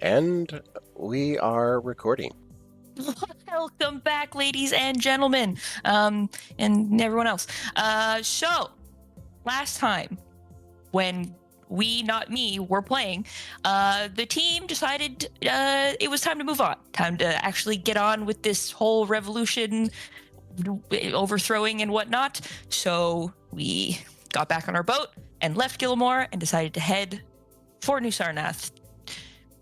And we are recording. Welcome back, ladies and gentlemen, and everyone else. So, last time, when we, not me, were playing, the team decided it was time to move on. Time to actually get on with this whole revolution, overthrowing and whatnot. So, we got back on our boat and left Gilmore and decided to head for New Sarnath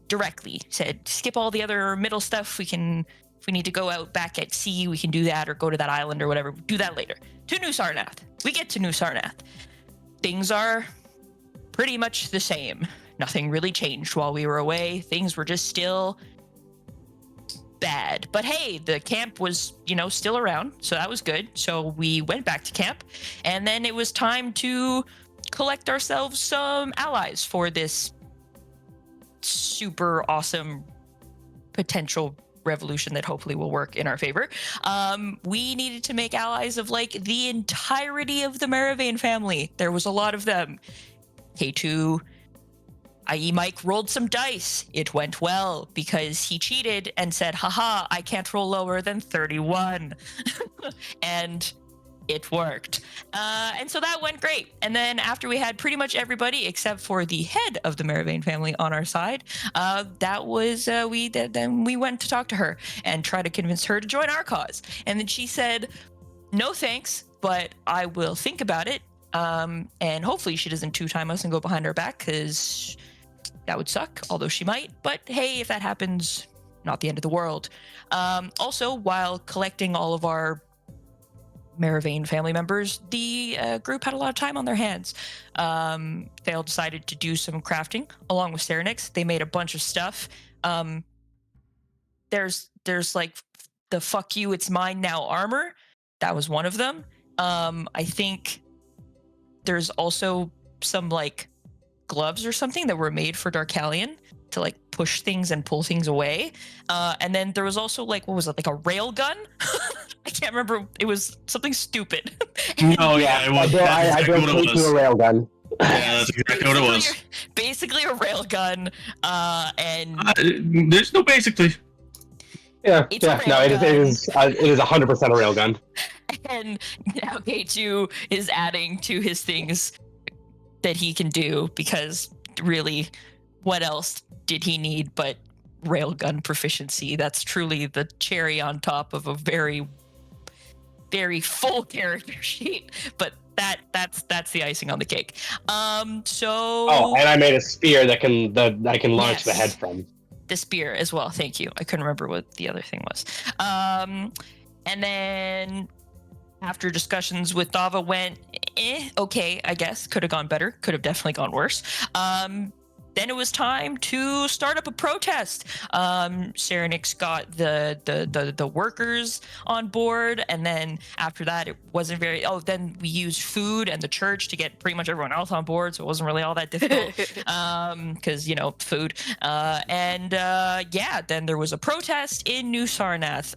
directly. Said, skip all the other middle stuff. If we need to go out back at sea, we can do that, or go to that island or whatever. Do that later. To New Sarnath. We get to New Sarnath. Things are pretty much the same. Nothing really changed while we were away. Things were just still bad. But hey, the camp was, still around, so that was good. So we went back to camp, and then it was time to collect ourselves some allies for this super awesome potential revolution that hopefully will work in our favor. We needed to make allies of the entirety of the Maravane family. There was a lot of them. K2, i.e. Mike, rolled some dice. It went well because he cheated and said, haha, I can't roll lower than 31. And it worked. And so that went great. And then after we had pretty much everybody except for the head of the Maravane family on our side, that was, then we went to talk to her and try to convince her to join our cause. And then she said, no thanks, but I will think about it. And hopefully she doesn't two-time us and go behind our back, because that would suck, although she might. But hey, if that happens, not the end of the world. Also, while collecting all of our Maravane family members, the group had a lot of time on their hands. Thale decided to do some crafting along with Serenix. They made a bunch of stuff. There's the fuck you, it's mine now armor. That was one of them. I think there's also some gloves or something that were made for Darkalion to push things and pull things away. And then there was also what was it, a rail gun? I can't remember. It was something stupid. Oh yeah, it was. I built into a rail gun. Yeah, that's exactly what it was. Basically a rail gun, and there's no basically. Yeah, it is 100% a rail gun. And now K2 is adding to his things that he can do, because really, what else did he need but railgun proficiency? That's truly the cherry on top of a very, very full character sheet. But that's the icing on the cake. Oh, and I made a spear that I can launch the head from. The spear as well. Thank you. I couldn't remember what the other thing was. And then after discussions with Dava went, okay, I guess. Could have gone better. Could have definitely gone worse. Then it was time to start up a protest. Serenix got the workers on board, and then after that, it wasn't very. Oh, then we used food and the church to get pretty much everyone else on board, so it wasn't really all that difficult. Because food. Then there was a protest in New Sarnath.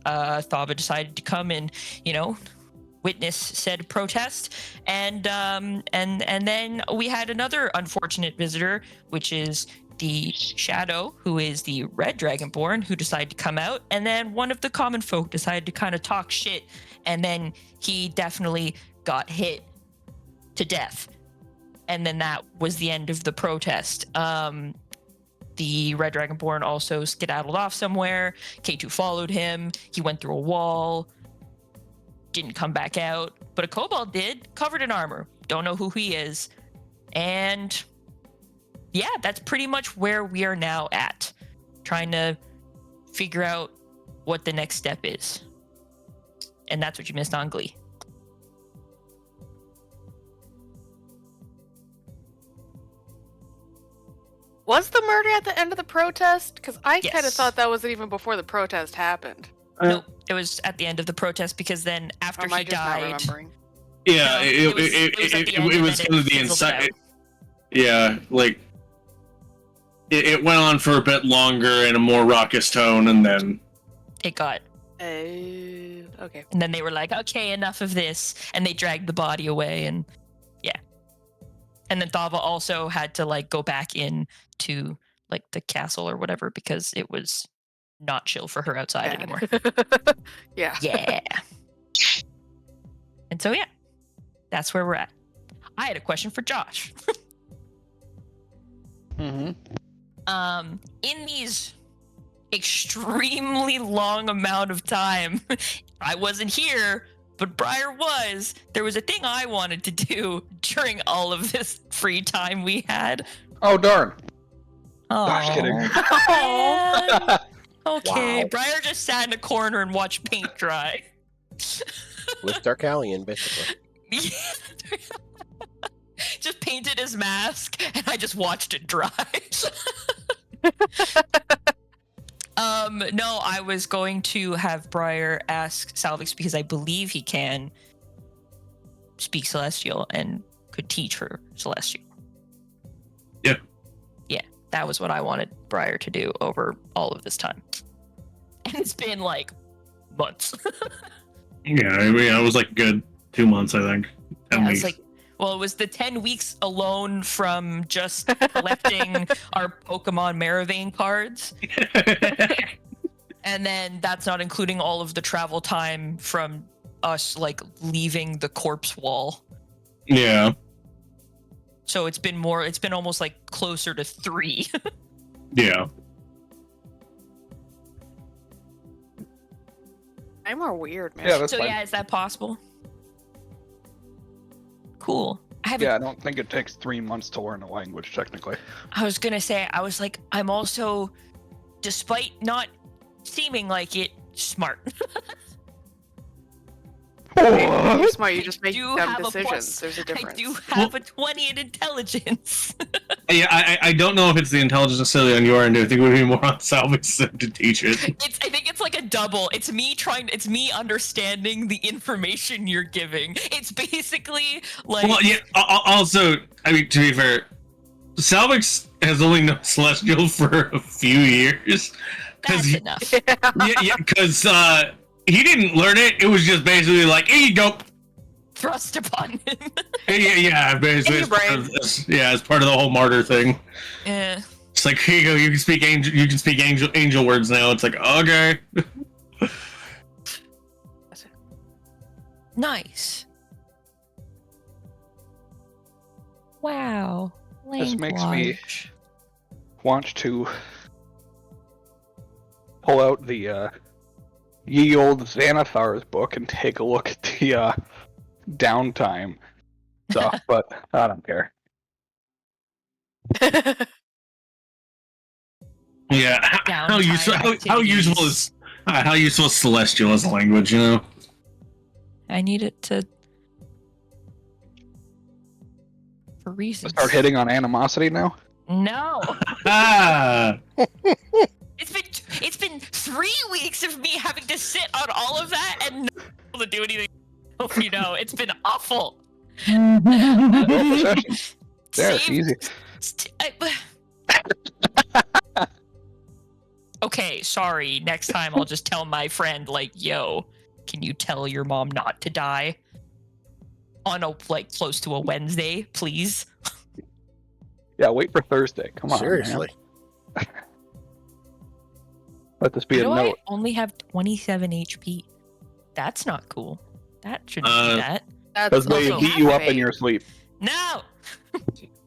Thava decided to come and witness said protest, and then we had another unfortunate visitor, which is the Shadow, who is the Red Dragonborn, who decided to come out, and then one of the common folk decided to kind of talk shit, and then he definitely got hit to death, and then that was the end of the protest. The Red Dragonborn also skedaddled off somewhere. K2 followed him. He went through a wall. Didn't come back out, but a kobold did, covered in armor. Don't know who he is. And yeah, that's pretty much where we are now at, trying to figure out what the next step is. And that's what you missed on Glee. Was the murder at the end of the protest? Because I kind of thought that was even before the protest happened. Nope, it was at the end of the protest, because then after he died. Yeah, it was kind of the inside. Yeah, it went on for a bit longer in a more raucous tone, and then it got. Okay. And then they were like, okay, enough of this, and they dragged the body away, and yeah. And then Thava also had to go back in to like the castle or whatever, because it was not chill for her outside anymore. Yeah. Yeah. And so yeah, that's where we're at. I had a question for Josh. Mm-hmm. In these extremely long amount of time, I wasn't here, but Briar was. There was a thing I wanted to do during all of this free time we had. Oh, darn. Oh, Gosh, kidding. man. Okay, Wow. Briar just sat in a corner and watched paint dry. With Darkalion, basically. Just painted his mask, and I just watched it dry. No, I was going to have Briar ask Salvix because I believe he can speak Celestial and could teach her Celestial. Yeah. Yeah, that was what I wanted Briar to do over all of this time. And it's been like months. Yeah, I mean, it was like a good 2 months, I think. 10 Yeah, weeks. it's like, well, it was the 10 weeks alone from just collecting our Pokemon Maravane cards. And then that's not including all of the travel time from us, like, leaving the corpse wall. Yeah. So it's been almost like closer to 3. Yeah. I'm more weird, man. Yeah, that's So fine. yeah, is that possible? Cool. I don't think it takes 3 months to learn a language, technically. I was gonna say, I was like, I'm also, despite not seeming like it, smart. You're smart. You just make do dumb have a decisions. plus. There's a difference. I do have a 20 in intelligence. Yeah, I don't know if it's the intelligence necessarily on your end. I think it would be more on Salvix to teach it. I think it's like a double. It's me understanding the information you're giving. It's basically like. Well, yeah. Also, I mean, to be fair, Salvix has only known Celestial for a few years. That's enough. Yeah, because he didn't learn it. It was just basically like, here you go. Thrust upon him. Yeah, basically. In your brain. As part of the whole martyr thing. Yeah. It's like, here you go. You can speak angel words now. It's like, okay. Nice. Wow. This makes me- Language. Want to pull out the ye old Xanathar's book and take a look at the downtime stuff, but I don't care. Yeah. How useful is Celestial as a language? You know. I need it to. For reasons. Start hitting on animosity now. No. Ah. It's been 3 weeks of me having to sit on all of that and not able to do anything. You know, it's been awful. There, it's easy. Okay, sorry. Next time I'll just tell my friend, like, yo, can you tell your mom not to die? On a, like, close to a Wednesday, please. Yeah, wait for Thursday. Come on. Seriously. Man. Let this be a How do note. I only have 27 HP? That's not cool. That shouldn't be that. Because they also beat you up in fate. your sleep. No!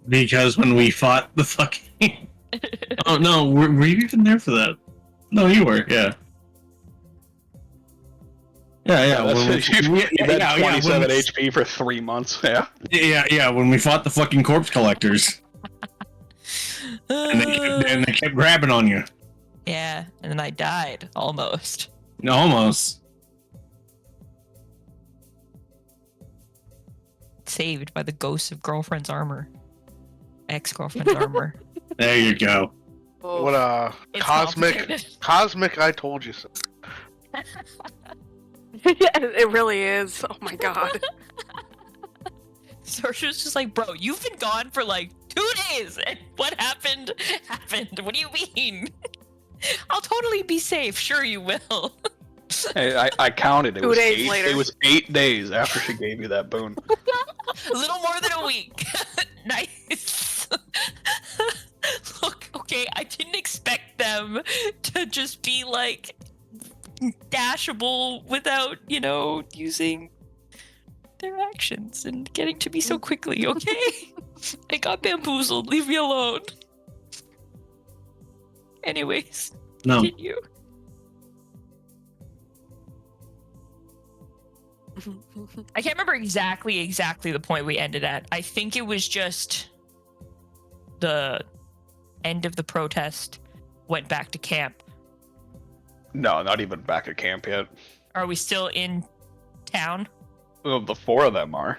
Because when we fought the fucking. Oh no, were you even there for that? No, you were. Yeah. Yeah. You've had 27 when we- HP for 3 months. Yeah. Yeah. When we fought the fucking corpse collectors, and they kept grabbing on you. Yeah, and then I died, almost. Almost. Saved by the ghosts of girlfriend's armor. Ex-girlfriend's armor. There you go. Oh, What It's cosmic complicated. I told you so. it really is. Oh my god. So she was just like, bro, you've been gone for like 2 days, and what happened? What do you mean? I'll totally be safe. Sure you will. Hey, I counted. It 2 was days 8. later. It was 8 days after she gave you that boon. A little more than a week. Nice. Look, okay, I didn't be like dashable without, using their actions and getting to me so quickly, okay? I got bamboozled. Leave me alone. Anyways, No. continue. I can't remember exactly the point we ended at. I think it was just the end of the protest, went back to camp. No, not even back at camp yet. Are we still in town? Well, the four of them are.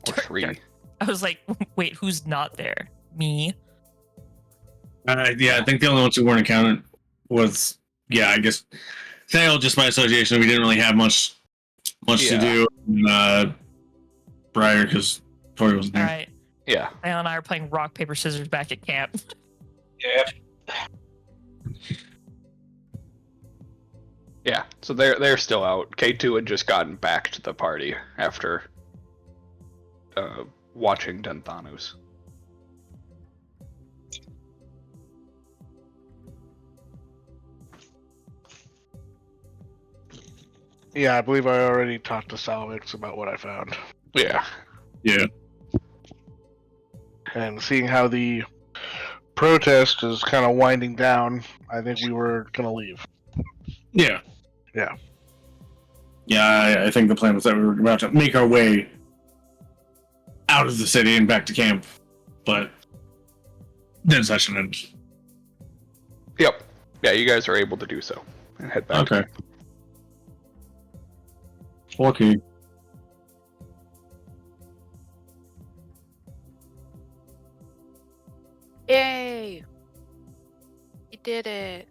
Or three. I was like, wait, who's not there? Me? Yeah, I think the only ones who weren't accounted was, I guess, Thale, just by association. We didn't really have much to do. Briar, because Tori wasn't there. All right. Yeah. Thale and I are playing rock, paper, scissors back at camp. Yeah. Yeah, so they're still out. K2 had just gotten back to the party after watching Denthanus. Yeah, I believe I already talked to Salvix about what I found. Yeah. Yeah. And seeing how the protest is kind of winding down, I think we were going to leave. Yeah. Yeah. Yeah, I think the plan was that we were about to make our way out of the city and back to camp, but then session ends. Yep. Yeah, you guys are able to do so and head back. Okay. Okay. Yay! You did it.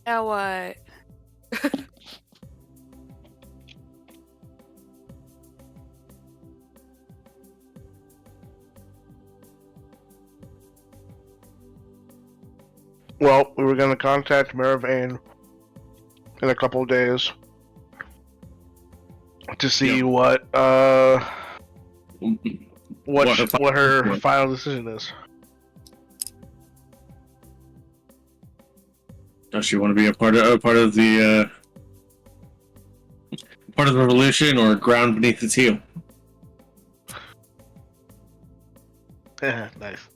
Now what? Well, we were going to contact Marivane in a couple of days to see what her final decision is. Does she want to be a part of the revolution, or ground beneath its heel? Nice.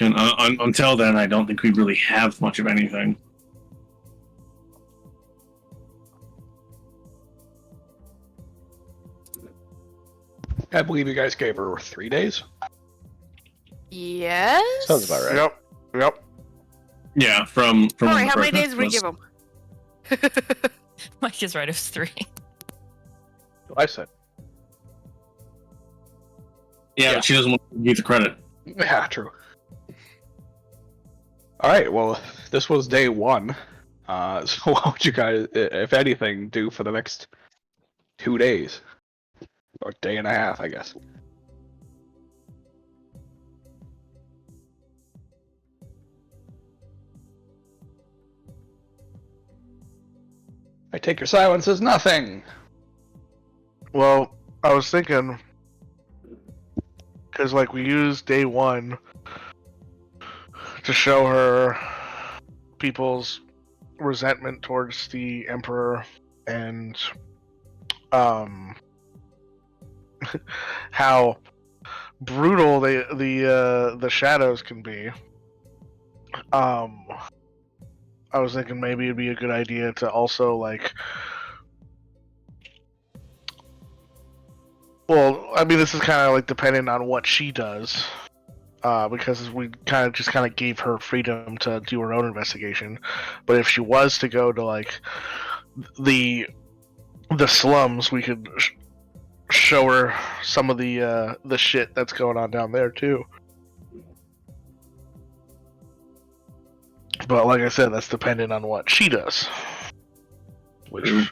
Until then, I don't think we really have much of anything. I believe you guys gave her 3 days. Yes? Sounds about right. Yep. Yeah, from Alright, when how the many days protest would we was. give him? Mike is right, it was 3. I said. Yeah, but she doesn't want to give you the credit. Yeah, true. Alright, well, this was day 1. So what would you guys, if anything, do for the next 2 days? Or day and a half, I guess. I take your silence as nothing. Well, I was thinking, because we used day 1 to show her people's resentment towards the Emperor and how brutal the shadows can be. I was thinking maybe it'd be a good idea to also well, I mean, this is kind of dependent on what she does, because we kind of gave her freedom to do her own investigation. But if she was to go to the slums, we could show her some of the shit that's going on down there too. But like I said, that's dependent on what she does. which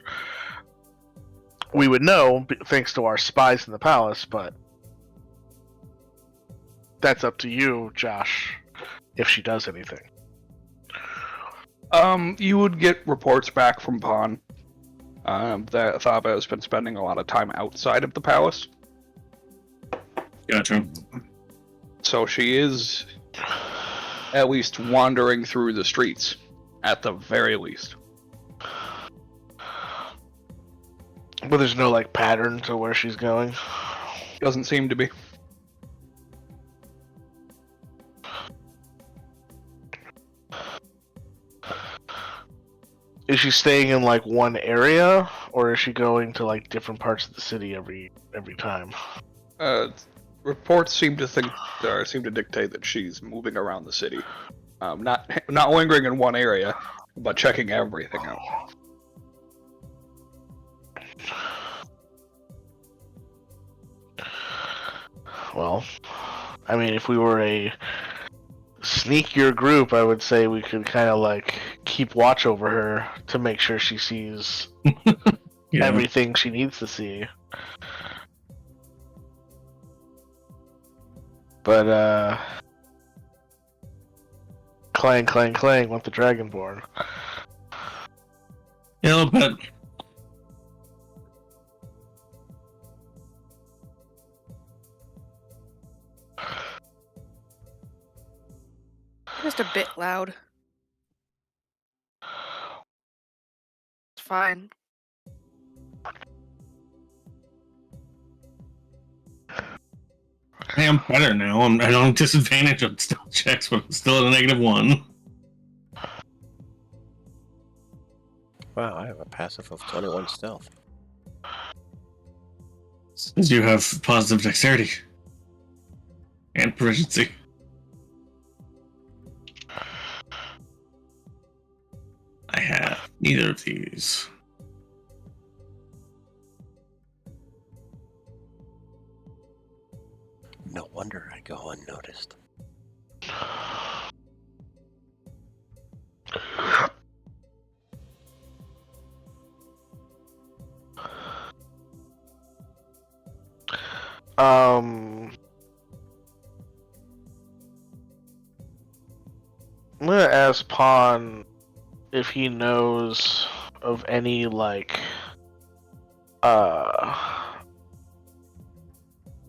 we would know thanks to our spies in the palace, but that's up to you, Josh, if she does anything. You would get reports back from Pawn that Thaba has been spending a lot of time outside of the palace. Gotcha. So she is at least wandering through the streets, at the very least. But there's no like pattern to where she's going. Doesn't seem to be. Is she staying in like one area, or is she going to like different parts of the city every time? Reports seem to dictate that she's moving around the city, not lingering in one area, but checking everything out. Well, I mean, if we were a sneakier group, I would say we could kind of like keep watch over her to make sure she sees everything she needs to see. But clang, clang, clang went the Dragonborn. Yeah, a little bit. Just a bit loud. It's fine. Hey, I'm better now. I don't have disadvantage on stealth checks, but I'm still at a -1. Wow, I have a passive of 21 stealth. Since you have positive dexterity and proficiency. I have neither of these. No wonder I go unnoticed. I'm gonna ask Pawn if he knows of any like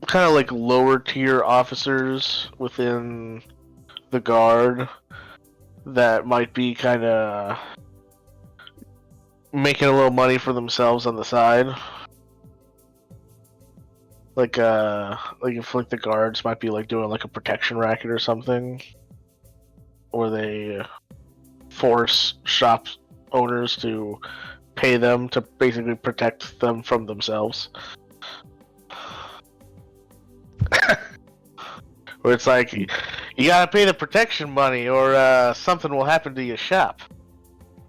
kind of like lower tier officers within the guard that might be kind of making a little money for themselves on the side. Like if like the guards might be like doing like a protection racket or something, or they force shop owners to pay them to basically protect them from themselves. Where it's like, you gotta pay the protection money or something will happen to your shop.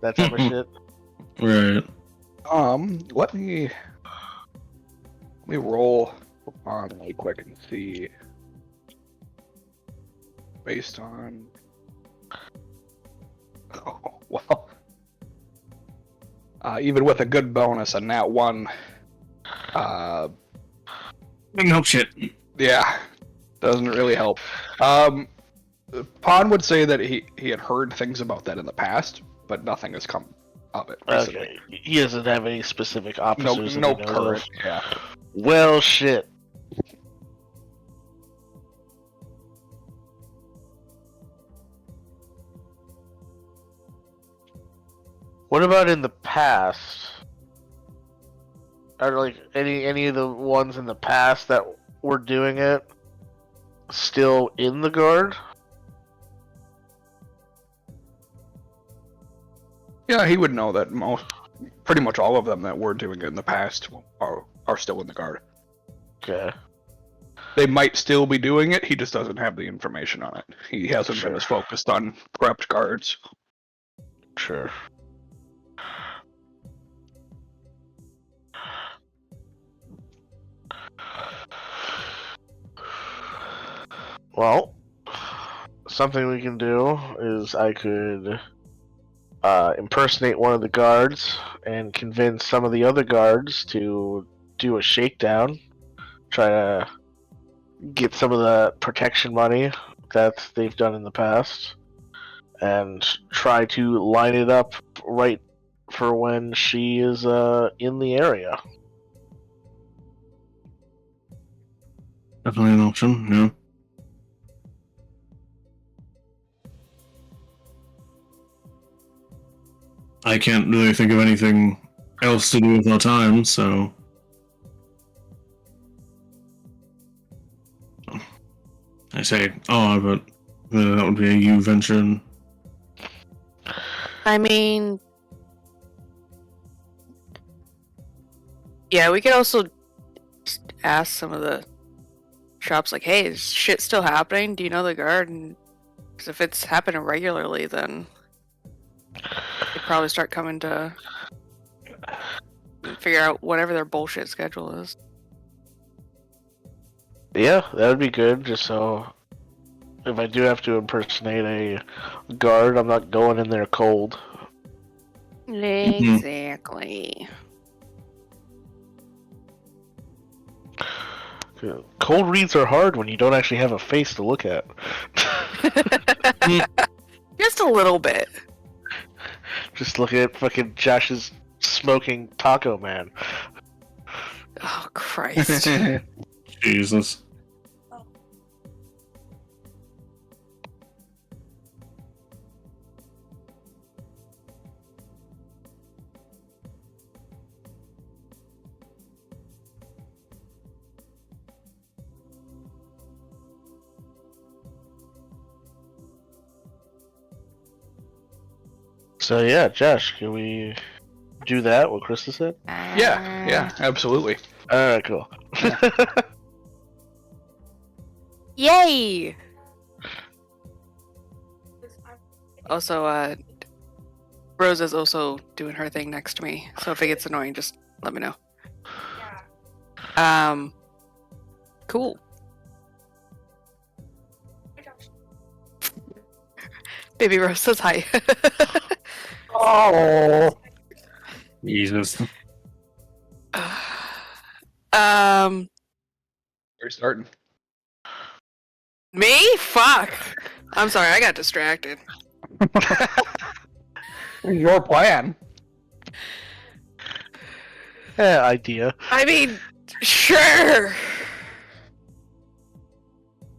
That type of shit. Right. Let me roll on really quick and see. Based on... Oh, well... even with a good bonus, a nat 1... No shit. Yeah, doesn't really help. Pon would say that he had heard things about that in the past, but nothing has come of it recently. Okay. He doesn't have any specific officers. No that he knows current. of. Yeah. Well, shit. What about in the past? Are like any of the ones in the past that were doing it still in the guard? Yeah, he would know that pretty much all of them that were doing it in the past are still in the guard. Okay. They might still be doing it, he just doesn't have the information on it. He hasn't been as focused on corrupt guards. Sure. Well, something we can do is I could impersonate one of the guards and convince some of the other guards to do a shakedown, try to get some of the protection money that they've done in the past, and try to line it up right for when she is in the area. Definitely an option, yeah. I can't really think of anything else to do with our time, so... I say, but that would be a you venture. I mean, yeah, we could also just ask some of the shops, like, hey, is shit still happening? Do you know the guard? Because if it's happening regularly, then they'd probably start coming to figure out whatever their bullshit schedule is. Yeah, that would be good, just so if I do have to impersonate a guard, I'm not going in there cold. Exactly. Cold reads are hard when you don't actually have a face to look at. Just a little bit. Just look at fucking Josh's smoking taco man. Oh, Christ. Jesus. So yeah, Josh, can we do that? What Krista said? Yeah, absolutely. All right, cool. Yay! Also, Rosa's also doing her thing next to me, so if it gets annoying, just let me know. Cool. Baby Rose says hi. Oh. Jesus. We're starting. Me? Fuck. I'm sorry, I got distracted. Your plan. Yeah, idea. I mean, sure.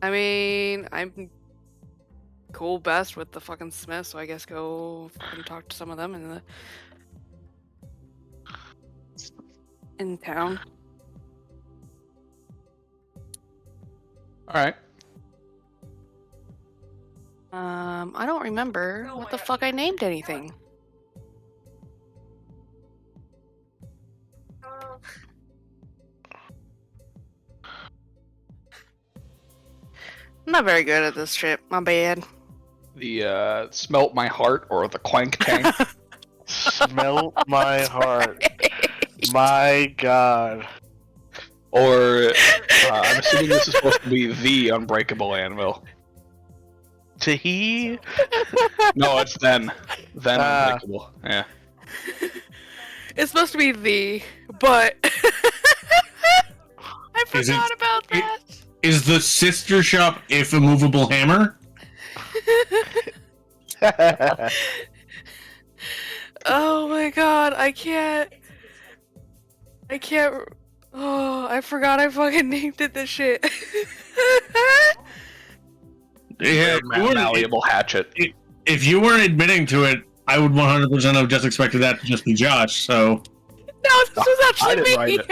I mean, I'm cool best with the fucking Smith, so I guess go and talk to some of them in town. All right. I don't remember what the fuck I named anything. I'm not very good at this shit. My bad. The smelt my heart or the clank tank. Smelt my heart. My God. Or I'm assuming this is supposed to be the unbreakable anvil. Tahi? No, it's then unbreakable. Yeah. It's supposed to be the, but I forgot about that. Is the sister shop If a Movable Hammer? Oh my God, I can't. Oh, I forgot I fucking named it this shit. Yeah, Malleable hatchet. If you weren't admitting to it, I would 100% have just expected that to just be Josh, so... No, this was I actually didn't write me. it.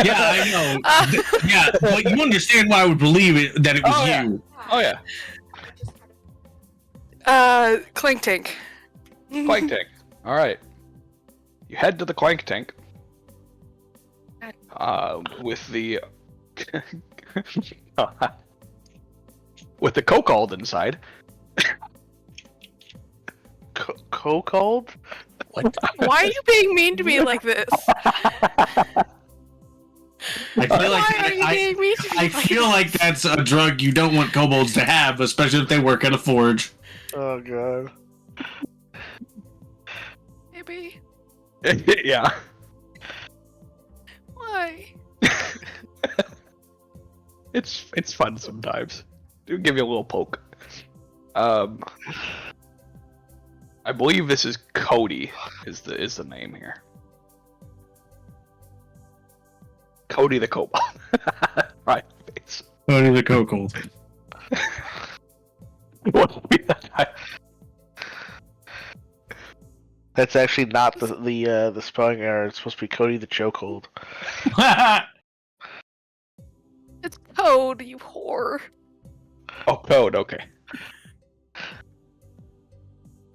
Yeah, I know. Yeah, but you understand why I would believe it that it was you. Oh yeah. Clink Tank. Clank tank. All right. You head to the clank tank. With the with the Cocold inside. Cocold? What? Why are you being mean to me like this? I feel Why are you being mean to me? I feel like that's a drug you don't want kobolds to have, especially if they work at a forge. Oh God. therapy? Yeah. Why? It's fun sometimes. It'll give you a little poke. I believe this is Cody is the name here. Cody the Kobold. Right. Face. Cody the Cocold. What would be that? That's actually not the spelling error. It's supposed to be Cody the Chokehold. It's code, you whore. Oh, Code. Okay.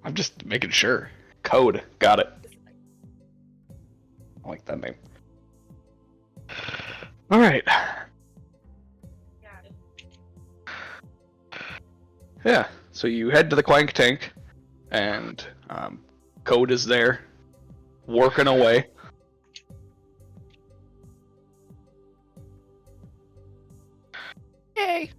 I'm just making sure. Code. Got it. I like that name. All right. Yeah. So you head to the Clank Tank, and Code is there, working away. Yay.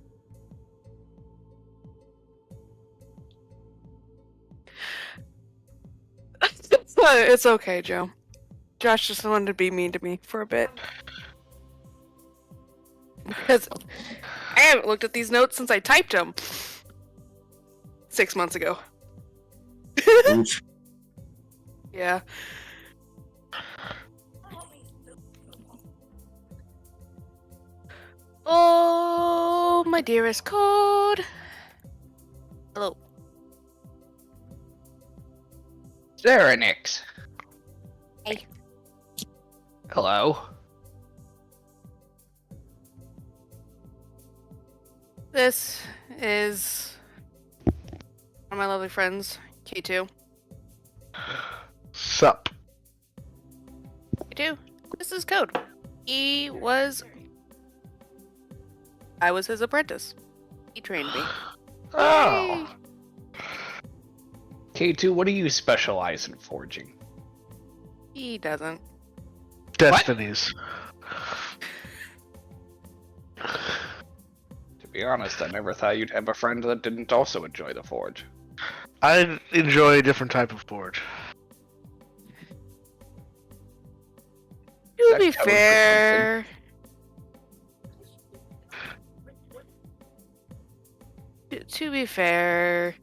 It's okay, Joe. Josh just wanted to be mean to me for a bit. Because I haven't looked at these notes since I typed them 6 months ago. Oof. Yeah. Oh, my dearest Code. Hello. Serenix. Hey. Hello. This is one of my lovely friends, K2. Sup. K2. This is Code. I was his apprentice. He trained me. Oh. K2, what do you specialize in forging? He doesn't. Destinies. To be honest, I never thought you'd have a friend that didn't also enjoy the forge. I enjoy a different type of forge. To that be code for fair, to be fair,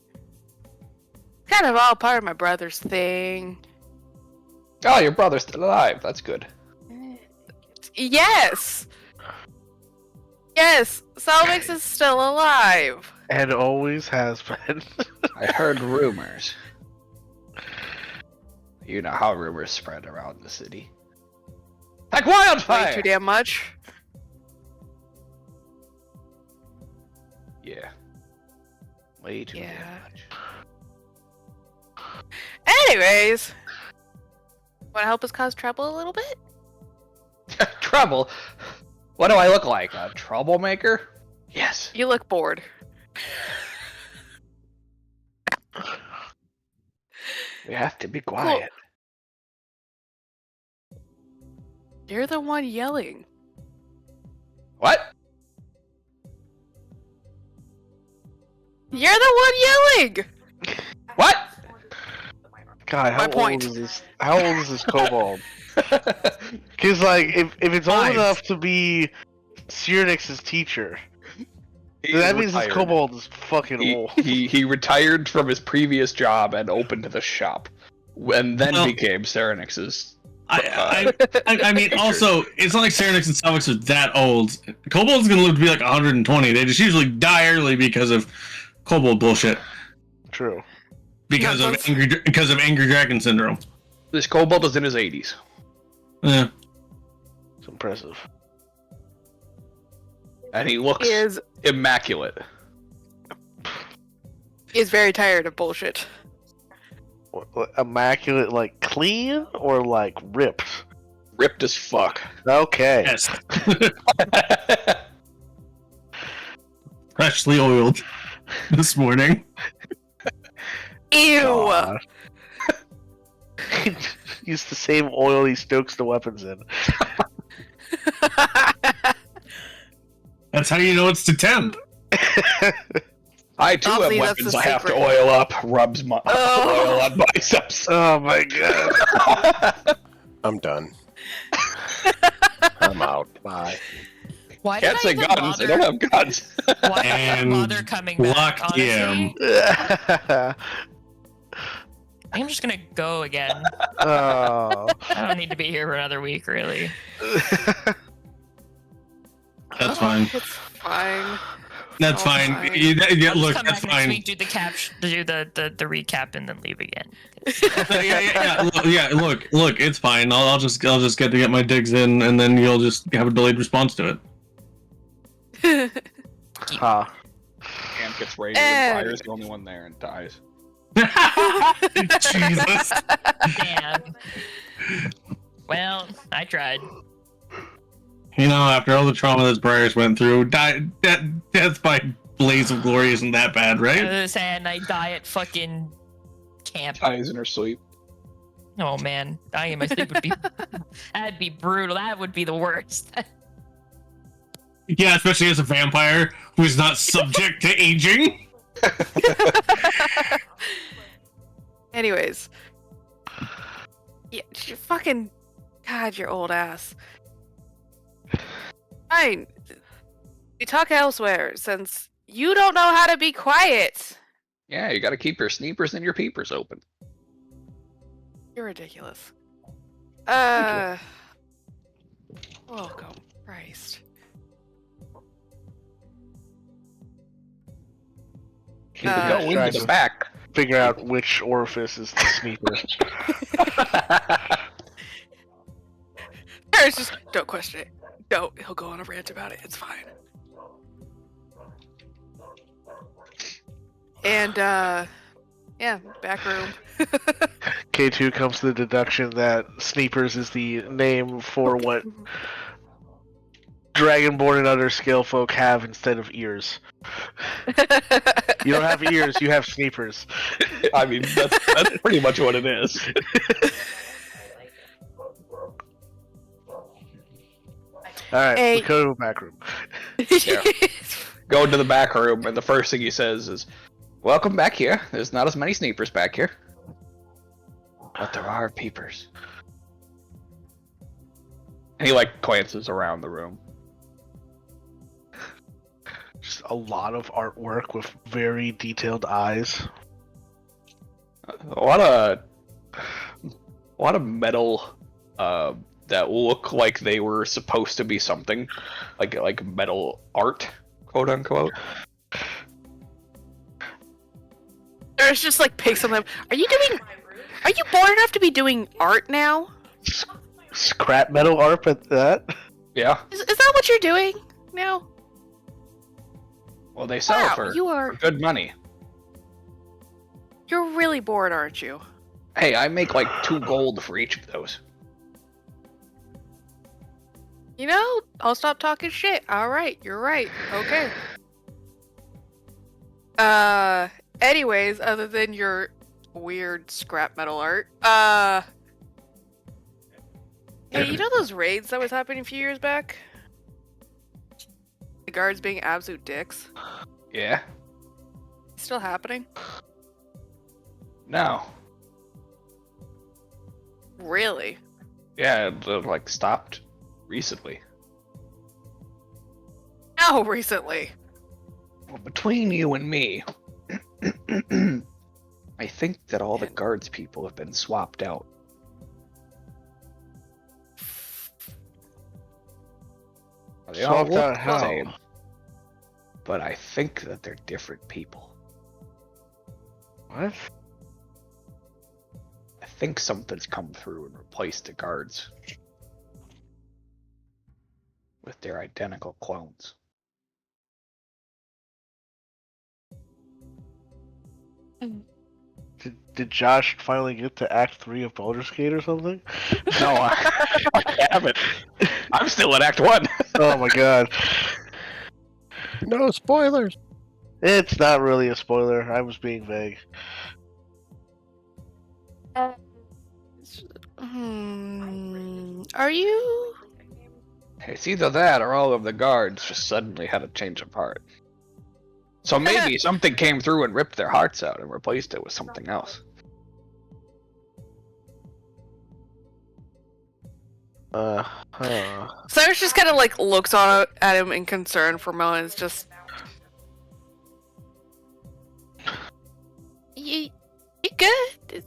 kind of all part of my brother's thing. Oh, your brother's still alive. That's good. Yes! Yes! Salvix is still alive! And always has been. I heard rumors. You know how rumors spread around the city. Like Way wildfire! too damn much. Yeah. Way too Yeah. damn much. Anyways, want to help us cause trouble a little bit? Trouble? What do I look like? A troublemaker? Yes. You look bored. We have to be quiet. You're the one yelling. What? You're the one yelling! What? God, My point. How old is this kobold? Because, like, if it's old 5. enough to be Cyrnix's teacher, He's that means this retired. kobold is fucking He, old. he retired from his previous job and opened the shop, and then Well- became Serenix's. I mean, also, it's not like Serenix and Salvix are that old. Kobold's gonna live to be like 120. They just usually die early because of kobold bullshit. True. Because Yeah, of that's- angry dragon syndrome. This kobold is in his 80s. Yeah. It's impressive. And he looks Is immaculate. very tired of bullshit. Immaculate, like clean or like ripped? Ripped as fuck. Okay. Yes. Freshly oiled this morning. Ew! God. Use the same oil he stokes the weapons in. That's how you know it's to temp. I too have Obviously, that's weapons the I have to secret. oil up. Rubs my Oh. oil on biceps. Oh my god. I'm done. I'm out. Bye. Why did Can't I say even guns. They bother? don't have guns. Why did I And bother coming back? block Honestly, DM. I'm just gonna go again. Oh. I don't need to be here for another week, really. That's fine. It's fine. That's Oh, fine. fine. Yeah, I'll look, just come that's back next fine. week, do the recap, and then leave again. Yeah. Look, it's fine. I'll just get to get my digs in, and then you'll just have a delayed response to it. Huh. Camp gets raided and Briar's the only one there and dies. Jesus. Damn. Well, I tried. You know, after all the trauma that Briars went through, death by blaze of glory isn't that bad, I right? was saying I die at fucking camp. Dies in her sleep. Oh man, dying in my sleep would be that'd be brutal. That would be the worst. Yeah, especially as a vampire who's not subject to aging. Anyways. Yeah, you fucking. God, your old ass. Fine. We talk elsewhere, since you don't know how to be quiet. Yeah, you gotta keep your sneepers and your peepers open. You're ridiculous. Welcome, Christ. Go into the back. Figure out which orifice is the sneaker. It's just, don't question it. Don't. He'll go on a rant about it. It's fine. And, yeah, back room. K2 comes to the deduction that Sneepers is the name for what Dragonborn and other scale folk have instead of ears. You don't have ears, you have Sneepers. I mean, that's pretty much what it is. Alright, Hey. we go to a back room. Yeah. Go into the back room, and the first thing he says is, "Welcome back here. There's not as many sneepers back here. But there are peepers." And he, glances around the room. Just a lot of artwork with very detailed eyes. A lot of metal that look like they were supposed to be something, like metal art, quote unquote. There's just like pics on them. Are you bored enough to be doing art now? Scrap metal art at that? Yeah. Is that what you're doing now? Well, they sell Wow, for you're good money. really bored, aren't you? Hey, I make 2 gold for each of those. You know, I'll stop talking shit. All right, you're right. Okay. Anyways, other than your weird scrap metal art, hey, you know those raids that was happening a few years back? The guards being absolute dicks. Yeah. Still happening? No. Really? Yeah, it stopped recently. How recently? Well, between you and me, I think that all the guards people have been swapped out. They all Swapped look out the how? same, but I think that they're different people. What? I think something's come through and replaced the guards with their identical clones. Did Josh finally get to Act 3 of Baldur's Gate or something? No, I haven't. I'm still in Act 1. Oh my god. No spoilers. It's not really a spoiler. I was being vague. Are you? It's either that or all of the guards just suddenly had a change of heart. So maybe something came through and ripped their hearts out and replaced it with something else. Cyrus just kind of like looks on at him in concern for a moment. It's just, you good?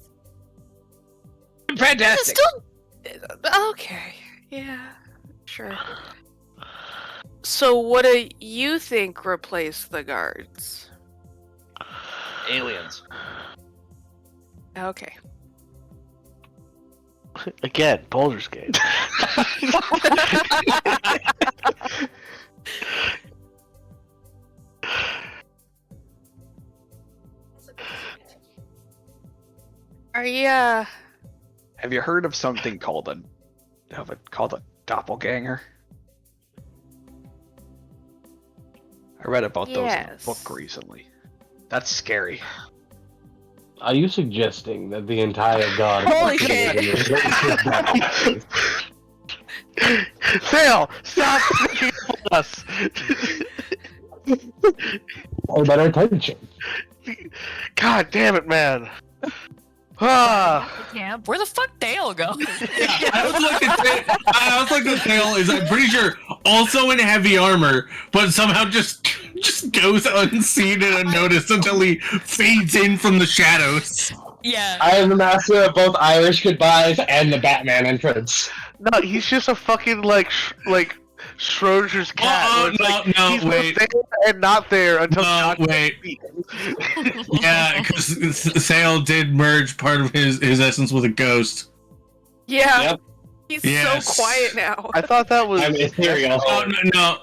Fantastic. Okay. Yeah. Sure. So, what do you think replaced the guards? Aliens. Okay. Again, Baldur's Gate. Are you? Have you heard of something called a doppelganger? I read about those in a Yes. book recently. That's scary. Are you suggesting that the entire god? Holy shit! Sail, stop looking at us. Pay better attention. God damn it, man. Ah. Camp. Where the fuck Dale go? I was like the tail is, I'm pretty sure, also in heavy armor, but somehow just goes unseen and unnoticed until he fades in from the shadows. Yeah. I am the master of both Irish goodbyes and the Batman entrance. No, he's just a fucking like Schrodinger's cat. Oh, where it's no, like, no, he's wait. both there and not there until No, God wait. speaks. Yeah, because Sale did merge part of his essence with a ghost. Yeah. Yep. He's Yes. so quiet now. I thought that was. I'm ethereal. Oh,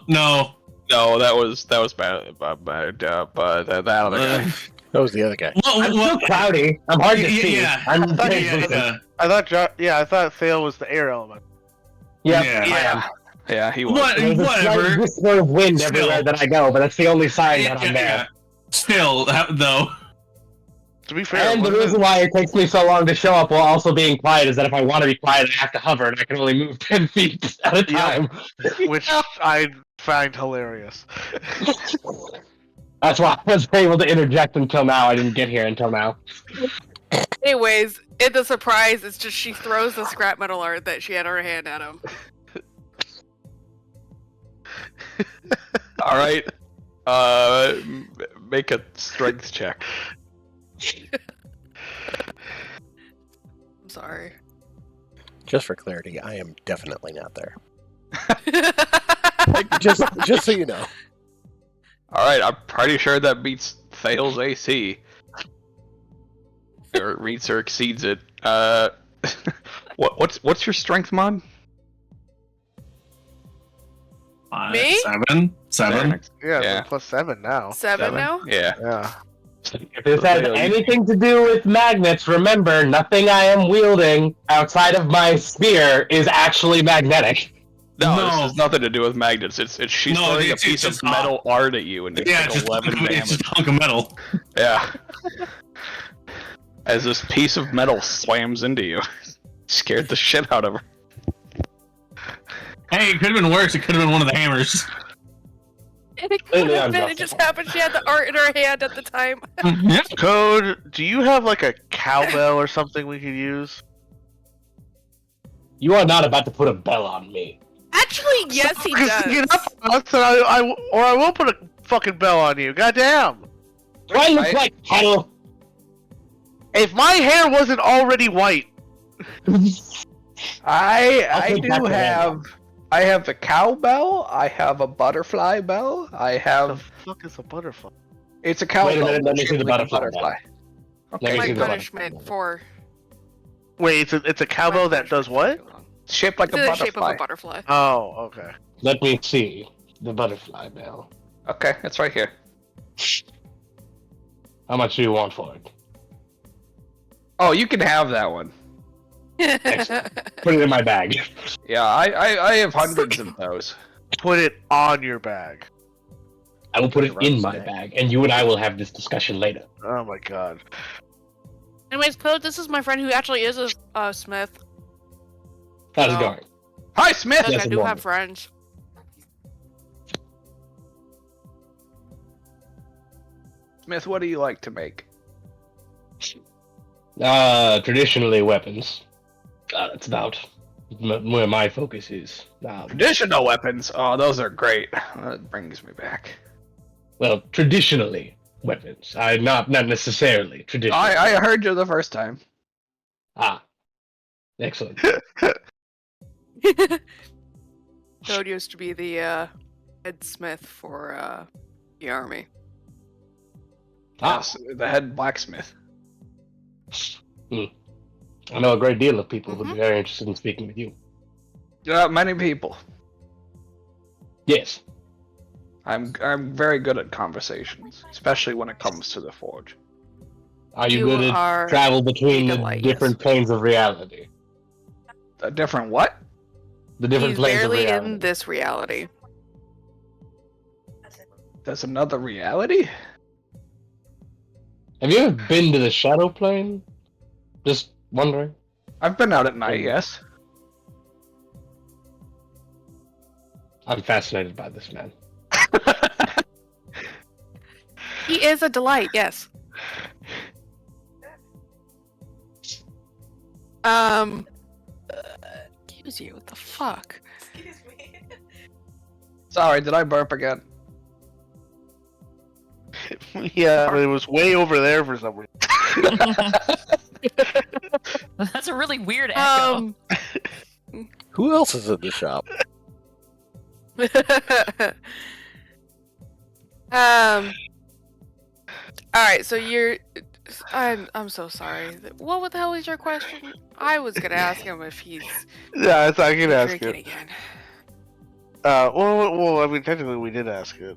no. No, that was bad. That other guy. That was the other guy. I'm still cloudy. I'm hard to see. Yeah. I'm Yeah. I thought Thale was the air element. Yep, Yeah. I am. Yeah, he was. There's a slight Whatever. whisper of wind Still. everywhere that I go, but that's the only sign that I'm there. Yeah. Still, though. To be fair, And the wasn't reason why it takes me so long to show up while also being quiet is that if I want to be quiet, I have to hover, and I can only move 10 feet at a time. which I find hilarious. That's why I was able to interject until now. I didn't get here until now. Anyways, in the surprise, it's just she throws the scrap metal art that she had in her hand at him. All right. Make a strength check. I'm sorry. Just for clarity, I am definitely not there. Just so you know. All right, I'm pretty sure that beats Thale's AC. Or it meets or exceeds it. What's your strength mod? Me? 7. Yeah, Yeah. plus 7 now. Seven now? Yeah. Yeah. If this has anything to do with magnets, remember, nothing I am wielding outside of my spear is actually magnetic. No, No. this has nothing to do with magnets. She's No, throwing a it's piece of just metal art at you and it's Yeah, like it's just, 11 it's damage. just a hunk of metal. Yeah. As this piece of metal slams into you. Scared the shit out of her. Hey, it could have been worse. It could have been one of the hammers. And it could Lately, have I'm been, it just happened she had the art in her hand at the time. Yeah. Code, do you have like a cowbell or something we could use? You are not about to put a bell on me. Actually, yes, he Because does. get up on us and I will put a fucking bell on you. Goddamn. Do I look like cattle? If my hair wasn't already white. I take back do the have. I have a cowbell. I have a butterfly bell. I The have. fuck is a butterfly? It's a cowbell. Wait a minute, let me see shaped the like a butterfly. Let me My see the punishment for Wait, it's a cowbell that does what? It's shaped like It's a in the butterfly. shape of a butterfly. Oh, okay. Let me see the butterfly bell. Okay, it's right here. How much do you want for it? Oh, you can have that one. Put it in my bag. Yeah, I have hundreds of those. Put it on your bag. I will put it in my Rustic. bag, and you and I will have this discussion later. Oh my god. Anyways, Claude, this is my friend who actually is a smith. How's it Oh. going? Hi, Smith. Yes, Yes, I it do won't. have friends. Smith, what do you like to make? Traditionally weapons. That's about where my focus is. Traditional weapons. Oh, those are great. That brings me back. Well, traditionally weapons. Not necessarily traditional. I heard you the first time. Ah, excellent. Toad used to be the head smith for the army. Yes, the head blacksmith. I know a great deal of people who would be very interested in speaking with you. Many people. Yes. I'm very good at conversations, especially when it comes to the forge. Are you You good are at travel between a the delight, different planes of reality? A different what? The different He's planes barely of reality. in this reality. There's another reality? Have you ever been to the shadow plane? Just wondering. I've been out at night, yes. I'm fascinated by this man. He is a delight, yes. Excuse you, what the fuck? Sorry, did I burp again? Yeah, but it was way over there for some reason. That's a really weird echo. Who else is in the shop? Alright, so you're I'm so sorry. What the hell is your question? I was gonna ask him if he's Yeah, I can ask drinking it. again. Well, I mean, technically we did ask it.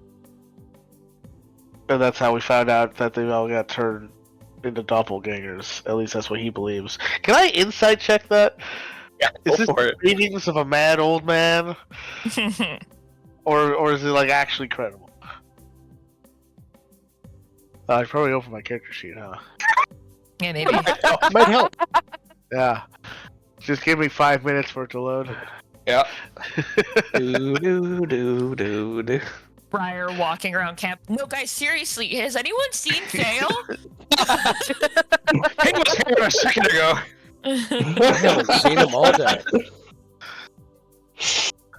And that's how we found out that they all got turned into doppelgangers. At least that's what he believes. Can I insight check that? Yeah, Is this go for it. readings of a mad old man? Or is it, like, actually credible? I should probably open my character sheet, huh? Yeah, maybe. Might help. Yeah. Just give me 5 minutes for it to load. Yeah. do. Briar walking around camp. No, guys, seriously, has anyone seen Fail? He was here a second ago. I haven't seen him all day.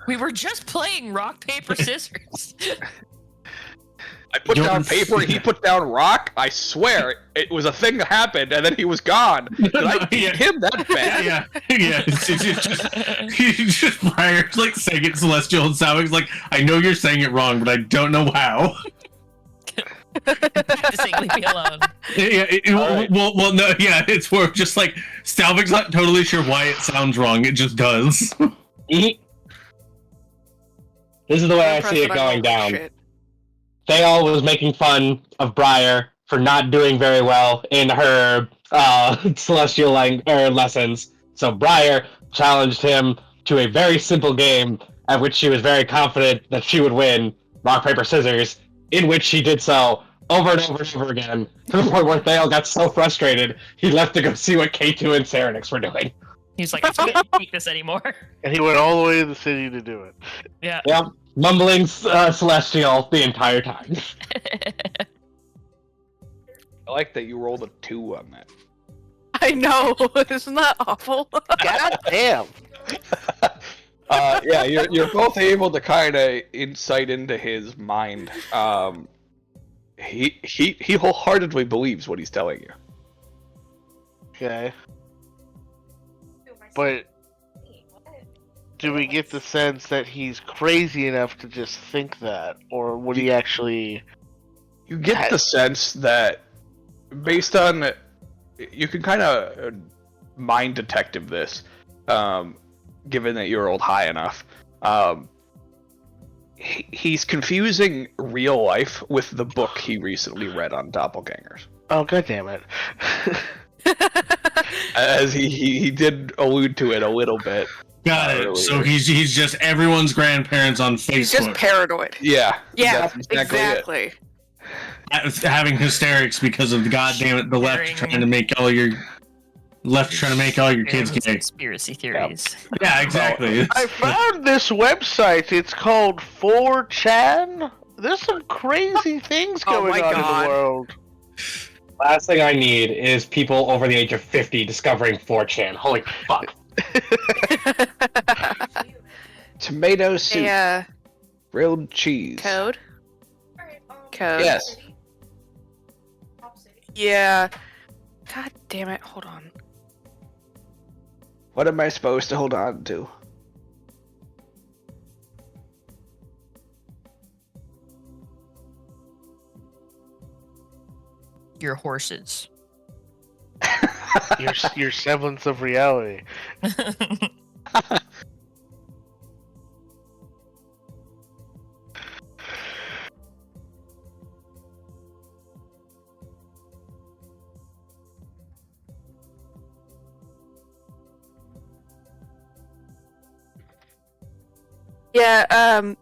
We were just playing rock, paper, scissors. I put down paper, he put down rock. I swear, it was a thing that happened, and then he was gone. Did I beat him that bad? Yeah. It's just Briar, like, saying it celestial and sounding like, I know you're saying it wrong, but I don't know how. Practicing, leave me alone. Well, no, yeah, it's more just like, Stalvig's not totally sure why it sounds wrong, it just does. This is the way I see it going down. Shit. Theol was making fun of Briar for not doing very well in her celestial lessons. So Briar challenged him to a very simple game at which she was very confident that she would win, rock, paper, scissors, in which she did so over and over and over again, to the point where Theol got so frustrated, he left to go see what K2 and Serenix were doing. He's like, I can't take this anymore. And he went all the way to the city to do it. Yeah. Yep, mumbling celestial the entire time. I like that you rolled a 2 on that. I know, isn't that awful? God damn! Yeah, you're both able to kind of insight into his mind. He wholeheartedly believes what he's telling you. Okay. But do we get the sense that he's crazy enough to just think that, or would he actually? You get the sense that, based on, you can kind of mind detective this, given that you're old high enough. He's confusing real life with the book he recently read on doppelgangers. Oh, god damn it! As he did allude to it a little bit. Got it. Earlier. So he's just everyone's grandparents on Facebook. He's just paranoid. Yeah. Yeah, that's exactly. It. Having hysterics because of the goddamn it, the left trying to make all your kids gay. Conspiracy theories. Yeah, exactly. I found this website. It's called 4chan. There's some crazy things Oh going my on God. in the world. Last thing I need is people over the age of 50 discovering 4chan. Holy fuck. Tomato soup, Yeah. grilled cheese. Code. Code. Yes. Yeah. God damn it! Hold on. What am I supposed to hold on to? Your horses. Your semblance of reality. Yeah.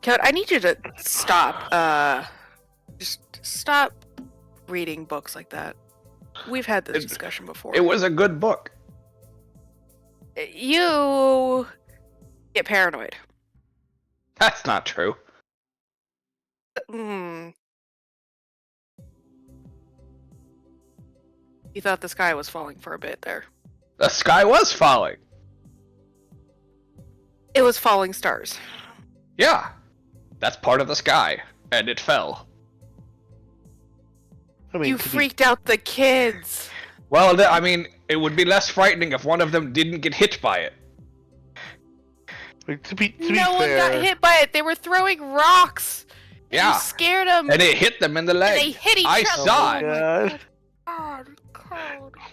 Code. I need you to stop. Just stop reading books like that. We've had this discussion before. It was a good book. You get paranoid. That's not true. Hmm. You thought the sky was falling for a bit there. The sky was falling. It was falling stars. Yeah. That's part of the sky. And it fell. I mean, You to be- freaked out the kids. Well, I mean, it would be less frightening if one of them didn't get hit by it. to be No one fair, got hit by it. They were throwing rocks. And Yeah. You scared them. And it hit them in the And leg. they hit each I other. saw Oh it. my God. God.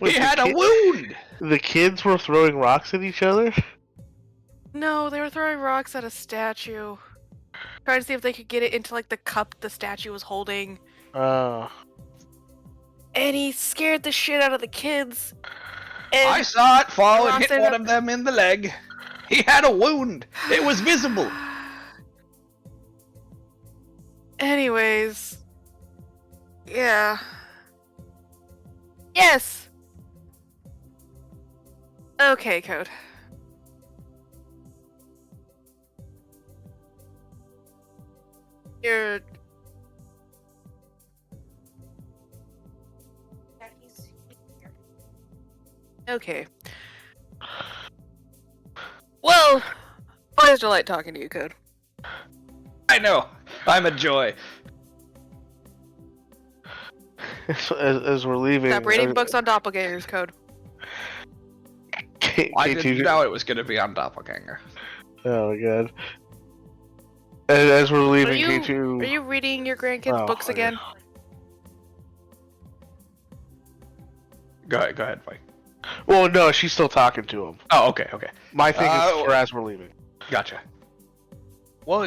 Wait, He the had a kid- wound. The kids were throwing rocks at each other? No, they were throwing rocks at a statue. Trying to see if they could get it into like the cup the statue was holding. Oh. And he scared the shit out of the kids. And I saw it fall and Rocks hit ended one up- of them in the leg. He had a wound. It was visible. Anyways. Yeah. Yes. Okay, Code. You're. Okay. Well, always delight talking to you, Code. I know. I'm a joy. As we're leaving, Stop reading books on doppelgangers, Code. I didn't know it was going to be on Doppelganger. Oh my god. As we're Are leaving, you, K2. are you reading your grandkids' Oh, books okay. again? Go ahead, Mike. Well, no, she's still talking to him. Oh, okay. My thing is Oh. for as we're leaving. Gotcha. Well,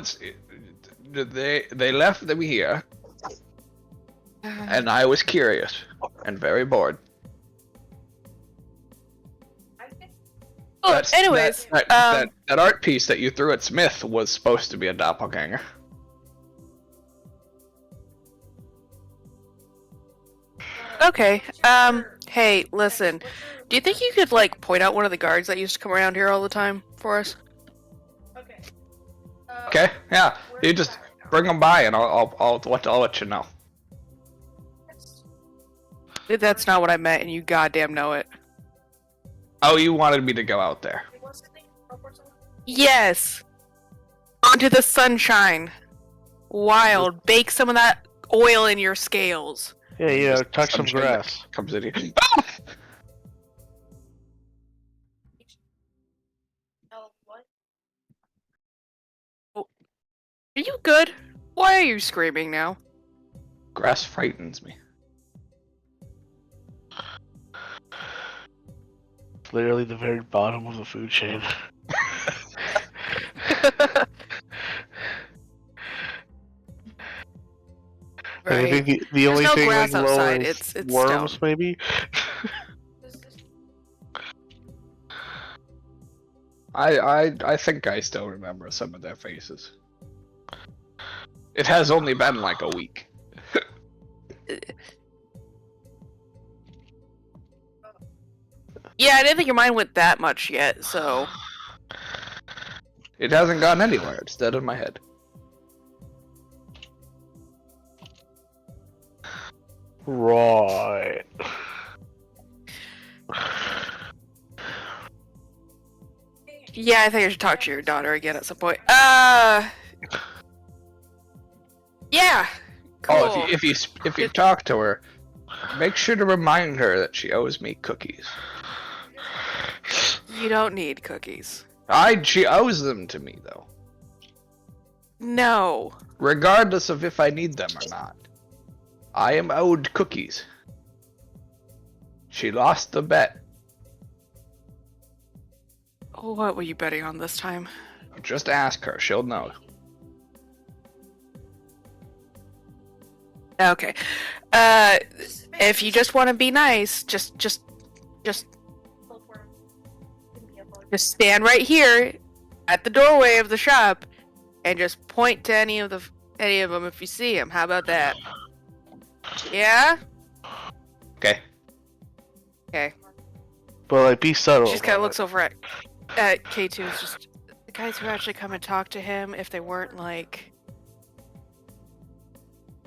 they left them here, and I was curious and very bored. Oh, That's- anyways, that art piece that you threw at Smith was supposed to be a doppelganger. okay. Hey, listen. Do you think you could like point out one of the guards that used to come around here all the time for us? Okay, yeah. You just bring them by, and I'll let you know. That's not what I meant, and you goddamn know it. Oh, you wanted me to go out there. Yes. Onto the sunshine. Wild. Bake some of that oil in your scales. Yeah, Just touch some sunshine that grass. Comes in here. Are you good? Why are you screaming now? Grass frightens me. Literally the very bottom of the food chain. And I think the only no thing grass like lower outside, is it's worms, stone. maybe. I think I still remember some of their faces. It has only been like a week. Yeah, I didn't think your mind went that much yet, so. It hasn't gone anywhere. It's dead in my head. Right. Yeah, I think I should talk to your daughter again at some point. Yeah. Cool. Oh, if you talk to her, make sure to remind her that she owes me cookies. You don't need cookies. She owes them to me though, No. regardless of if I need them or not. I am owed cookies. She lost the bet. What were you betting on this time? Just ask her; she'll know. Okay. If you just want to be nice, just stand right here at the doorway of the shop and just point to any of them if you see them. How about that? Yeah? Okay. Okay. But like, be subtle. She just kind of about looks over at K2. Is just the guys who actually come and talk to him, if they weren't like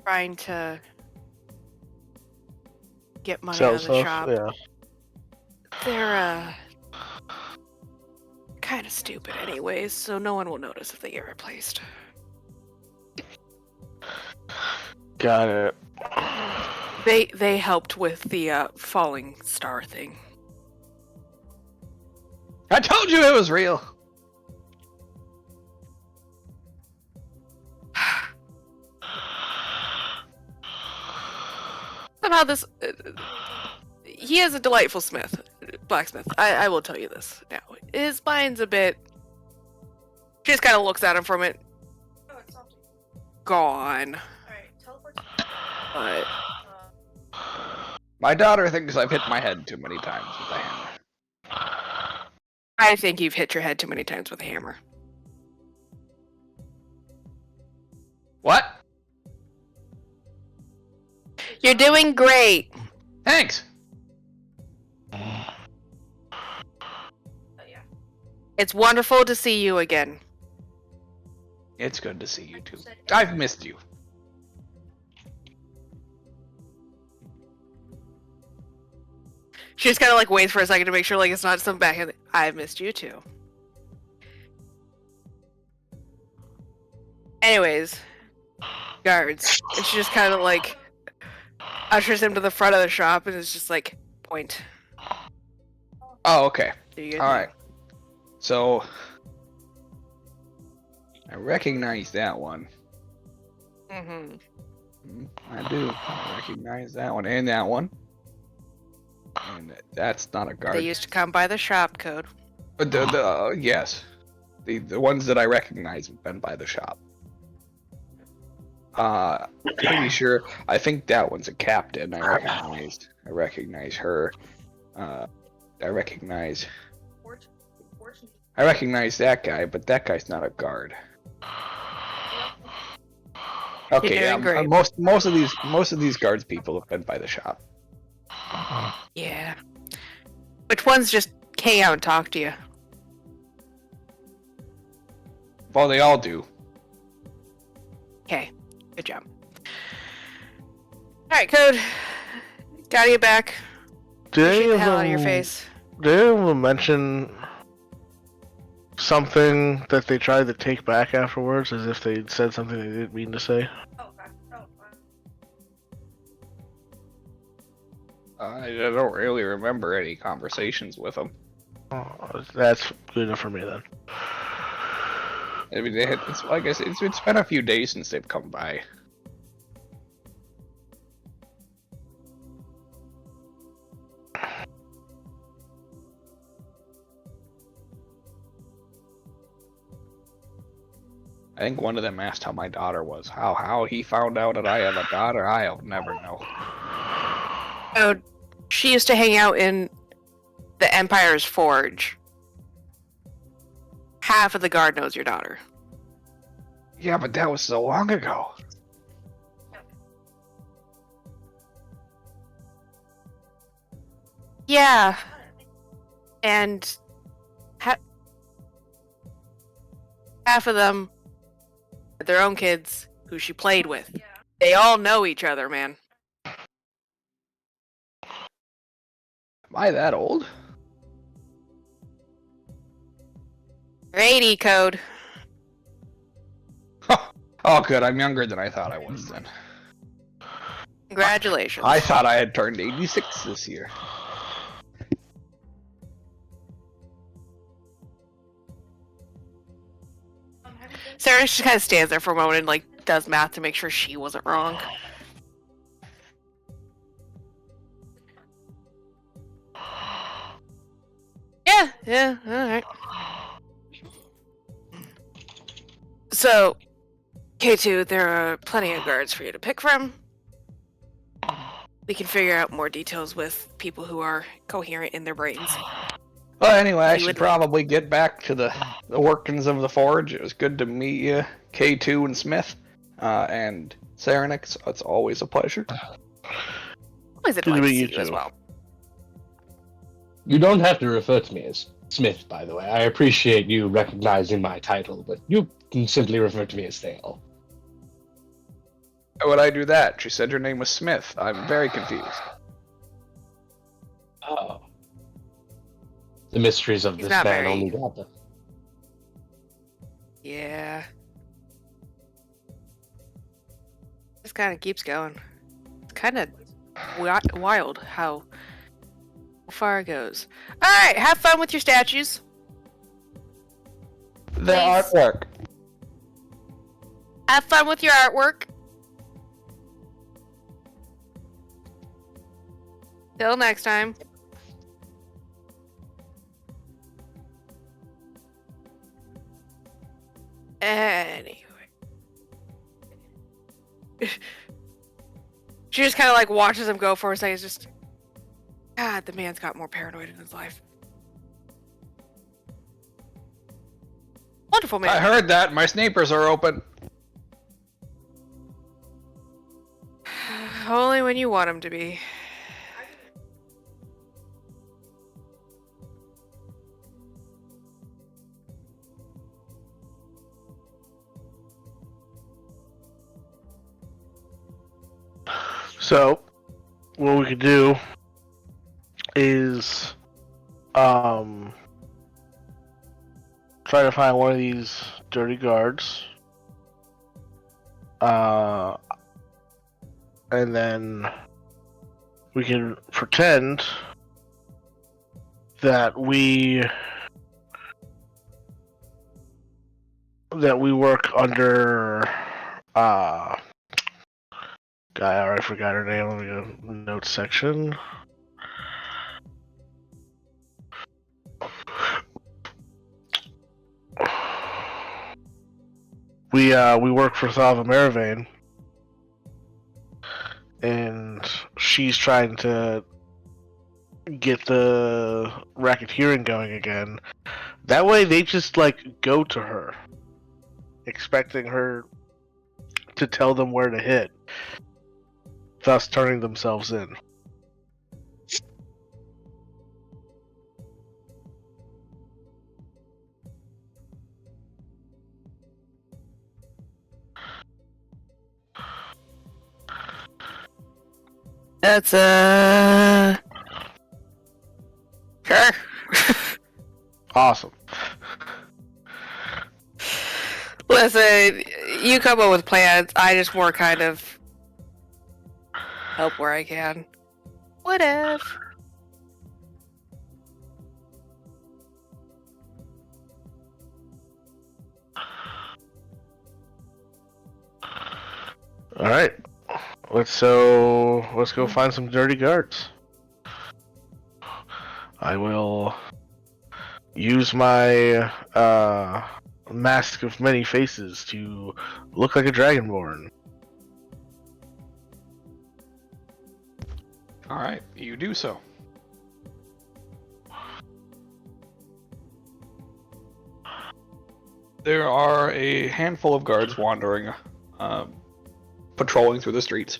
trying to get it. money Sell out of the stuff. shop, Yeah. they're kind of stupid anyways, so no one will notice if they get replaced. Got it. They helped with the falling star thing. I told you it was real. Somehow this he is a delightful blacksmith. I will tell you this now. His mind's a bit. She just kind of looks at him from it. Gone. But My daughter thinks I've hit my head too many times with a hammer. I think you've hit your head too many times with a hammer. What? You're doing great. Thanks. It's wonderful to see you again. It's good to see you too. I've missed you. She just kind of like waits for a second to make sure like it's not some back end. I've missed you too. Anyways, guards. And she just kind of like ushers him to the front of the shop and is just like point. Oh, okay. Do your All thing. right. So I recognize that one. Mm-hmm. I do. I recognize that one and that one. And that's not a guard. They used to come by the shop code. But yes, the ones that I recognize have been by the shop. Pretty sure. I think that one's a captain. I recognize her. I recognize that guy, but that guy's not a guard. Okay, You're doing great. most of these guards people have been by the shop. Yeah. Which ones just hang out and talk to you? Well, they all do. Okay. Good job. Alright, Code. Gotta get back. Did Shoot any the of hell out of your them- face. Did any of them mention something that they tried to take back afterwards, as if they said something they didn't mean to say? I don't really remember any conversations with them. Oh, that's good enough for me then. I mean, it's like I said, it's been a few days since they've come by. I think one of them asked how my daughter was. How he found out that I have a daughter, I'll never know. Oh, she used to hang out in the Empire's Forge. Half of the guard knows your daughter. Yeah, but that was so long ago. Yeah. And half of them had their own kids who she played with. They all know each other, man. Am I that old? 80 code. Oh, good. I'm younger than I thought I was then. Congratulations. I thought I had turned 86 this year. Sarah just kind of stands there for a moment and like does math to make sure she wasn't wrong. Yeah, alright. So, K2, there are plenty of guards for you to pick from. We can figure out more details with people who are coherent in their brains. Well, anyway, I You should would- probably get back to the workings of the forge. It was good to meet you, K2 and Smith, and Saranix. It's always a pleasure. Always a Good to delight to meet see you you as too. well. You don't have to refer to me as Smith, by the way. I appreciate you recognizing my title, but you can simply refer to me as Thale. Why would I do that? She said your name was Smith. I'm very confused. Oh. The mysteries of He's this not man very- only got them. Yeah. Just kind of keeps going. It's kind of wild how far it goes. Alright, have fun with your statues. The Please. artwork. Have fun with your artwork. Till next time. Anyway. She just kind of like watches him go for a second. It's just, God, the man's got more paranoid in his life. Wonderful man. I heard that. My snipers are open. Only when you want him to be. So, what we could do is try to find one of these dirty guards. And then we can pretend that we work under guy, I already forgot her name. Let me go to the notes section. We work for Thava Maravane, and she's trying to get the racketeering going again. That way, they just like go to her, expecting her to tell them where to hit, thus turning themselves in. That's sure. Awesome. Listen, you come up with plans. I just more kind of help where I can. Whatever. All right. Let's go find some dirty guards. I will use my mask of many faces to look like a dragonborn. All right, you do so. There are a handful of guards wandering, patrolling through the streets.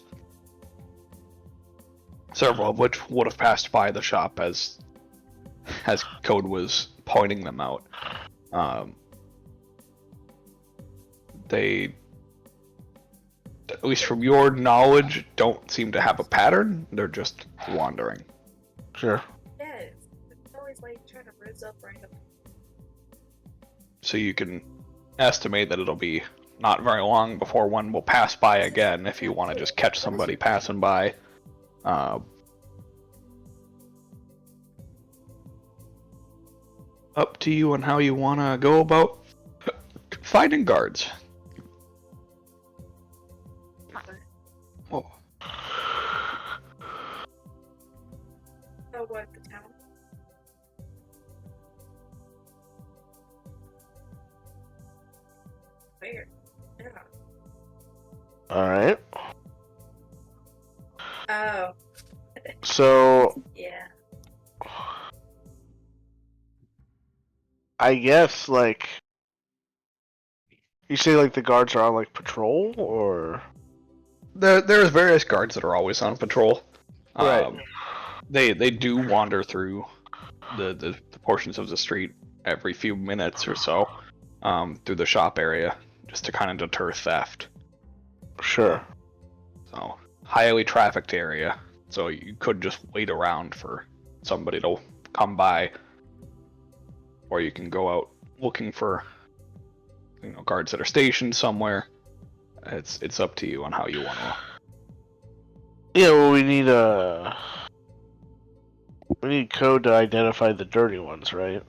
Several of which would have passed by the shop as Code was pointing them out. They, at least from your knowledge, don't seem to have a pattern. They're just wandering. Sure. like trying to rizz up random. So you can estimate that it'll be not very long before one will pass by again if you want to just catch somebody passing by. Up to you on how you want to go about finding guards. Whoa. Oh, what, the town? Where? Yeah. Alright. Oh, So, yeah. I guess, like... You say, like, the guards are on, like, patrol, or...? There's various guards that are always on patrol. Right. They do wander through the portions of the street every few minutes or so, through the shop area, just to kind of deter theft. Sure. So, highly trafficked area, so you could just wait around for somebody to come by, or you can go out looking for, guards that are stationed somewhere. It's up to you on how you want to. Yeah, well, we need code to identify the dirty ones, right?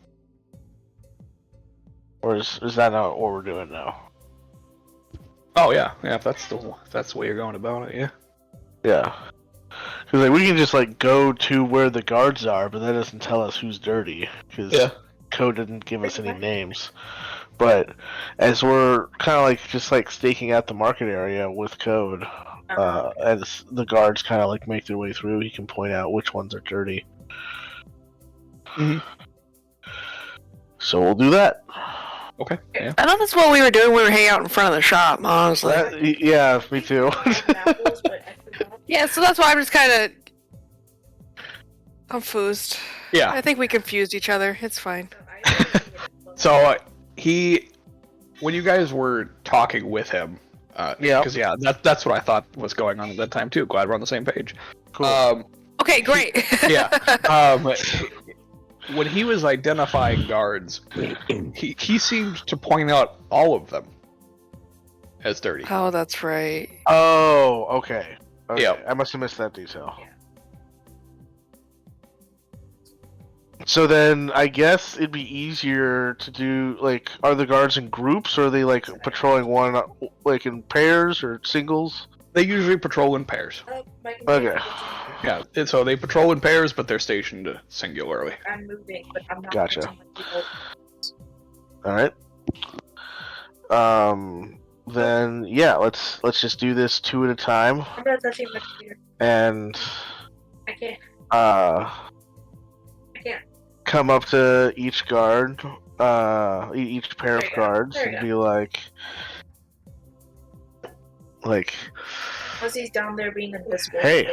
Or is that not what we're doing now? Oh yeah, if that's the way you're going about it, yeah. Yeah. Because like, we can just like go to where the guards are, but that doesn't tell us who's dirty. Because code didn't give us any names. But as we're kind of like just like staking out the market area with code, as the guards kind of like make their way through, he can point out which ones are dirty. Mhm. So we'll do that. Okay. Yeah. I thought that's what we were doing. We were hanging out in front of the shop, honestly. Yeah, me too. Apples, but I forgot. Yeah, so that's why I'm just kind of confused. Yeah. I think we confused each other. It's fine. So when you guys were talking with him, Yeah. because that's what I thought was going on at that time too. Glad we're on the same page. Cool. Okay, great. When he was identifying guards, he seemed to point out all of them as dirty. Oh, that's right. Oh, okay. Yeah. I must have missed that detail. So then, I guess it'd be easier to do, like, are the guards in groups, or are they, like, patrolling one, like, in pairs or singles? They usually patrol in pairs. Okay. Yeah, and so they patrol in pairs, but they're stationed singularly. I'm moving, but I'm not. Gotcha. touching the people. Alright. Then, yeah, let's just do this 2 at a time, I'm not touching my computer. and, I can't. uh... I can't. come up to each guard, each pair of There you go. guards, There you and be like, Puzzie's down there being invisible. hey,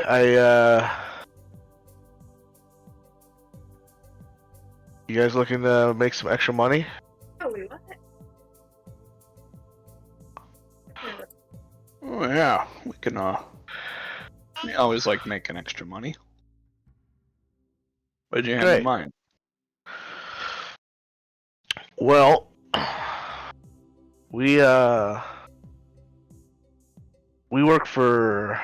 you guys looking to make some extra money? Oh, we what? Oh yeah, we can. We always like making extra money. What did you have Great. in mind? Well, we work for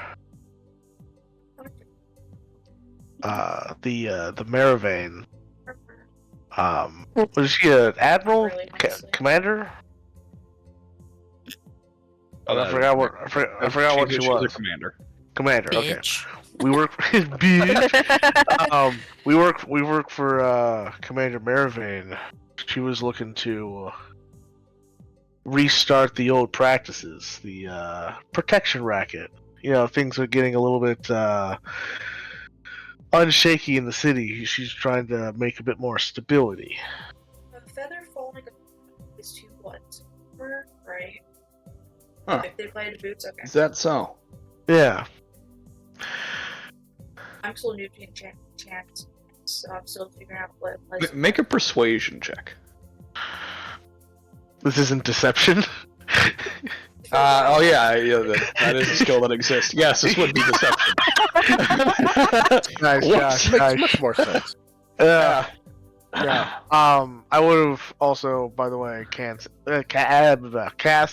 the Maravane. Was she an admiral, Really nicely. commander? I forgot what she She's was. a commander. Commander. Okay. Bitch. We work for bitch. We work for Commander Maravane. She was looking to restart the old practices, the protection racket. You know, things are getting a little bit unshaky in the city. She's trying to make a bit more stability. A feather falling is to what? Right? Huh. If they play the boots, okay. Is that so? Yeah. I'm still new to enchant, so I'm still figuring out what it plays. Make a persuasion check. This isn't deception. Oh yeah, that is a skill that exists. Yes, this would be deception. Nice, Whoops. Josh. Makes Nice. much more sense. Yeah. Yeah. I would have also, by the way, cast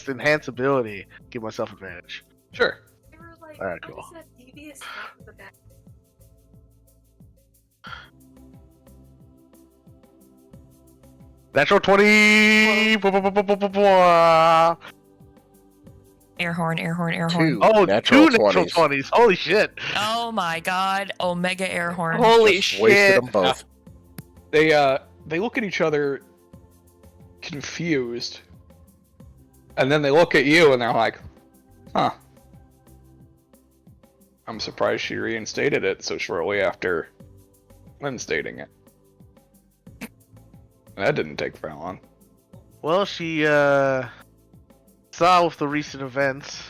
enhance ability, give myself advantage. Sure. They were like, Alright, what cool. is that devious half of the back? Natural 20. Air horn, air horn, air horn. Two Oh, natural two natural 20s. 20s. Holy shit. Oh my god. Omega air horn. Holy Just wasted shit. them both. They look at each other confused. And then they look at you and they're like, huh. I'm surprised she reinstated it so shortly after instating it. That didn't take very long. Well, she saw with the recent events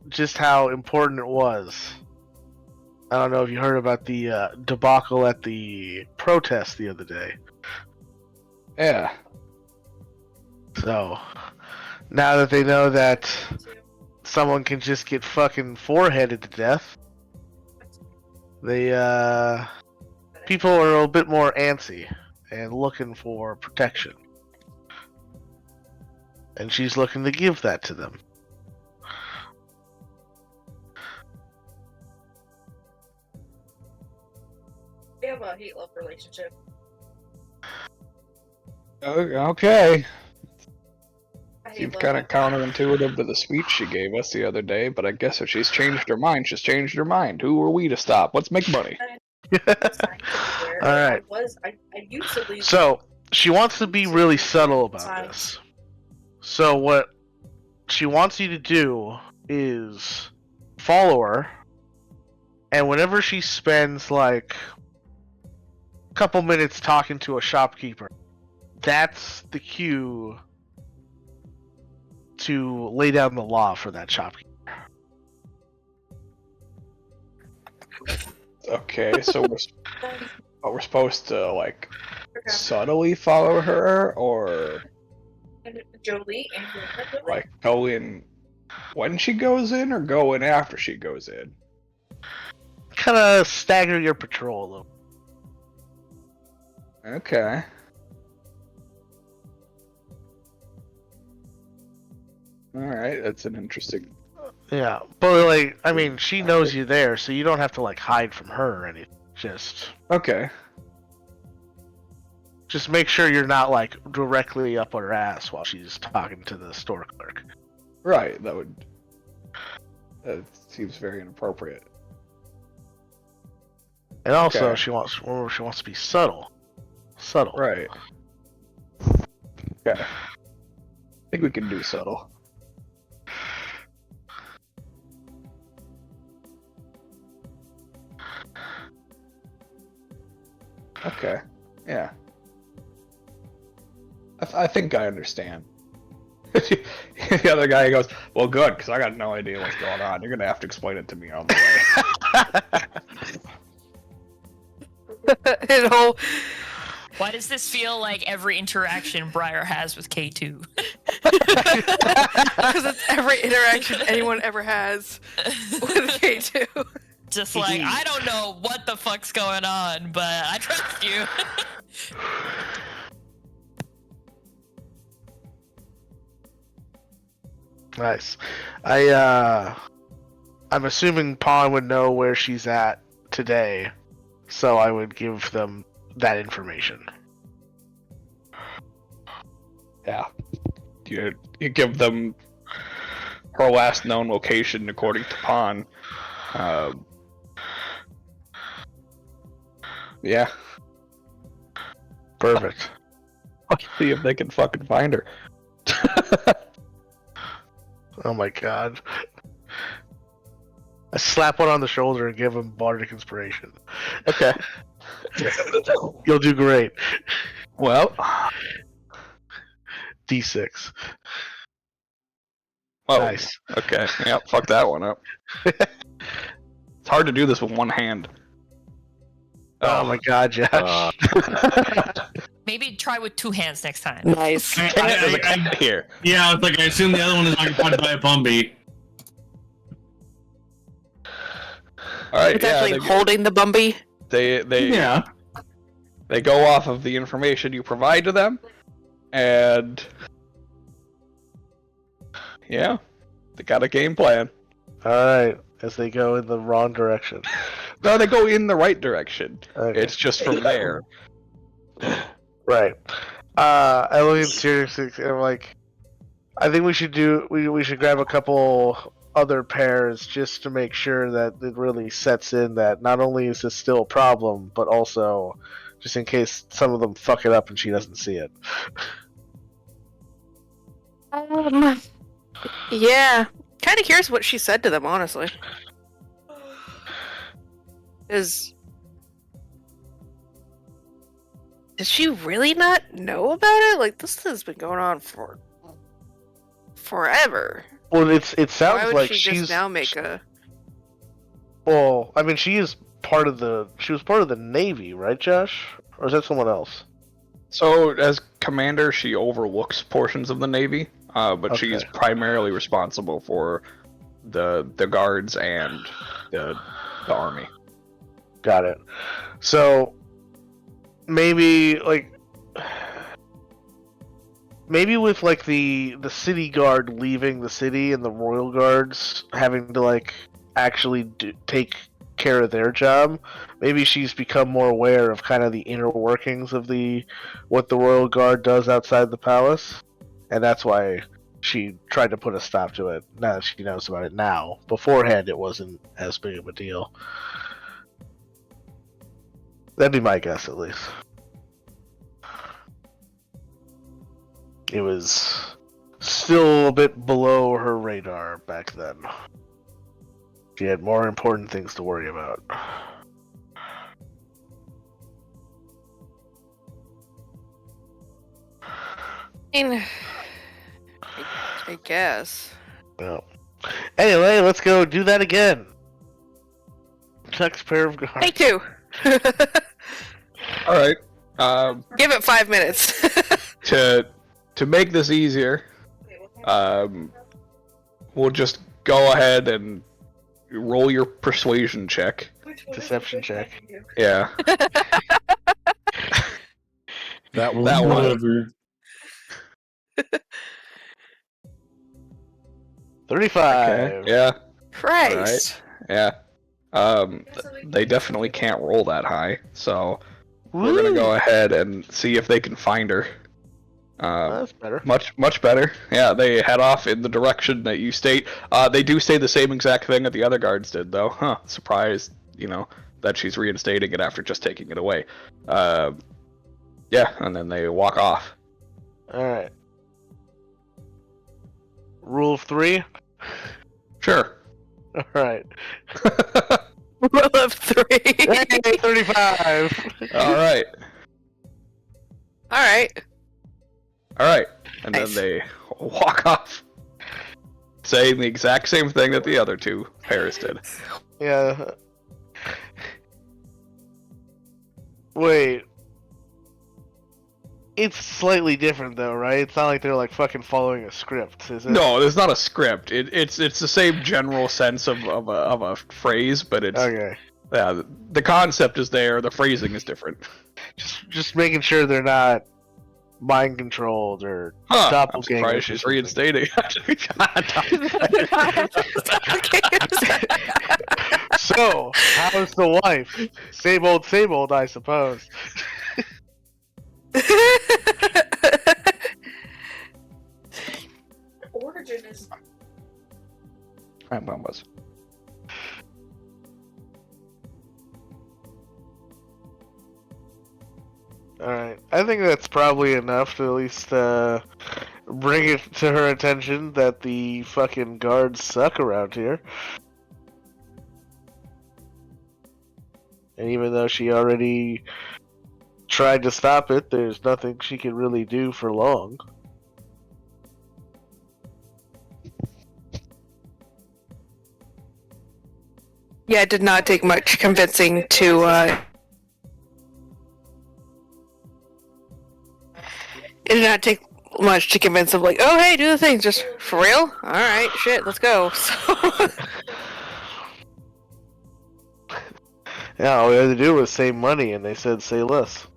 just how important it was. I don't know if you heard about the debacle at the protest the other day. Yeah. So now that they know that someone can just get fucking foreheaded to death, they people are a bit more antsy and looking for protection. And she's looking to give that to them. They have a hate-love relationship. Okay. I hate Seems love kind of that. counterintuitive to the speech she gave us the other day, but I guess if she's changed her mind, she's changed her mind. Who are we to stop? Let's make money. Alright. I used to leave. So, she wants to be really subtle about this. So, what she wants you to do is follow her, and whenever she spends like a couple minutes talking to a shopkeeper, that's the cue to lay down the law for that shopkeeper. Okay, so we're supposed to like subtly follow her, or And Jolie and Jolie. like go in when she goes in, or go in after she goes in? Kind of stagger your patrol a little. Okay. All right, that's an interesting. Yeah, but like, I mean, she knows you're there, so you don't have to like hide from her or anything. Okay. Just make sure you're not like directly up her ass while she's talking to the store clerk. Right. That seems very inappropriate. And also, Okay. she wants to be subtle. Subtle. Right. Okay. I think we can do subtle. Okay. Yeah. I think I understand. The other guy goes, well, good, because I got no idea what's going on. You're going to have to explain it to me on the way. His whole Why does this feel like every interaction Briar has with K2? because it's every interaction anyone ever has with K2. Just like, I don't know what the fuck's going on, but I trust you. Nice. I'm assuming Pawn would know where she's at today, so I would give them that information. Yeah. You give them her last known location according to Pon. Yeah. Perfect. I'll see if they can fucking find her. Oh my god. I slap one on the shoulder and give him bardic inspiration. Okay. You'll do great. Well. D6. Oh, Nice. okay. Yep, fuck that one up. It's hard to do this with one hand. Oh my god, Josh. Maybe try with two hands next time. Nice. There's a cat here. Yeah, it's like I assume the other one is occupied by a Bumby. All right, It's yeah, actually holding the Bumby. they Yeah. They go off of the information you provide to them, and yeah, they got a game plan. Alright, as they go in the wrong direction. No, they go in the right direction. Okay. It's just from there. Right. I look at seriously, I'm like, I think we should grab a couple other pairs just to make sure that it really sets in that not only is this still a problem, but also just in case some of them fuck it up and she doesn't see it. Yeah. Kind of curious what she said to them, honestly. Did she really not know about it? Like, this has been going on for forever. Well, it sounds Why would like she she's just now make a... Well, I mean, she was part of the Navy, right, Josh? Or is that someone else? So, as commander, she overlooks portions of the Navy, but she's Okay. primarily responsible for the guards and the army. Got it. So maybe with like the city guard leaving the city and the royal guards having to like actually take care of their job, maybe she's become more aware of kind of the inner workings of what the royal guard does outside the palace, and that's why she tried to put a stop to it. Now that she knows about it now, beforehand it wasn't as big of a deal. That'd be my guess, at least. It was still a bit below her radar back then. She had more important things to worry about. I guess. Well, anyway, let's go do that again. Next pair of guards. Take two. All right. Give it 5 minutes. To make this easier, we'll just go ahead and roll your persuasion check. Deception check. Yeah. That was That one. Whatever. 35. Yeah. Christ. Yeah. They definitely can't roll that high, so we're gonna go ahead and see if they can find her. That's better. Much better. Yeah, they head off in the direction that you state. They do say the same exact thing that the other guards did, though. Huh? Surprised, that she's reinstating it after just taking it away. Yeah, and then they walk off. Alright. Rule of 3? Sure. Alright. Rule of 3. Hey, 35! All right. Alright. All right. And Nice. then they walk off, saying the exact same thing that the other two pairs did. Yeah. Wait. It's slightly different though, right? It's not like they're like fucking following a script, is it? No, there's not a script. It's the same general sense of a phrase, but it's Okay. yeah. The concept is there. The phrasing is different. Just making sure they're not mind controlled or Huh? I'm doppelgangers. surprised or she's something. reinstating. So, how's the wife? Same old, I suppose. Origin is was. Alright. I think that's probably enough to at least bring it to her attention that the fucking guards suck around here. And even though she already tried to stop it, there's nothing she can really do for long. Yeah, it did not take much convincing to, It did not take much to convince them, like, oh, hey, do the thing, just, for real? Alright, shit, let's go. So... Yeah, all we had to do was save money, and they said say less.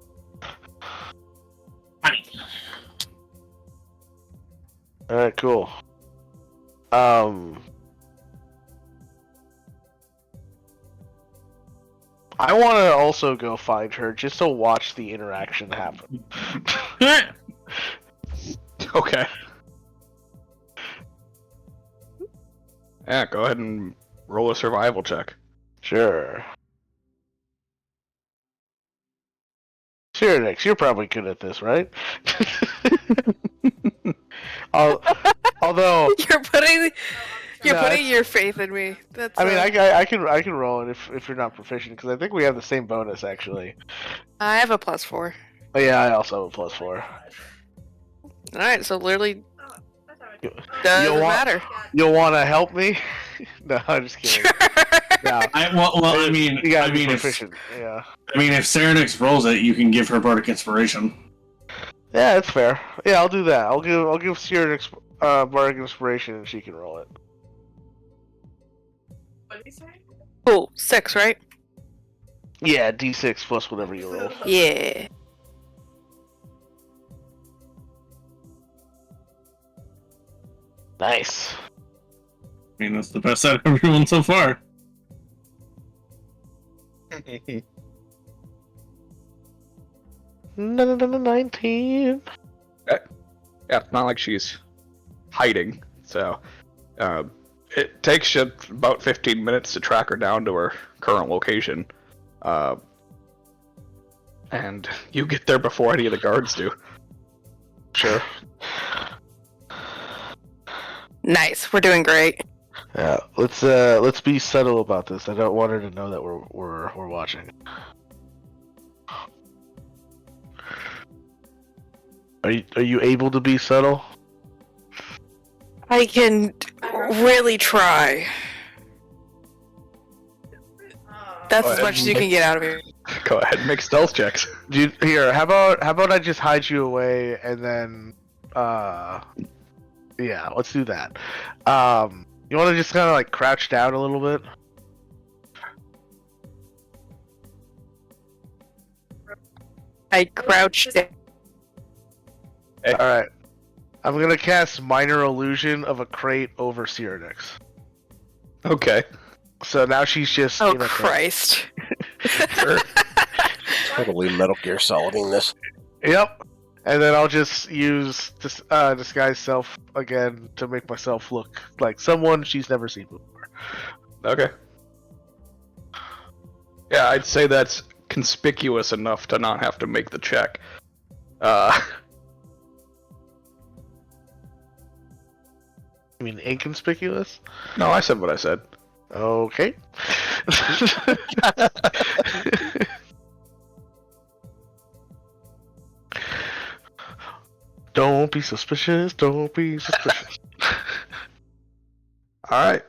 right, cool. I want to also go find her just to watch the interaction happen. Okay. Yeah, go ahead and roll a survival check. Sure. Sure, Nix, you're probably good at this, right? Although You're putting No, your faith in me. That's. I mean, I can roll it if you're not proficient, because I think we have the same bonus actually. I have a +4. But yeah, I also have a +4. All right, so literally You doesn't want- matter. You'll want to help me? No, I'm just kidding. No, I mean, you gotta I be mean, if proficient. Yeah, if Serenix rolls it, you can give her bardic inspiration. yeah, that's fair. Yeah, I'll do that. I'll give Sierra bardic inspiration, and she can roll it. What did you say? Cool, 6, right? Yeah, D6 plus whatever you roll. Yeah. Nice. I mean, that's the best out of everyone so far. No, 19. Yeah, it's not like she's hiding, so it takes you about 15 minutes to track her down to her current location, and you get there before any of the guards do. Sure. Nice. We're doing great. Yeah, let's be subtle about this. I don't want her to know that we're watching. Are you able to be subtle? I can really try. That's Go as ahead. much as you can get out of me. Go ahead and make stealth checks. Here, how about I just hide you away and then yeah, let's do that. You want to just kind of like crouch down a little bit? I crouched down. Hey. All right. I'm gonna cast Minor Illusion of a crate over Cyrix. Okay. So now she's just. Oh, in a crate. Christ. Sure. Totally Metal Gear Soliding this. Yep. And then I'll just use disguise self again to make myself look like someone she's never seen before. Okay. Yeah, I'd say that's conspicuous enough to not have to make the check. You mean inconspicuous? No, I said what I said. Okay. Don't be suspicious. Don't be suspicious. All right.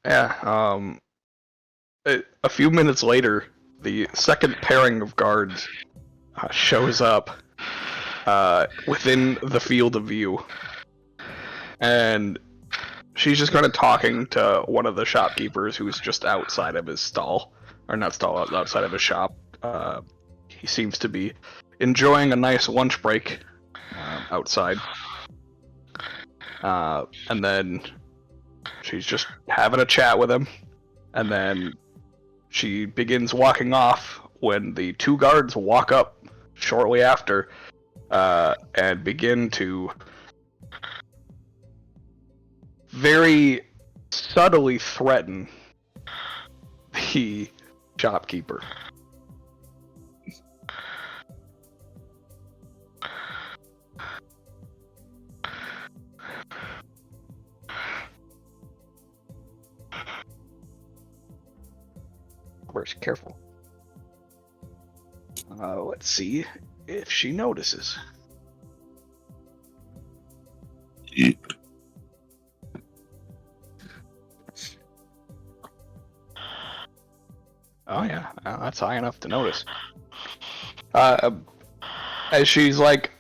Yeah. A few minutes later, the second pairing of guards shows up within the field of view, and she's just kind of talking to one of the shopkeepers who's just outside of his stall, or not stall, outside of his shop. He seems to be enjoying a nice lunch break outside. And then she's just having a chat with him, and then she begins walking off when the two guards walk up shortly after and begin to very subtly threaten the shopkeeper. Where's careful? Let's see if she notices. Oh yeah, that's high enough to notice. As she's like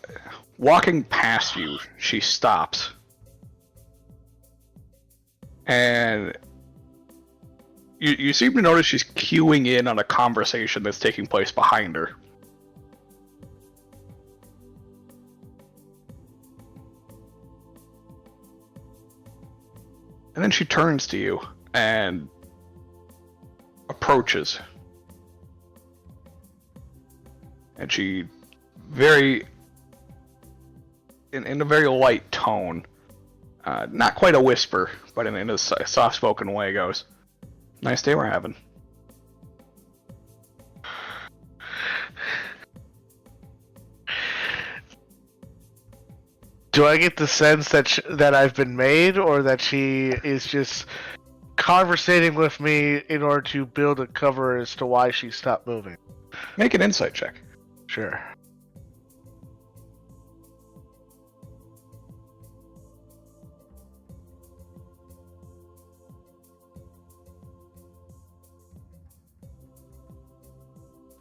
walking past you, she stops. And you seem to notice she's cueing in on a conversation that's taking place behind her. And then she turns to you and approaches. And she in a very light tone, not quite a whisper, but in a soft-spoken way goes, "Nice day we're having." Do I get the sense that I've been made, or that she is just conversating with me in order to build a cover as to why she stopped moving? Make an insight check. Sure.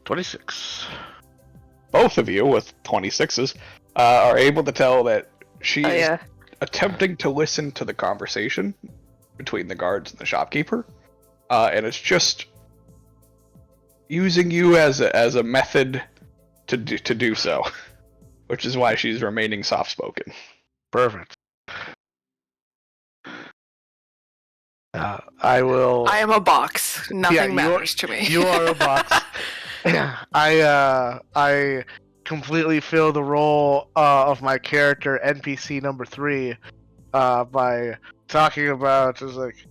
$26. Both of you with 26s are able to tell that she Oh, is yeah. attempting to listen to the conversation between the guards and the shopkeeper, and it's just using you as a method to do so, which is why she's remaining soft-spoken. Perfect. I will. I am a box. Nothing you matters to me. You are a box. I completely fill the role of my character NPC number 3 by talking about just like,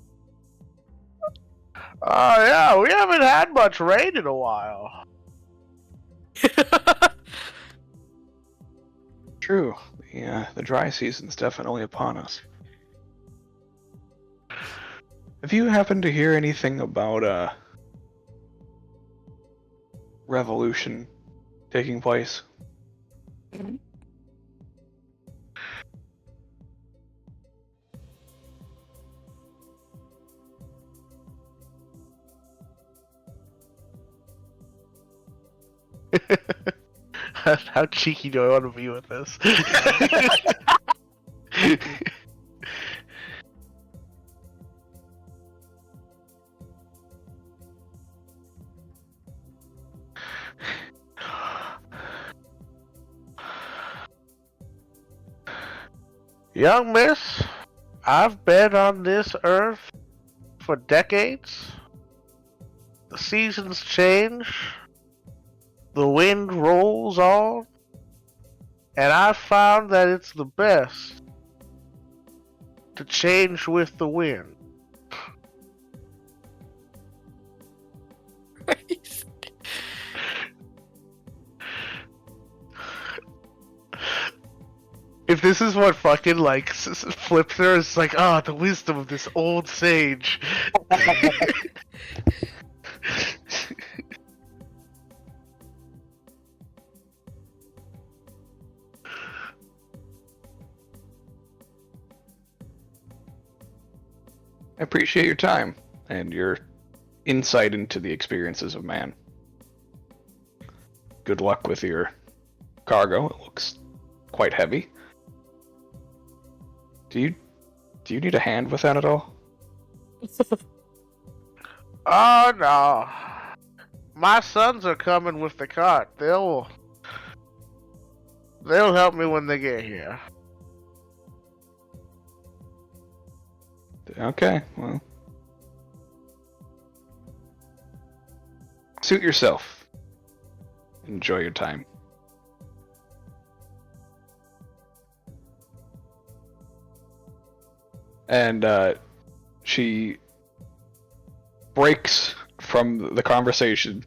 oh yeah, we haven't had much rain in a while. True. The dry season's definitely upon us. Have you happened to hear anything about revolution taking place? How cheeky do I want to be with this? Young miss, I've been on this earth for decades. The seasons change. The wind rolls on. And I've found that it's the best to change with the wind. If this is what fucking like flips her, it's like, ah, the wisdom of this old sage. I appreciate your time and your insight into the experiences of man. Good luck with your cargo. It looks quite heavy. Do you need a hand with that at all? Oh no. My sons are coming with the cart. They'll help me when they get here. Okay, well. Suit yourself. Enjoy your time. And she breaks from the conversation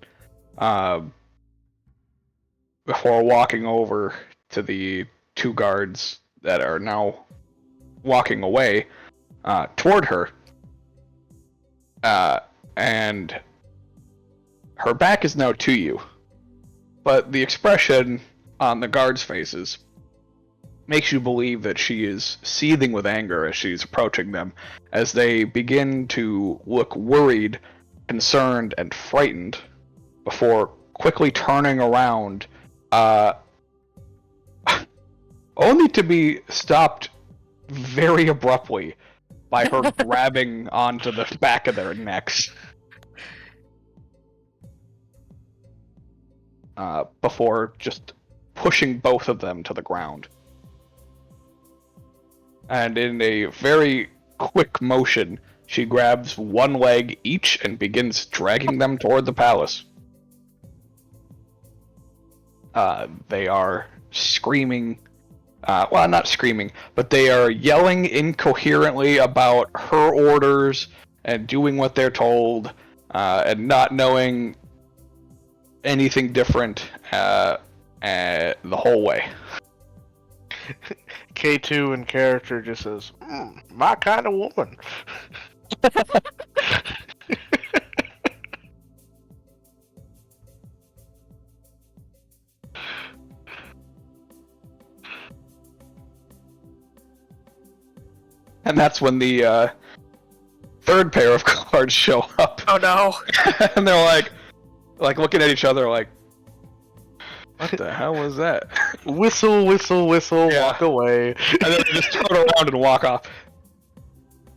before walking over to the 2 guards that are now walking away toward her. And her back is now to you. But the expression on the guards' faces makes you believe that she is seething with anger as she's approaching them, as they begin to look worried, concerned, and frightened before quickly turning around, only to be stopped very abruptly by her grabbing onto the back of their necks. Before just pushing both of them to the ground. And in a very quick motion, she grabs one leg each and begins dragging them toward the palace. They are screaming. Well, not screaming, but they are yelling incoherently about her orders and doing what they're told, and not knowing anything different the whole way. K2 in character just says, my kind of woman. And that's when the third pair of cards show up. Oh no. And they're like looking at each other like, what the hell was that? Whistle, whistle, whistle, Yeah. walk away. And then they just turn around and walk off.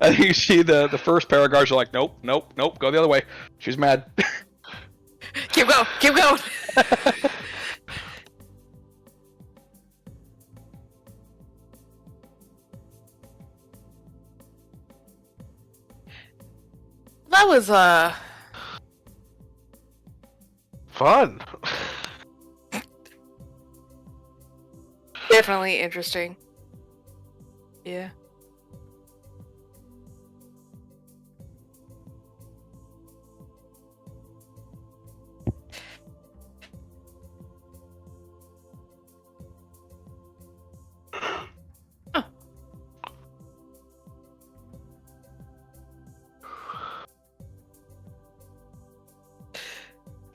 And you see the first pair of guards are like, nope, nope, nope, go the other way. She's mad. Keep going, keep going. That was Fun. definitely interesting. Yeah.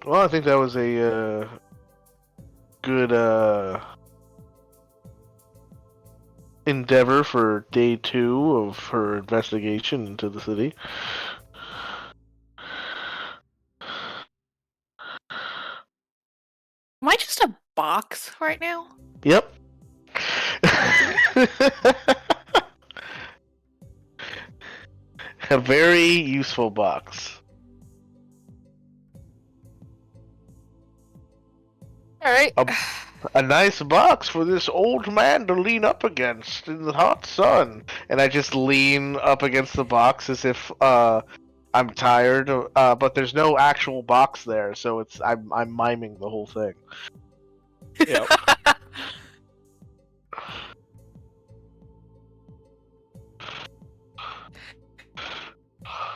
Well, I think that was a good endeavor for day 2 of her investigation into the city. Am I just a box right now? Yep. A very useful box. Alright. A nice box for this old man to lean up against in the hot sun. And I just lean up against the box as if I'm tired, but there's no actual box there, so I'm miming the whole thing. Yep.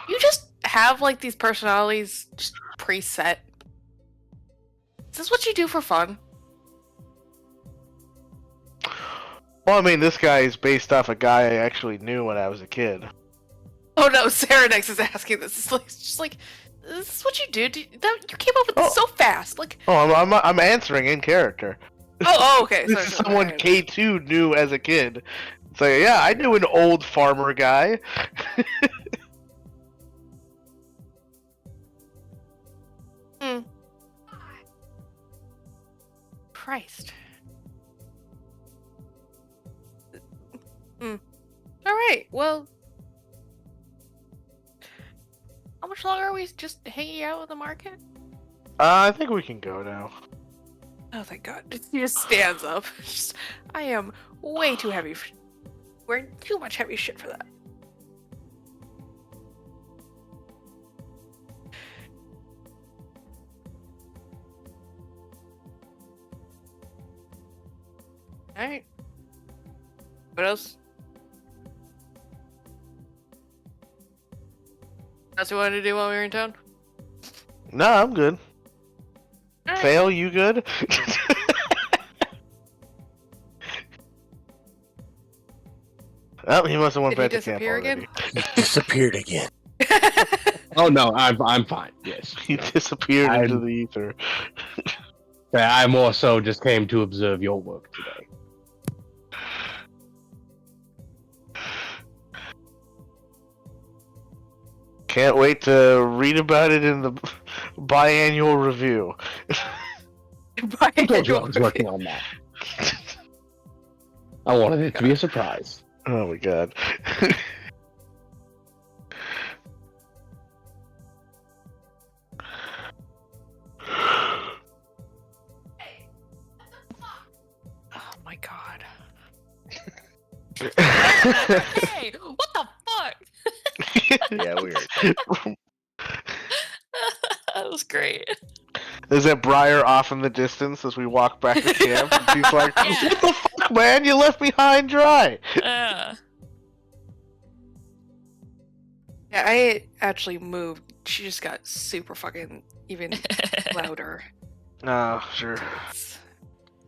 You just have like these personalities just preset. Is this what you do for fun? Well, I mean, this guy is based off a guy I actually knew when I was a kid. Oh no, Sarah next is asking this. It's just like, is this what you do? You came up with this so fast. Like, Oh, I'm answering in character. okay. This Sorry, is sorry, someone alright. K2 knew as a kid. It's like, yeah, I knew an old farmer guy. Christ. Alright, well. How much longer are we just hanging out at the market? I think we can go now. Oh, thank God. He just stands up. I am way too heavy. Wearing too much heavy shit for that. Alright. What else? What else you wanted to do while we were in town? Nah, I'm good. Alright. Fail, you good? Oh, he must have went Did he back to camp disappear already. again? Disappeared again. Oh no, I'm fine. Yes, He disappeared into the ether. I more so just came to observe your work today. Can't wait to read about it in the biannual review. I told you I was working on that. I wanted it to be a surprise. Oh my god. Oh my God. Hey, what the fuck? That was great. Is it Briar off in the distance as we walk back to camp? And she's like, Yeah. "What the fuck, man? You left me high and dry." Uh, Yeah, I actually moved. She just got super fucking even louder. Oh, sure. It's-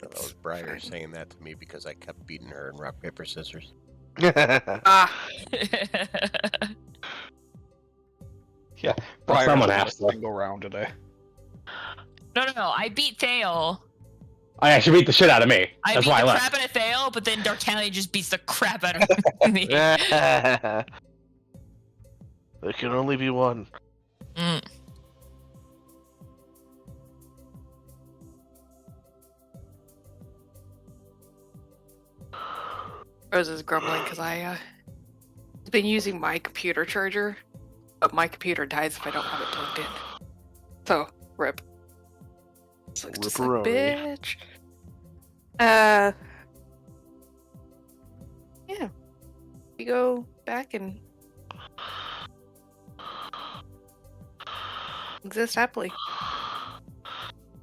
That was Briar saying that to me because I kept beating her in rock, paper, scissors. Ah, Briar someone hasn't had has a to. single round today. no. I beat Thale. I actually beat the shit out of me. I That's beat why I the left. crap out of Thale, but then Dartalion just beats the crap out of me. There can only be one. Mm. Rose is grumbling because I been using my computer charger, but my computer dies if I don't have it plugged in. So rip. So it's just like, Ripperoni. bitch. Yeah. We go back and exist happily.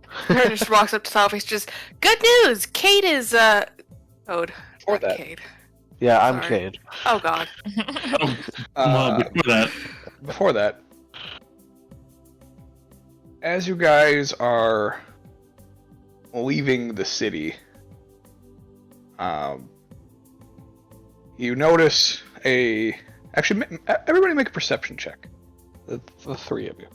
Her just walks up to Sophie. It's just good news. Kate is Ode. Before Not that. Cade. Yeah, I'm Sorry. Cade. Oh God. Well, before that, Before that, as you guys are leaving the city, you notice a. Actually, everybody make a perception check. The three of you.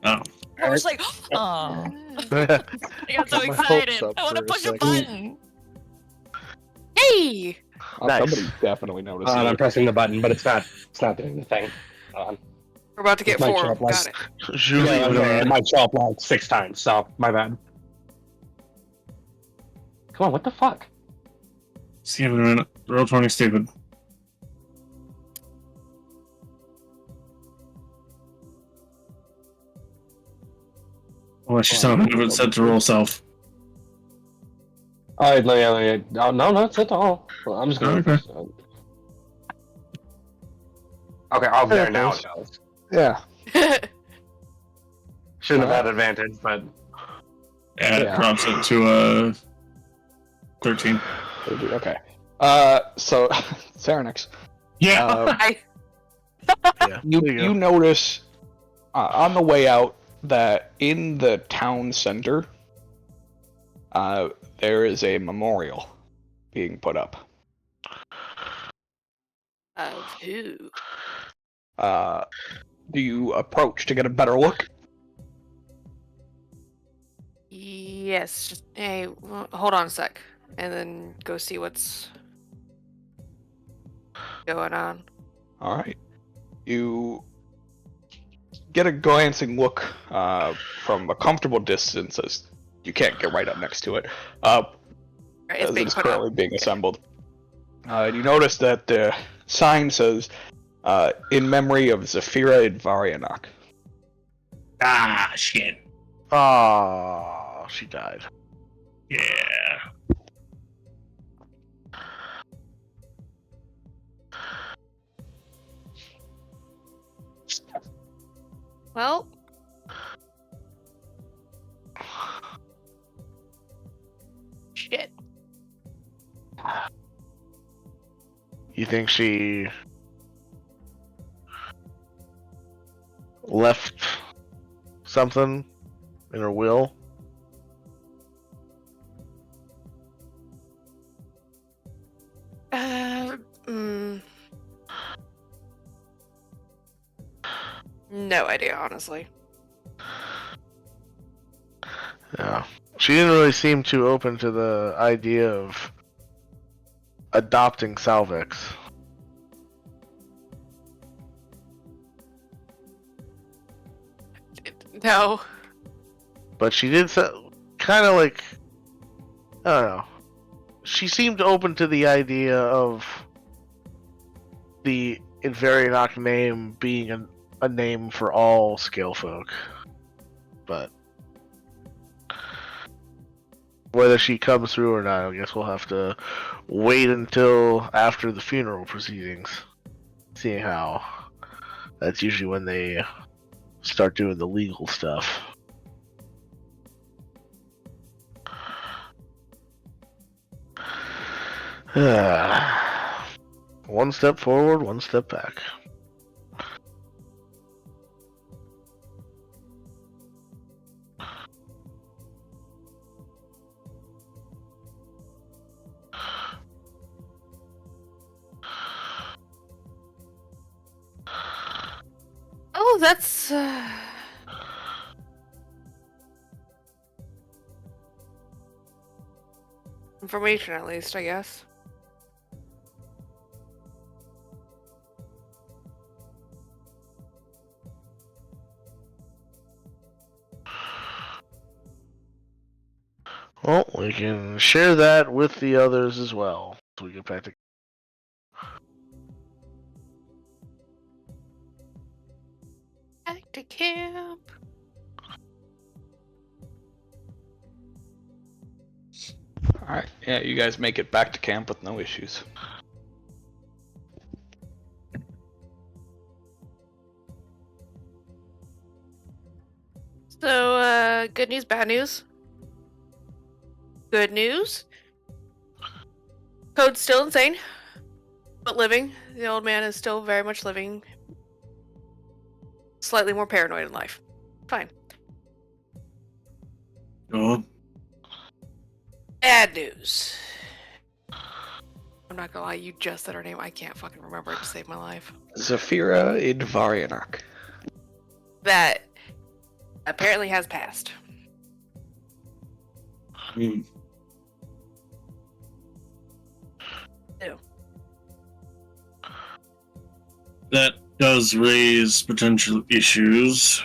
oh, I was like, oh, I got so Got my hopes excited. up I want to for a push a second. button. Hey! Nice. Somebody definitely noticed I'm it. pressing the button, but it's not doing the thing. We're about to get Might 4. show up Got less. it. Julie, Yeah, man. it might show up like 6 times, so my bad. Come on, what the fuck? see, give it a minute. Roll 20 stupid. Unless you sound if it's set to roll self. Oh, no, it's at all. Well, I'm just gonna. Okay. Okay, I'll there now. Yes. It does. Yeah. Shouldn't have had advantage, but Yeah, it Yeah. drops it to 13. Okay. So Serenix, Yeah. I Yeah. you There you go. you notice on the way out that in the town center, there is a memorial being put up. Of who? Do you approach to get a better look? Yes. Just, hey, hold on a sec. And then go see what's going on. All right. You get a glancing look from a comfortable distance, as you can't get right up next to it. Right, it's As being it's put currently up. being assembled. And you notice that the sign says, in memory of Zafira Idvarianok. Ah, shit. Oh, she died. Yeah. Well. Shit. You think she left something in her will? No idea, honestly. Yeah. She didn't really seem too open to the idea of adopting Salvex. No. But she did kind of like, I don't know. She seemed open to the idea of the Invarianok name being a name for all scale folk. But whether she comes through or not, I guess we'll have to wait until after the funeral proceedings. Seeing how That's usually when they start doing the legal stuff. One step forward, one step back. Oh, that's information, at least, I guess. Well, we can share that with the others as well. So we get back to. Back to camp. Alright, yeah, you guys make it back to camp with no issues. So, good news, bad news. Good news. Code's still insane, but living. The old man is still very much living. Slightly more paranoid in life. Fine. Oh, Bad news. I'm not gonna lie, you just said her name. I can't fucking remember it to save my life. Zafira Idvarianak. That apparently has passed. hmm. Ew. That does raise potential issues.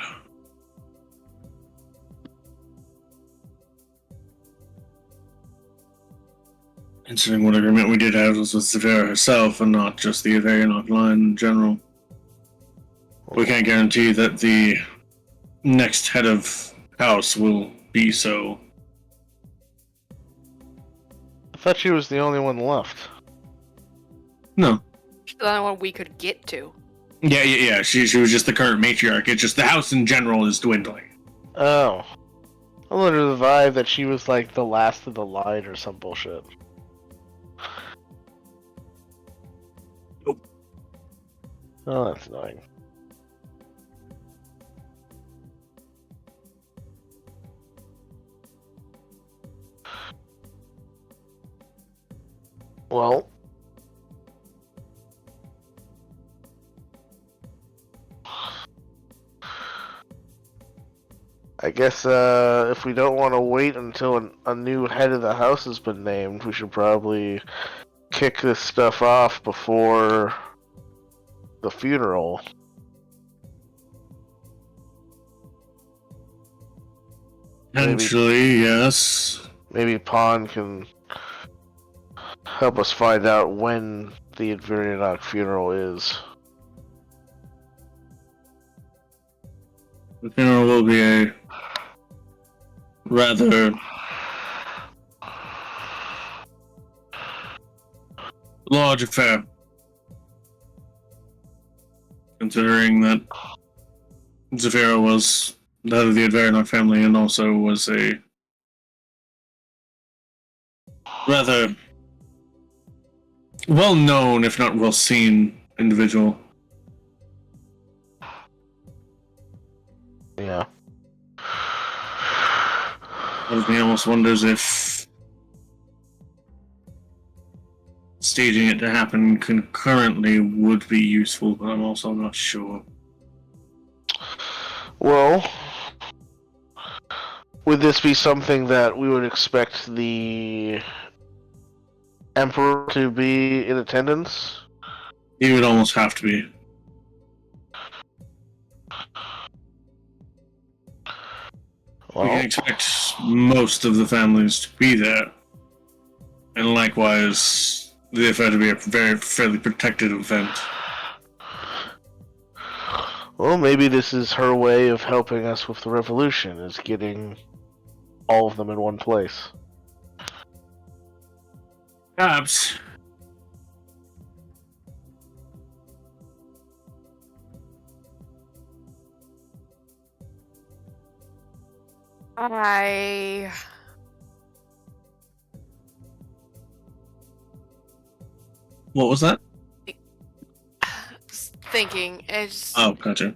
Considering what agreement we did have was with Zafira herself and not just the Avarianok line in general. We can't guarantee that the next head of house will be so. I thought she was the only one left. No. She's the only one we could get to. Yeah. She was just the current matriarch. It's just the house in general is dwindling. Oh. I'm under the vibe that she was like the last of the line or some bullshit. Nope. Oh, that's annoying. Well, I guess if we don't want to wait until a new head of the house has been named, we should probably kick this stuff off before the funeral. Potentially, yes. Maybe Pond can help us find out when the Adverianok funeral is. The funeral will be a rather large affair, considering that Zafira was the head of the Adverianok family and also was a rather well-known, if not well-seen, individual. Yeah. Part of me almost wonders if staging it to happen concurrently would be useful, but I'm also not sure. Well, would this be something that we would expect the Emperor to be in attendance? He would almost have to be. We can expect most of the families to be there, and likewise, the affair to be a fairly protected event. Well, maybe this is her way of helping us with the revolution, is getting all of them in one place. I What was that? was thinking it's Oh, gotcha.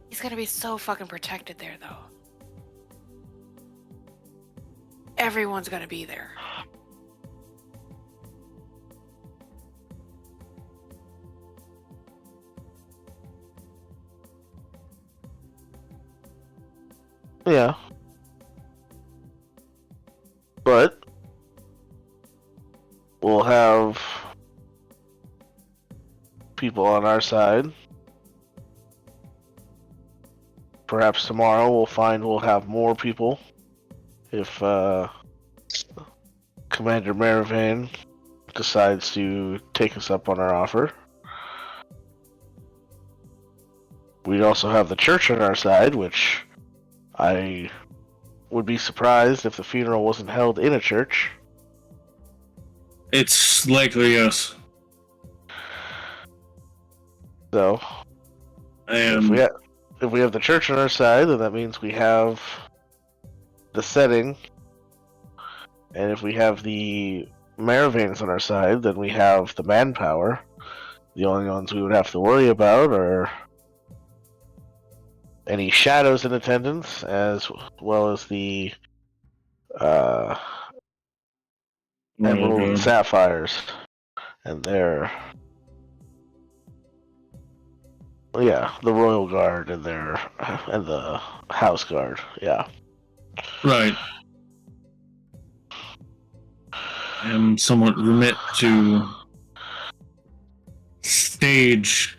he's gonna be so fucking protected there, though. Everyone's gonna be there. Yeah. But we'll have people on our side. Perhaps tomorrow we'll have more people. If Commander Marivane decides to take us up on our offer. We'd also have the church on our side, which I would be surprised if the funeral wasn't held in a church. It's likely, yes. So, I if am. we have the church on our side, then that means we have the setting. And if we have the Maravanes on our side, then we have the manpower. The only ones we would have to worry about are any shadows in attendance, as well as the Emerald and Sapphires, and their the Royal Guard and the House Guard. Yeah, Right. I am somewhat remit to stage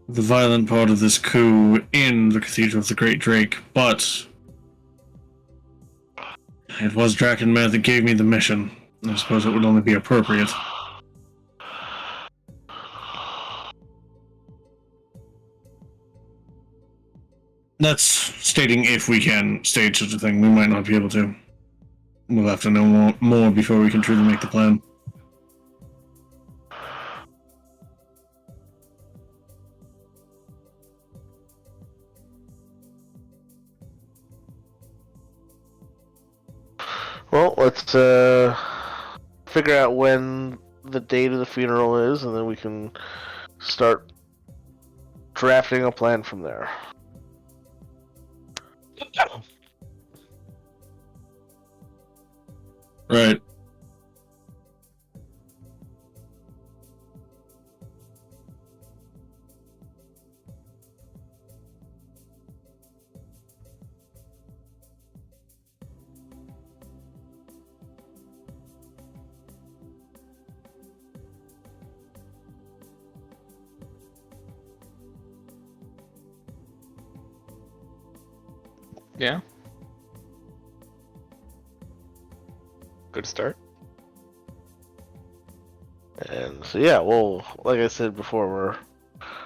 the violent part of this coup in the Cathedral of the Great Drake, but it was Drakenmare that gave me the mission. I suppose it would only be appropriate. That's stating if we can stage such a thing. We might not be able to. We'll have to know more before we can truly make the plan. well, let's figure out when the date of the funeral is, and then we can start drafting a plan from there. Right. Yeah. Good start. And so yeah, well, like I said before, we're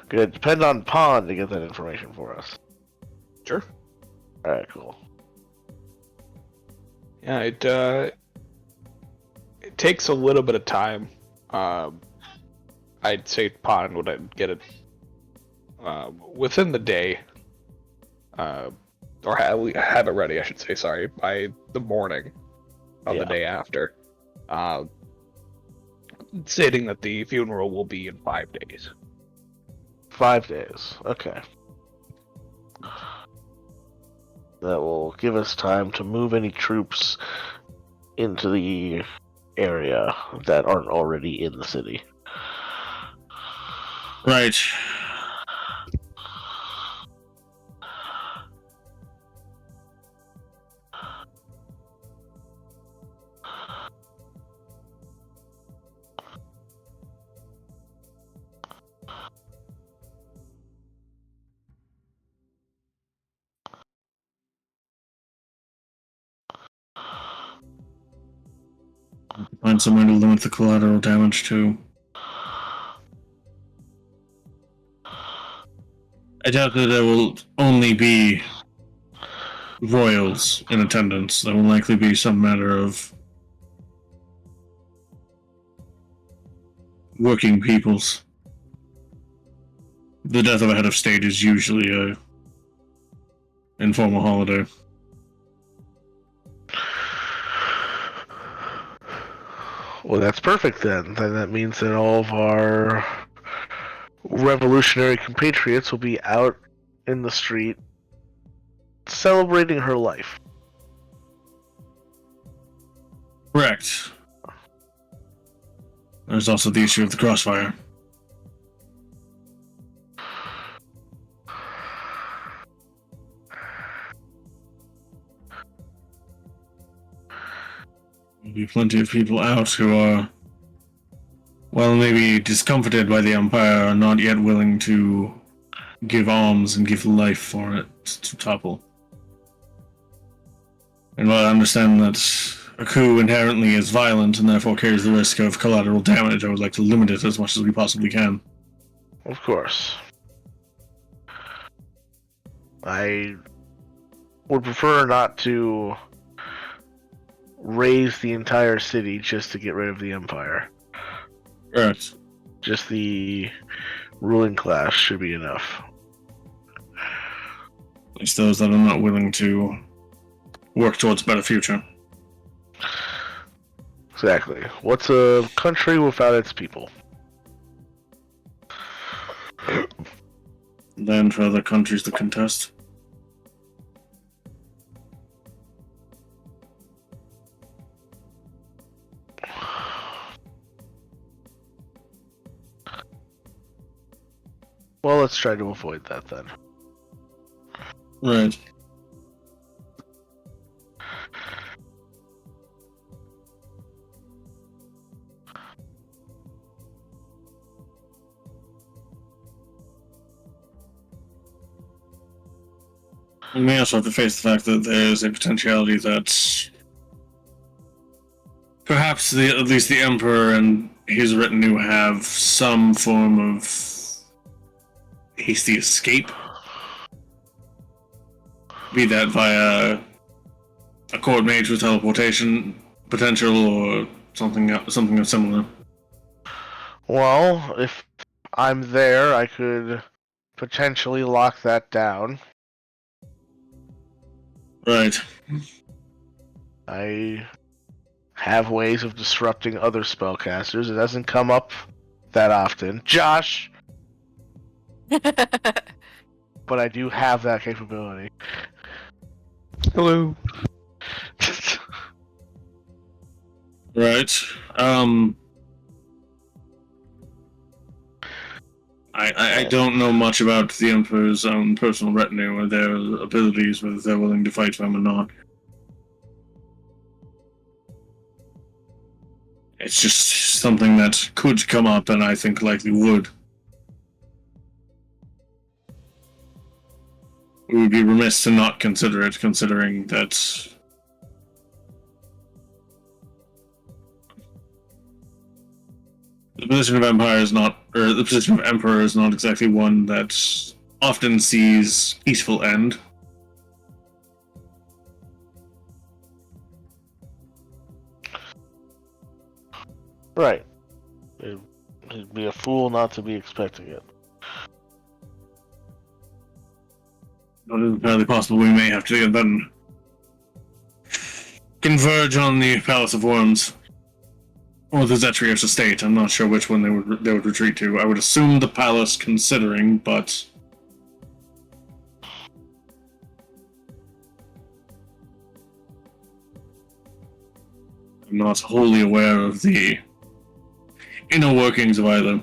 gonna depend on Pond to get that information for us. Sure. All right, cool. Yeah, it takes a little bit of time. I'd say Pond would get it within the day, or have it ready, I should say. Sorry, by the morning of the day after, stating that the funeral will be in 5 days. 5 days. Okay. That will give us time to move any troops into the area that aren't already in the city. Right. Find somewhere to limit the collateral damage too. I doubt that there will only be royals in attendance. There will likely be some matter of working peoples. The death of a head of state is usually a informal holiday. Well, that's perfect then. Then that means that all of our revolutionary compatriots will be out in the street celebrating her life. Correct. There's also the issue of the crossfire. There'll be plenty of people out who are, well, maybe discomforted by the Empire, are not yet willing to give alms and give life for it to topple. And while I understand that a coup inherently is violent and therefore carries the risk of collateral damage, I would like to limit it as much as we possibly can. Of course. I would prefer not to raise the entire city just to get rid of the Empire. Correct. Just the ruling class should be enough. At least those that are not willing to work towards a better future. Exactly. What's a country without its people? Then for other countries to contest. Well, let's try to avoid that then. Right. We may also have to face the fact that there is a potentiality that perhaps at least the Emperor and his retinue have some form of hasty escape. Be that via a cord mage with teleportation potential or something similar. Well, if I'm there, I could potentially lock that down. Right. I have ways of disrupting other spellcasters. It doesn't come up that often. Josh! But I do have that capability. Hello. Right. I don't know much about the Emperor's own personal retinue or their abilities, whether they're willing to fight for him or not. It's just something that could come up, and I think likely would. We would be remiss to not consider it, considering that the position of Empire is not, or the position of Emperor is not exactly one that often sees peaceful end. Right. It'd be a fool not to be expecting it. It is entirely possible we may have to then converge on the Palace of Worms. Or the Zetrios estate. I'm not sure which one they would retreat to. I would assume the palace, considering, but I'm not wholly aware of the inner workings of either.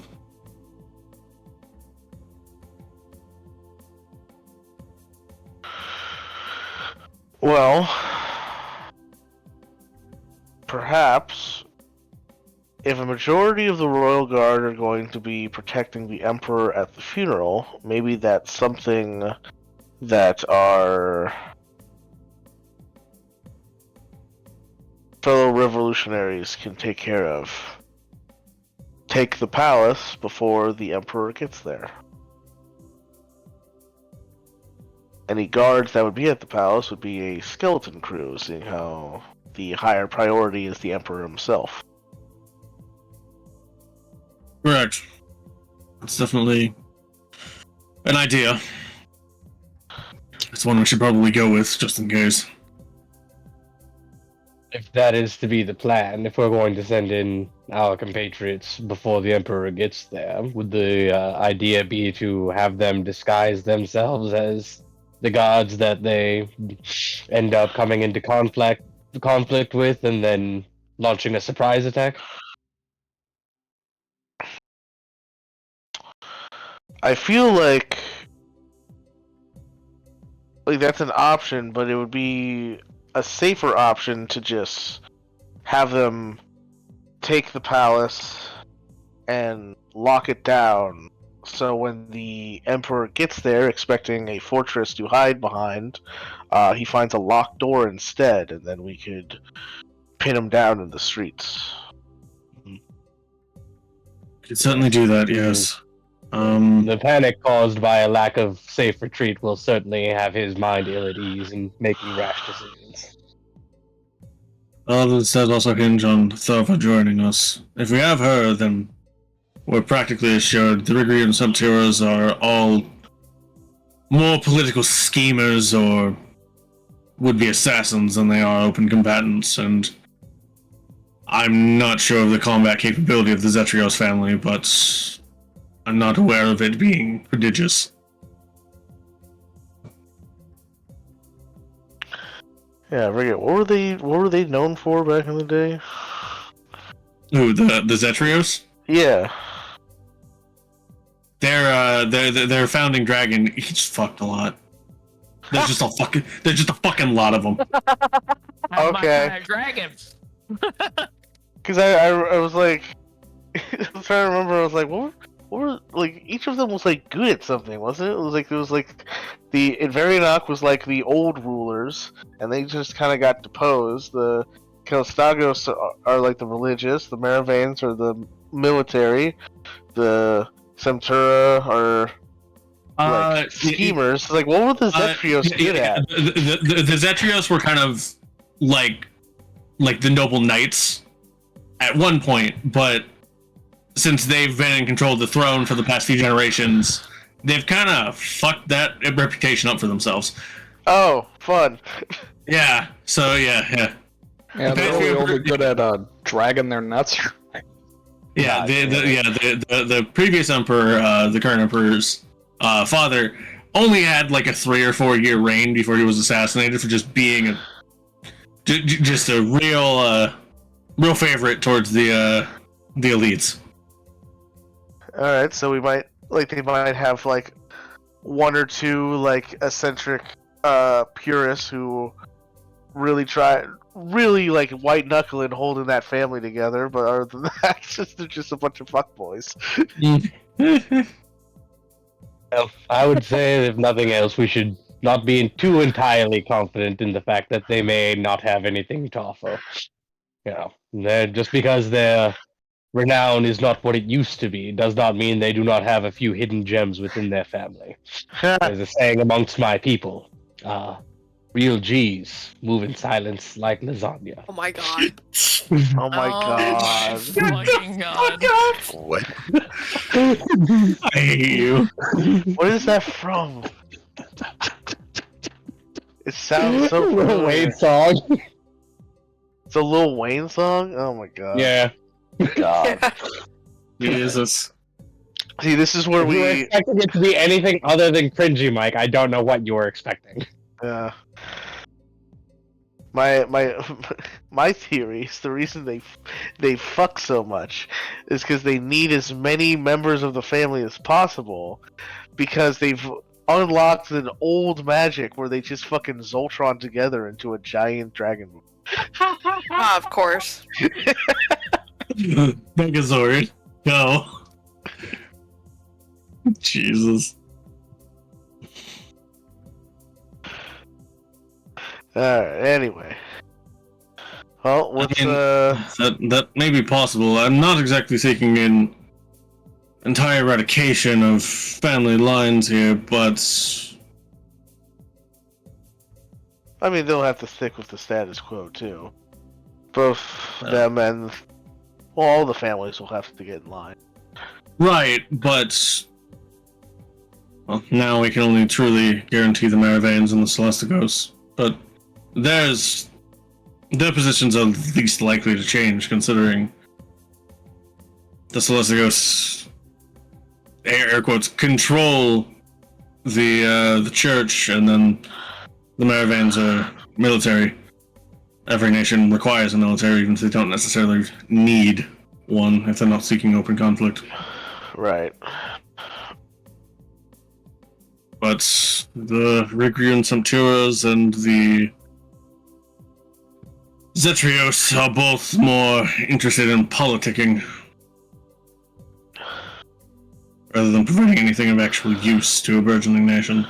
Well, perhaps if a majority of the Royal Guard are going to be protecting the Emperor at the funeral, maybe that's something that our fellow revolutionaries can take care of. Take the palace before the Emperor gets there. Any guards that would be at the palace would be a skeleton crew, seeing how the higher priority is the Emperor himself. Correct. It's definitely an idea. It's one we should probably go with, just in case. If that is to be the plan, if we're going to send in our compatriots before the Emperor gets there, would the idea be to have them disguise themselves as the gods that they end up coming into conflict with, and then launching a surprise attack? I feel like that's an option, but it would be a safer option to just have them take the palace and lock it down. So when the Emperor gets there, expecting a fortress to hide behind, he finds a locked door instead, and then we could pin him down in the streets. Could certainly do that, yes. The panic caused by a lack of safe retreat will certainly have his mind ill at ease and making rash decisions. All this does also hinge on Thorva joining us. If we have her, then we're practically assured the Rigri and Subteros are all more political schemers or would-be assassins than they are open combatants, and I'm not sure of the combat capability of the Zetrios family, but I'm not aware of it being prodigious. Yeah, I forget. What were they known for back in the day? Ooh, the Zetrios? Yeah. Their founding dragon, he just fucked a lot. There's just a fucking lot of them. Okay. Dragons. Because I was like, I was trying to remember. I was like, what were like each of them was like good at something, wasn't it? It was like the Invarianok was like the old rulers, and they just kind of got deposed. The Kelstagos are like the religious. The Maravans are the military. The Semtura are like schemers. Like, what were the Zetrios good at? The Zetrios were kind of like the noble knights at one point, but since they've been in control of the throne for the past few generations, they've kind of fucked that reputation up for themselves. Oh, fun. Yeah. So yeah. Yeah, they're really only good at dragging their nuts. Yeah, the previous emperor, the current emperor's father, only had like a 3 or 4 year reign before he was assassinated for just being just a real favorite towards the elites. All right, so they might have like 1 or 2 like eccentric purists who really like white knuckling holding that family together, but other than that, they're just a bunch of fuckboys. Well, I would say, if nothing else, we should not be too entirely confident in the fact that they may not have anything to offer. Just because their renown is not what it used to be does not mean they do not have a few hidden gems within their family. There's a saying amongst my people, real G's move in silence like lasagna. Oh my god. Oh my god. Fucking god. What? I hate you. What is that from? It sounds so Lil familiar. Wayne song. It's a Lil Wayne song? Oh my god. Yeah. God. Jesus. See, this is where If you were we... expecting it to be anything other than cringy, Mike, I don't know what you were expecting. My theory is the reason they fuck so much is because they need as many members of the family as possible, because they've unlocked an old magic where they just fucking Zoltron together into a giant dragon. Of course. Megazord, go. Jesus. Alright, anyway. Well, what's that may be possible. I'm not exactly seeking an entire eradication of family lines here, but I mean, they'll have to stick with the status quo too. Both them and all the families will have to get in line. Right, but well, now we can only truly guarantee the Maravanes and the Celesticos. But their positions are least likely to change, considering the Celesticos, air quotes, control the church, and then the Maravanes are military. Every nation requires a military, even if they don't necessarily need one if they're not seeking open conflict. Right. But the Rigrian Samturas and the Zetrios are both more interested in politicking rather than providing anything of actual use to a burgeoning nation.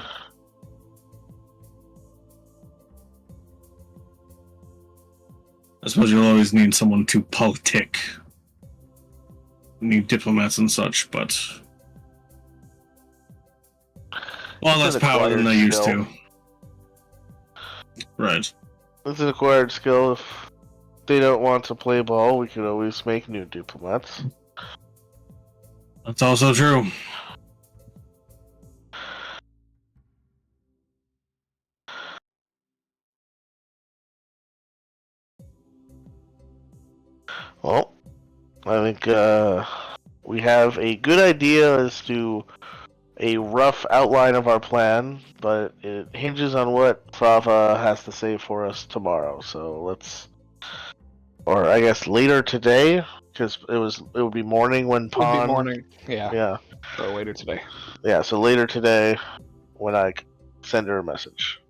I suppose you'll always need someone to politic. You need diplomats and such, but well, less power than they used to. Right. It's an acquired skill. If they don't want to play ball, we can always make new diplomats. That's also true. Well, I think we have a good idea as to a rough outline of our plan, but it hinges on what Frava has to say for us tomorrow. So let's, or I guess later today, because it would be morning when Pond. It would be morning. Yeah. Yeah. So later today. Yeah. So later today, when I send her a message.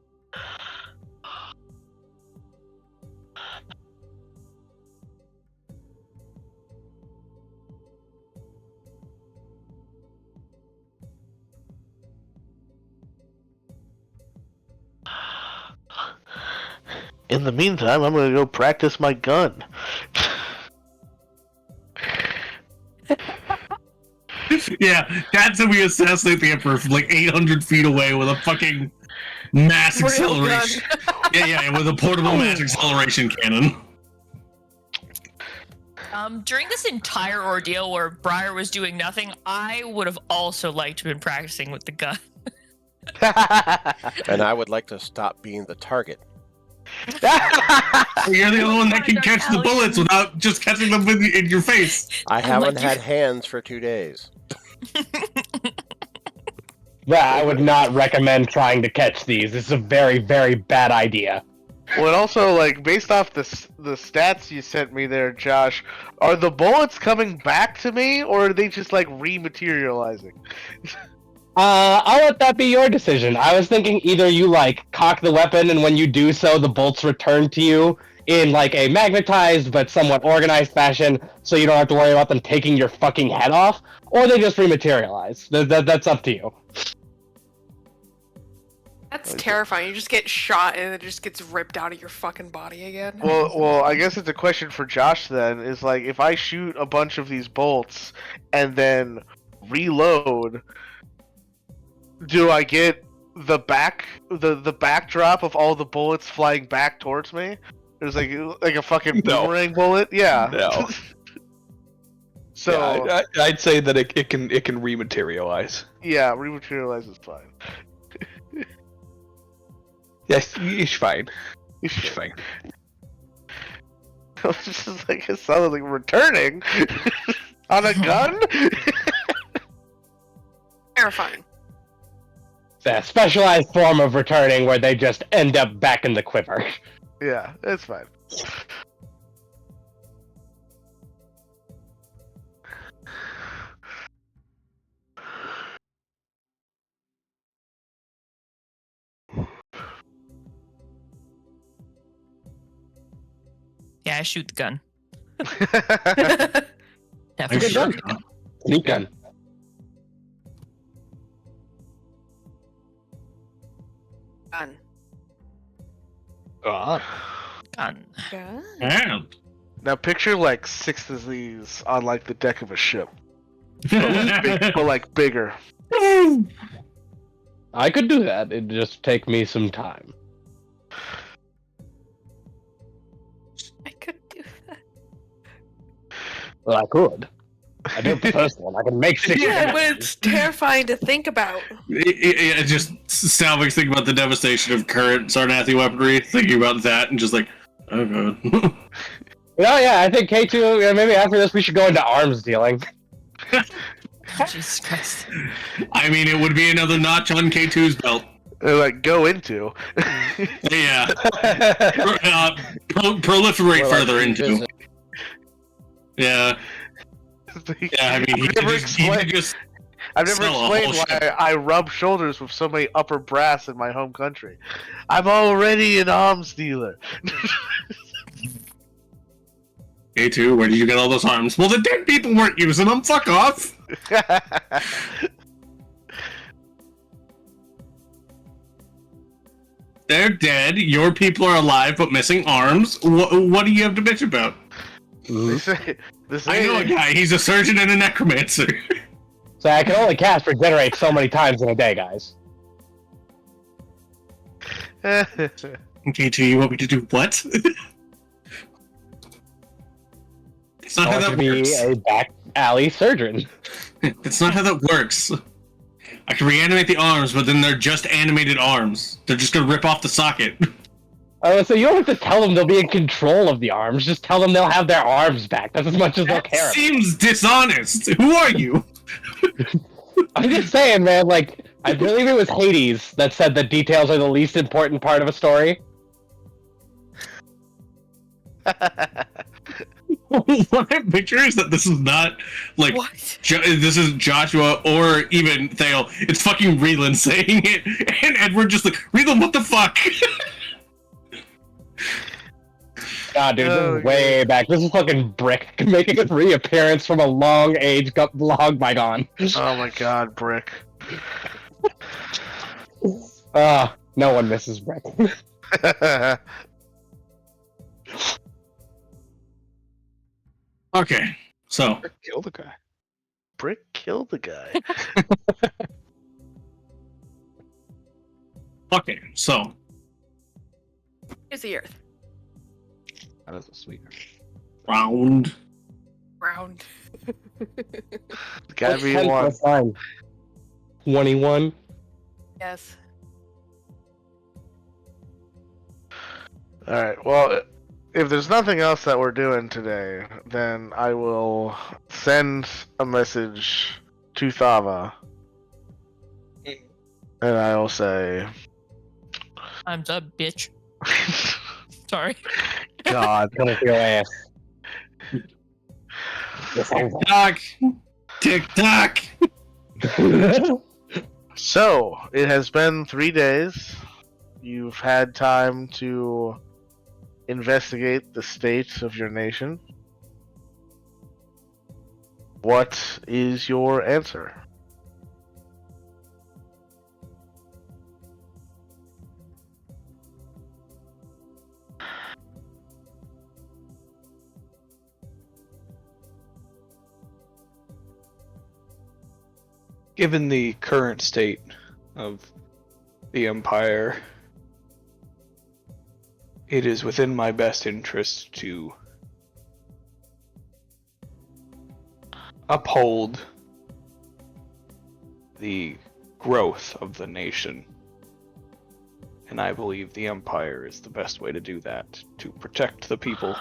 In the meantime, I'm gonna go practice my gun. Yeah, that's how we assassinate the Emperor from like 800 feet away with a fucking mass acceleration. Yeah, with a portable mass acceleration cannon. During this entire ordeal where Briar was doing nothing, I would have also liked to have been practicing with the gun. And I would like to stop being the target. You're the only one that can catch the bullets without just catching them in your face. I haven't had hands for 2 days. Yeah, I would not recommend trying to catch these. This is a very, very bad idea. Well, and also, like, based off the stats you sent me there, Josh, are the bullets coming back to me, or are they just, like, rematerializing? I'll let that be your decision. I was thinking either you, like, cock the weapon, and when you do so, the bolts return to you in, like, a magnetized but somewhat organized fashion, so you don't have to worry about them taking your fucking head off, or they just rematerialize. That's up to you. That's terrifying. You just get shot and it just gets ripped out of your fucking body again. Well, I guess it's a question for Josh then, is, like, if I shoot a bunch of these bolts and then reload, do I get the backdrop of all the bullets flying back towards me? There's like a fucking boomerang bullet. Yeah. No. So yeah, I'd say that it can rematerialize. Yeah, rematerialize is fine. Yes, it's fine. It's fine. I was just like, it sounded like returning on a gun. Terrifying. It's a specialized form of returning where they just end up back in the quiver. Yeah, it's fine. Yeah, I shoot the gun. I Definitely sure shoot the gun. Sneak gun. Gun. Gun. And Now picture like 6 of these on like the deck of a ship, but like bigger. I could do that. It'd just take me some time. I could do that. Well, I could. I do it the first one. I can make 6. Yeah, but it's terrifying to think about. It just Salvik's thinking about the devastation of current Sarnathi weaponry, thinking about that, and just like, oh god. Yeah, I think K2, maybe after this we should go into arms dealing. Jesus Christ. I mean, it would be another notch on K2's belt. Like, go into. Yeah. Proliferate Or like further into. revisit. Yeah. Yeah, I mean, he could just I've never sell a whole explained why ship. I rub shoulders with so many upper brass in my home country. I'm already an arms dealer. K2, where did you get all those arms? Well, the dead people weren't using them. Fuck off. They're dead. Your people are alive but missing arms. What do you have to bitch about? I know a guy. He's a surgeon and a necromancer. So I can only cast regenerate so many times in a day, guys. K2, you want me to do what? It's not I how want that you to be works. a back alley surgeon. That's not how that works. I can reanimate the arms, but then they're just animated arms. They're just gonna rip off the socket. Oh, so you don't have to tell them they'll be in control of the arms. Just tell them they'll have their arms back. That's as much as they'll That care. seems dishonest. Who are you? I'm just saying, man. Like, I believe it was Hades that said that details are the least important part of a story. What I picture is that this is not like What? this is Joshua or even Thale. It's fucking Reland saying it, and Edward just like, Reland, what the fuck? Nah, dude, this is way back. This is fucking Brick making a reappearance from a long bygone. Oh my god, Brick. No one misses Brick. Okay, so Kill the guy. Brick killed the guy. okay, so Here's the Earth. That is a sweetener. round. Round. Gotta be 10 one. plus 9. 21. Yes. Alright, well, if there's nothing else that we're doing today, then I will send a message to Thava. And I will say, Time's up, bitch. Sorry. God. Come with your ass. Tick tock. So, it has been 3 days. You've had time to investigate the state of your nation. What is your answer? Given the current state of the Empire, it is within my best interest to uphold the growth of the nation. And I believe the Empire is the best way to do that, to protect the people.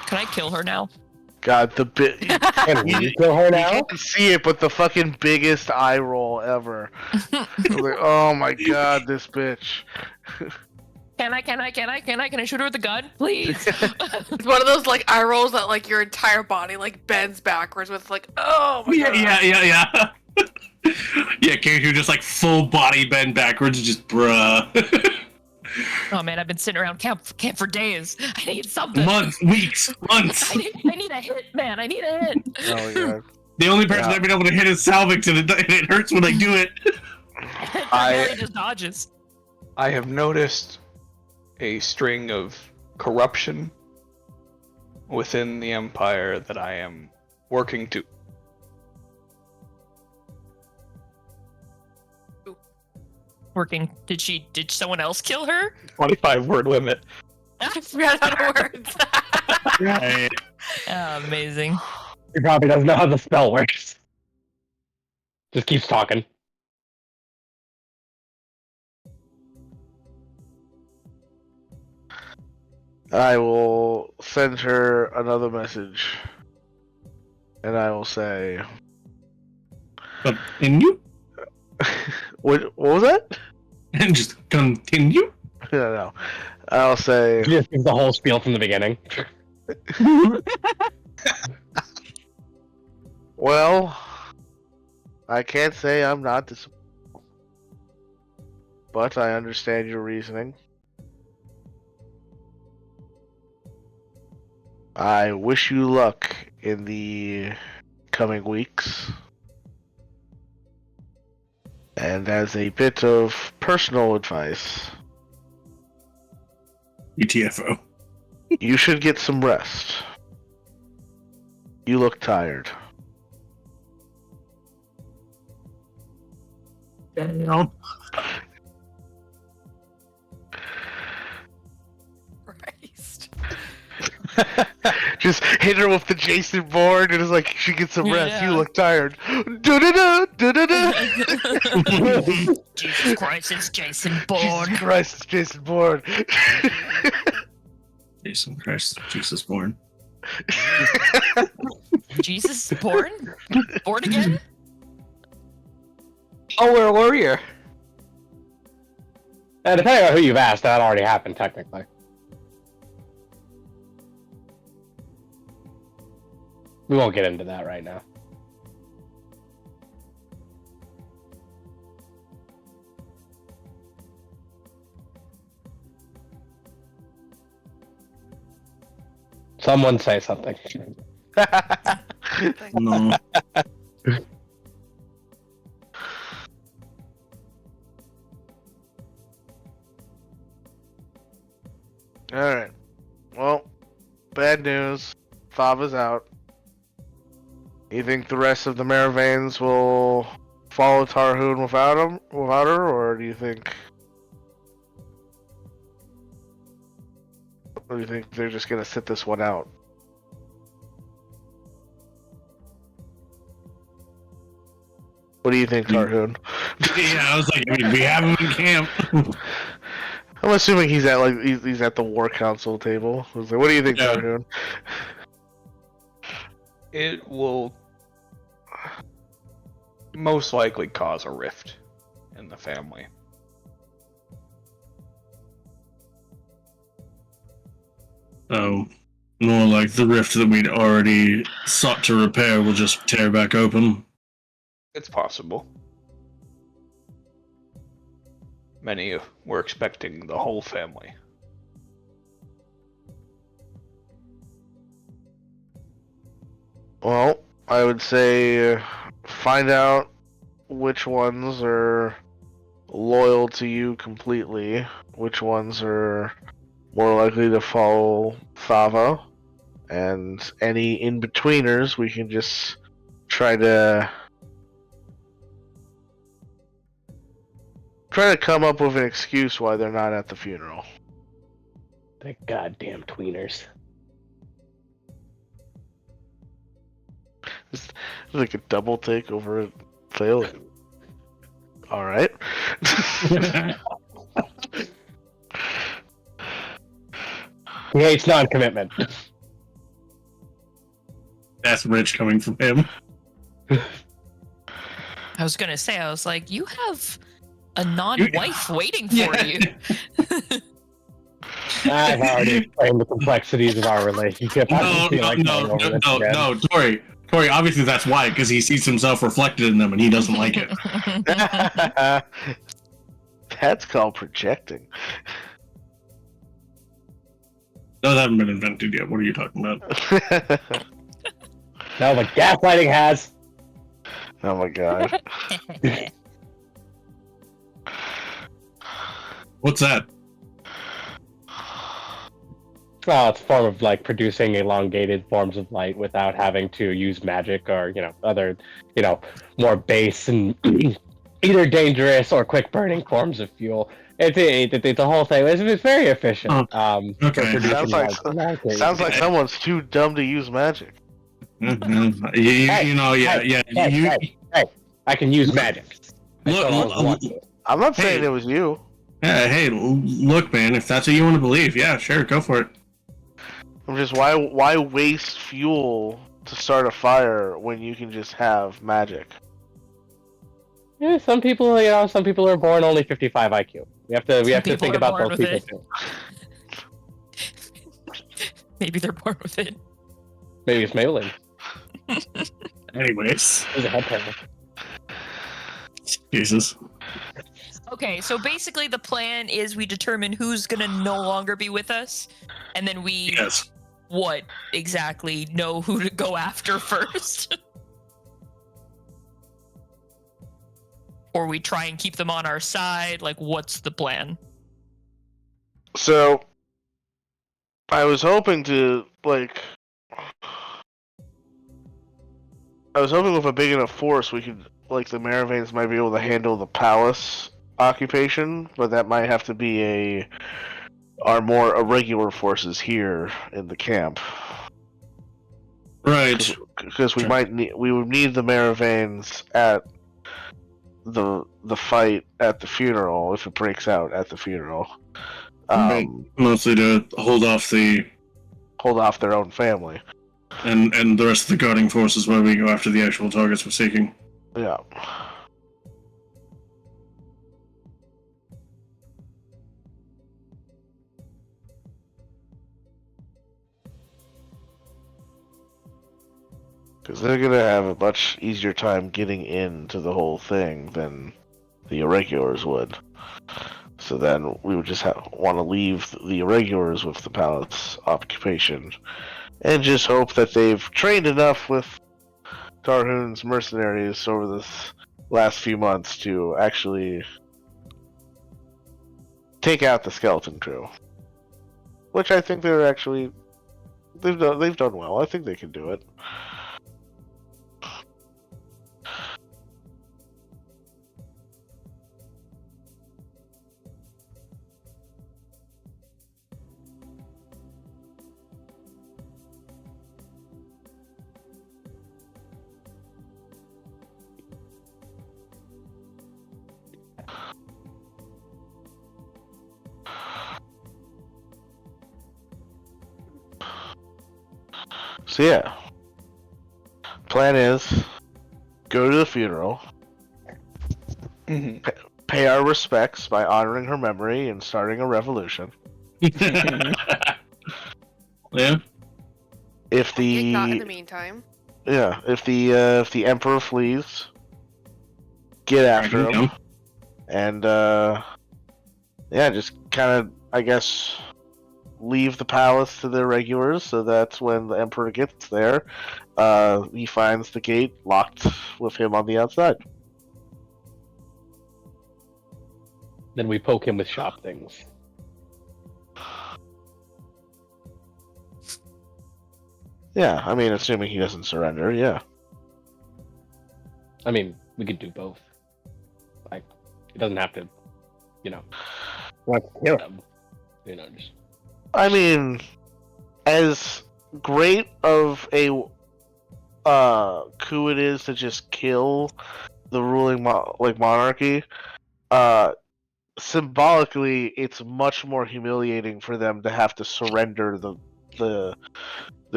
Can I kill her now? God, the bit. Can we kill her You now? can't see it, but the fucking biggest eye roll ever. I was like, oh my god, this bitch. Can I shoot her with a gun? Please. It's one of those like eye rolls that like your entire body like bends backwards with like, oh my god. Yeah. Yeah, K2 just like full body bend backwards, just bruh. Oh man, I've been sitting around camp for days. I need something. Months, weeks, months. I need a hit, man. I need a hit. Oh my god. The only person Yeah. I've been able to hit is Salvix, and it hurts when I do it. He just dodges. I have noticed a string of corruption within the Empire that I am working to. working. Did someone else kill her? 25-word limit. I forgot how to words. Right. Oh, amazing. He probably doesn't know how the spell works. Just keeps talking. I will send her another message. And I will say... Continue? what was that? And just continue? No. I'll say... Just gives the whole spiel from the beginning. Well, I can't say I'm not disappointed. But I understand your reasoning. I wish you luck in the coming weeks. And as a bit of personal advice, UTFO. you should get some rest. You look tired. Damn. Christ. Just hit her with the Jason board and it's like she gets some rest. Yeah. You look tired. Da-da-da, da-da-da. Jesus Christ, it's Jason Bourne. Jesus Christ, it's Jason Bourne. Jason Christ, Jesus born. Jesus Bourne? Born again? Oh, we're a warrior. Depending on who you've asked, that already happened, technically. We won't get into that right now. Someone say something. No. Alright. Well, bad news. Fava's out. You think the rest of the Maravains will follow Tarhoon without her, or do you think... Or do you think they're just gonna sit this one out? What do you think, Tarhoon? Yeah, I was like, I mean, we have him in camp. I'm assuming he's at he's at the War Council table. I was like, what do you think, Yeah. Tarhoon? It will most likely cause a rift in the family. Oh, more like the rift that we'd already sought to repair will just tear back open. It's possible. Many were expecting the whole family. Well, I would say find out which ones are loyal to you completely, which ones are more likely to follow Fava, and any in-betweeners we can just try to come up with an excuse why they're not at the funeral. The goddamn tweeners. It's like a double take over a fail. Alright. He hates non-commitment. That's rich coming from him. I was gonna say, I was like, you have a non-wife waiting for Yeah. you. I've already explained the complexities of our relationship. I No, don't feel like going over this again. no, Tori, obviously that's why, because he sees himself reflected in them and he doesn't like it. That's called projecting. Those haven't been invented yet. What are you talking about? No, but gaslighting has. Oh my god. What's that? Well, it's a form of like producing elongated forms of light without having to use magic or, other, more base and either dangerous or quick burning forms of fuel. It's a whole thing. It's very efficient. Okay. For producing Sounds like long periods sounds of like time. someone's too dumb to use magic. You know, yeah, yeah. Hey, I can use magic. I Look, don't always want to. I'm not saying Hey. it was you. Yeah, hey, look, man. If that's what you want to believe, yeah, sure, go for it. I'm just why waste fuel to start a fire when you can just have magic? Yeah, some people are born only 55 IQ. We have to people think are about born those with people it. too. Maybe they're born with it. Maybe it's mailing. Anyways, There's a head panel. Jesus. Okay, so basically the plan is we determine who's gonna no longer be with us, and then we Yes. what exactly know who to go after first. Or we try and keep them on our side. Like, what's the plan? So I was hoping to I was hoping with a big enough force we could the Maravanes might be able to handle the palace occupation, but that might have to be our more irregular forces here in the camp. Right. Because we Sure. would need the Maravanes at the fight at the funeral if it breaks out at the funeral. Right. Mostly to hold off Their own family. and the rest of the guarding forces while we go after the actual targets we're seeking. Yeah. Because they're going to have a much easier time getting into the whole thing than the irregulars would. So then we would just want to leave the irregulars with the palace occupation. And just hope that they've trained enough with Tarhoon's mercenaries over this last few months to actually take out the skeleton crew. Which I think they've done well. I think they can do it. So yeah, plan is go to the funeral, pay our respects by honoring her memory and starting a revolution. Yeah. If Get got in the the meantime. if the emperor flees, get after him, and just kind of I guess leave the palace to the regulars, so that's when the emperor gets there, he finds the gate locked with him on the outside. Then we poke him with shop things. Yeah, I mean, assuming he doesn't surrender, yeah. I mean, we could do both. Like, it doesn't have to, kill him. Just. I mean, as great of a coup it is to just kill the ruling monarchy, symbolically, it's much more humiliating for them to have to surrender the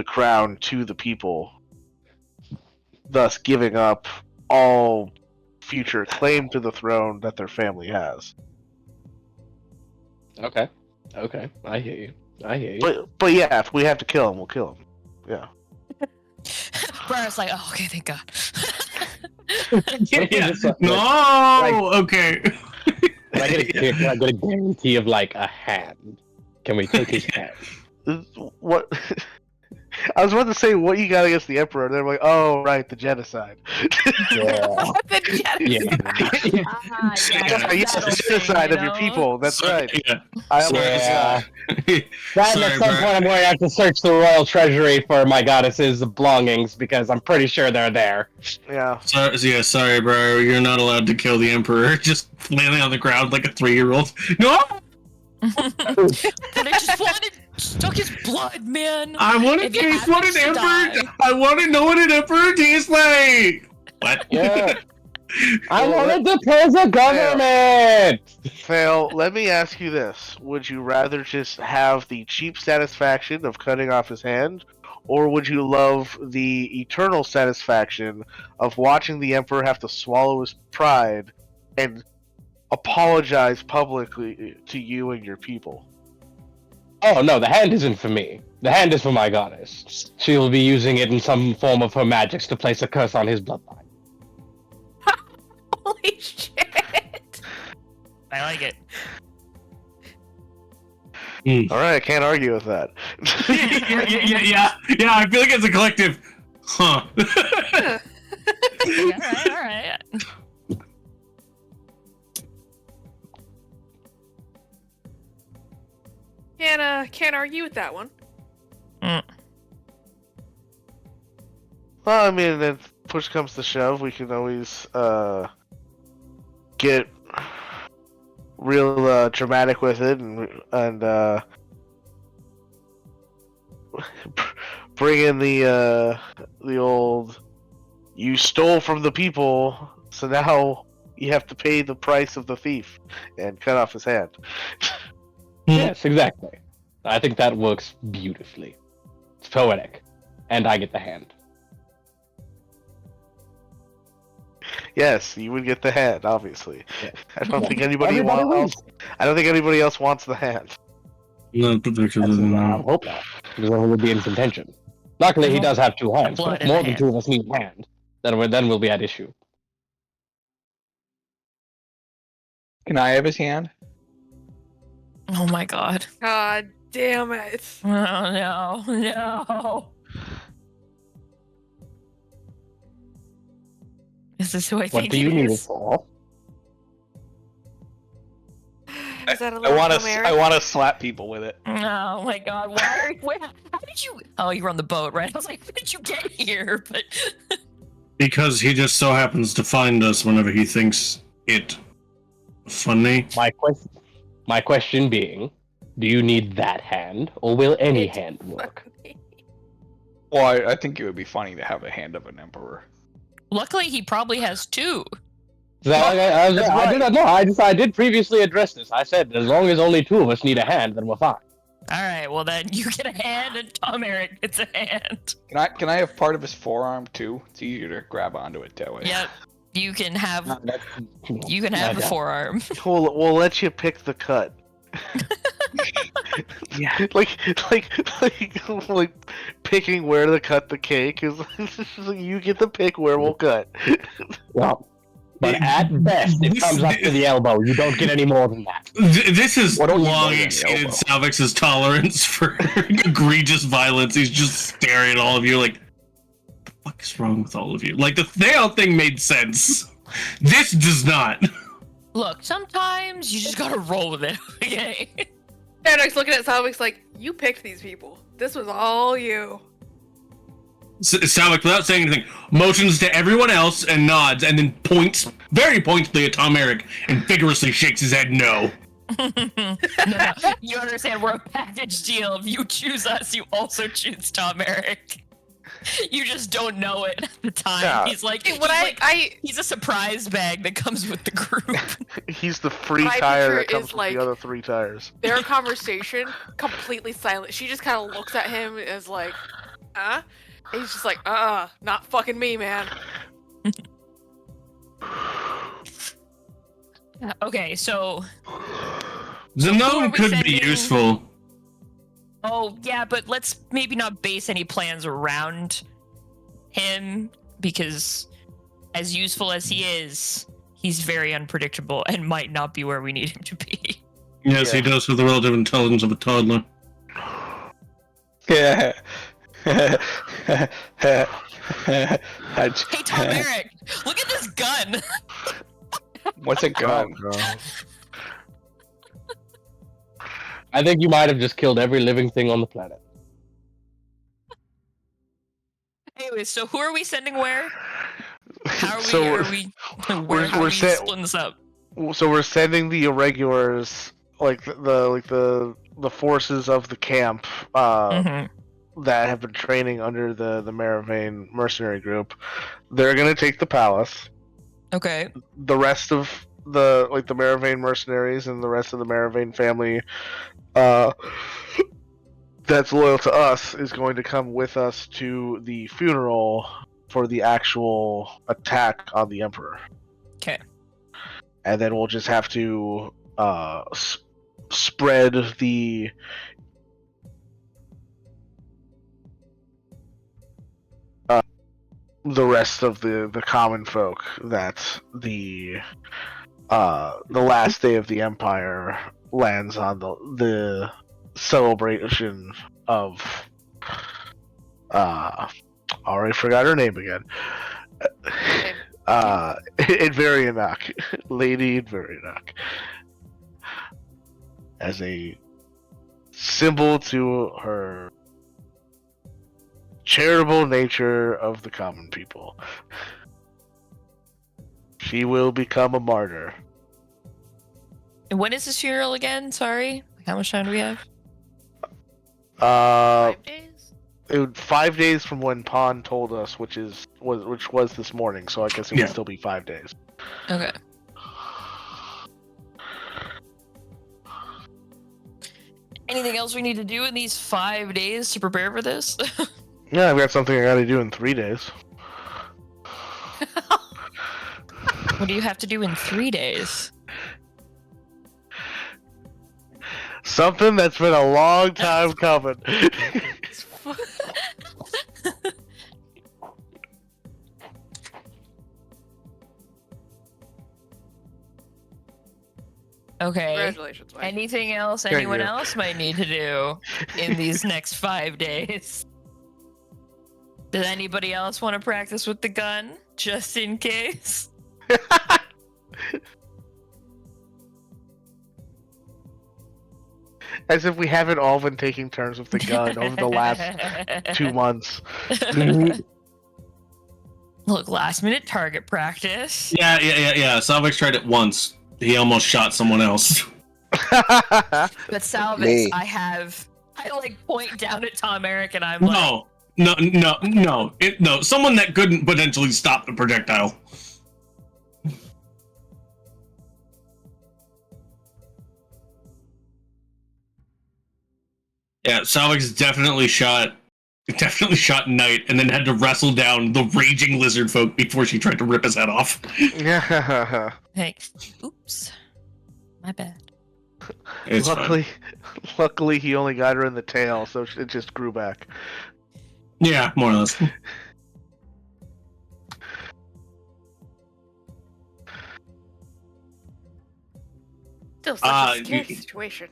crown to the people, thus giving up all future claim to the throne that their family has. Okay, I hear you. But yeah, if we have to kill him, we'll kill him. Yeah. Briar's like, oh, okay, thank God. Yeah. No. Okay. Can I get a guarantee of like a hand? Can we take his hand? What? I was about to say what you got against the Emperor. They're like, oh right, the genocide. Yeah. The genocide. Yes, the genocide of your people. That's right. Yeah. I almost Yeah. forgot. Then Sorry, at some Briar. point I'm going to have to search the royal treasury for my goddess's belongings because I'm pretty sure they're there. Yeah. Sorry, bro. You're not allowed to kill the Emperor. Just flailing on the ground like a 3-year-old. No! But I just wanted stuck his blood, man. I want to If he taste what an happens to Emperor... die. I want to know what an Emperor tastes like! What? Yeah. I Well, wanted to praise the government! Fail, let me ask you this. Would you rather just have the cheap satisfaction of cutting off his hand, or would you love the eternal satisfaction of watching the Emperor have to swallow his pride and apologize publicly to you and your people? Oh no, the hand isn't for me. The hand is for my goddess. She will be using it in some form of her magics to place a curse on his bloodline. Holy shit! I like it. Alright, I can't argue with that. Yeah, I feel like it's a collective. Huh. All right. Can't argue with that one. Well, I mean, if push comes to shove, we can always get real dramatic with it and bring in the old "you stole from the people, so now you have to pay the price of the thief," and cut off his hand. Yes, exactly. I think that works beautifully. It's poetic. And I get the hand. Yes, you would get the hand, obviously. Yeah. I don't think anybody Everybody else. I don't think anybody else wants the hand. No, I hope not. Because then we'll be in contention. Luckily, he does have 2 hands. Blood But in more the than hand. 2 of us need a hand. Then we'll be at issue. Can I have his hand? Oh my god. God damn it! Oh no. Is this who I What think do you it need it is? for? Is that a I little want to. Homeric? I want to slap people with it. Oh my god, how did you... Oh, you were on the boat, right? I was like, how did you get here? But Because he just so happens to find us whenever he thinks it funny. My question being, do you need that hand, or will any It's hand work? Well, I think it would be funny to have a hand of an emperor. luckily, he probably has 2. I did previously address this. I said, as long as only 2 of us need a hand, then we're fine. All right, well then you get a hand and Tom Eric gets a hand. Can I have part of his forearm too? It's easier to grab onto it that way. Yep, you can have a forearm. We'll let you pick the cut. Yeah. like picking where to cut the cake is. You get to pick where we'll cut. Well, but at best, it comes up to the elbow. You don't get any more than that. This is What don't you long know in the exceeded elbow? Salvix's tolerance for egregious violence. He's just staring at all of you like, what the fuck is wrong with all of you? Like, the Theo thing made sense. This does not. Look, sometimes you just gotta roll with it, okay? Paradok's looking at Salvix like, you picked these people. This was all you. Salvix, without saying anything, motions to everyone else and nods, and then points very pointedly at Tom Eric and vigorously shakes his head no. No, you understand, we're a package deal. If you choose us, you also choose Tom Eric. You just don't know it at the time. Yeah. He's like, he's a surprise bag that comes with the group. He's the free My tire picture that comes is with like- the other 3 tires. Their conversation completely silent. She just kind of looks at him as like, huh? And he's just like, not fucking me, man. Okay, so The who are gnome we could be sending? useful. Oh, yeah, but let's maybe not base any plans around him, because as useful as he is, he's very unpredictable and might not be where we need him to be. Yes, he Yeah. does with the relative intelligence of a toddler. Yeah. Hey, Tom Eric, look at this gun. What's a gun? I think you might have just killed every living thing on the planet. Anyway, so who are we sending where? How are we? So Are we? Where? How are we splitting this up? So we're sending the irregulars, like the forces of the camp, Mhm. that have been training under the Maravane mercenary group. They're gonna take the palace. Okay. The rest of the Maravane mercenaries and the rest of the Maravane family, that's loyal to us, is going to come with us to the funeral for the actual attack on the Emperor. Okay. And then we'll just have to spread the rest of the common folk that the last day of the Empire lands on the celebration of already forgot her name again. Invarianok. Lady Invarianok. As a symbol to her charitable nature of the common people. She will become a martyr. And when is this funeral again? Sorry. How much time do we have? 5 days? 5 days from when Pon told us, which was this morning, so I guess it would still be 5 days. Okay. Anything else we need to do in these 5 days to prepare for this? Yeah, I've got something I gotta do in 3 days. What do you have to do in 3 days? Something that's been a long time coming. Okay. Congratulations, Mike. Anything else Thank anyone you. else might need to do in these next 5 days? Does anybody else want to practice with the gun, just in case? As if we haven't all been taking turns with the gun over the last 2 months. Look, last minute target practice. Yeah. Salvix tried it once. He almost shot someone else. But Salvis, Me. I like point down at Tom Eric and I'm like, No. Someone that couldn't potentially stop the projectile. Yeah, Salvix definitely shot Knight and then had to wrestle down the raging lizard folk before she tried to rip his head off. Yeah. hey, oops, my bad. It's Luckily, he only got her in the tail, so it just grew back. Yeah, more or less. Still such a scary you- situation.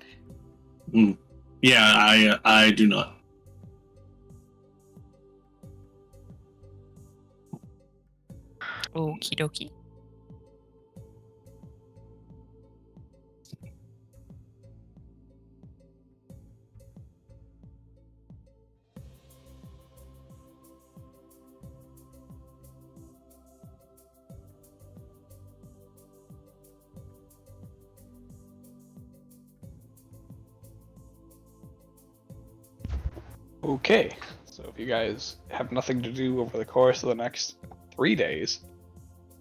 Yeah, I do not. Okie dokie. Okay, so if you guys have nothing to do over the course of the next 3 days,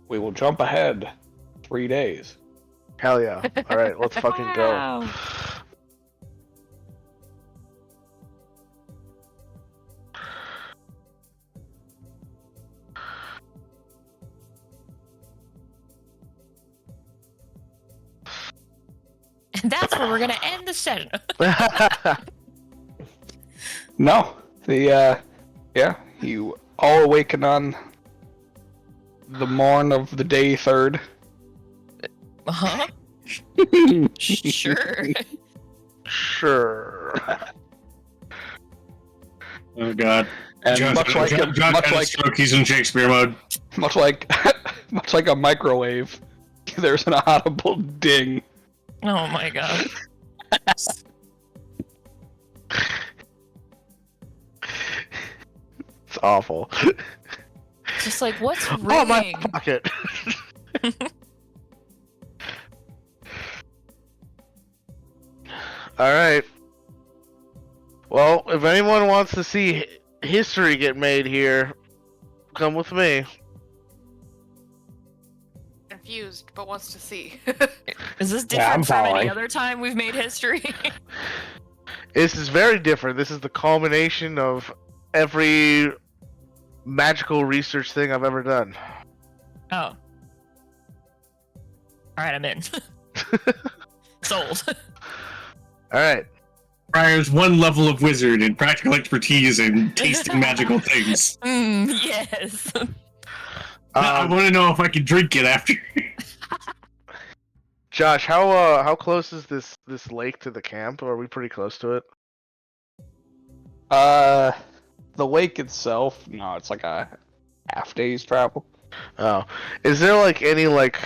we will jump ahead 3 days. Hell yeah. Alright, let's fucking go. Wow. And that's where we're gonna end the session. No, you all awaken on the morn of the day 3rd. Uh-huh. Sure. Sure. Oh god. And Josh, much like Josh much had a like stroke, he's in Shakespeare mode. much like much like a microwave, there's an audible ding. Oh my god. It's awful. Just like, what's Oh, my ringing? pocket. All right. Well, if anyone wants to see history get made here, come with me. Confused, but wants to see. Is this Yeah, I'm different from any following. other time we've made history? This is very different. This is the culmination of every magical research thing I've ever done. Oh. Alright, I'm in. Sold. All right. Briar's one level of wizard and practical expertise in tasting magical things. Yes. I want to know if I can drink it after. Josh, how close is this lake to the camp? Are we pretty close to it? The lake itself, no, it's like a half day's travel. Oh, is there like any like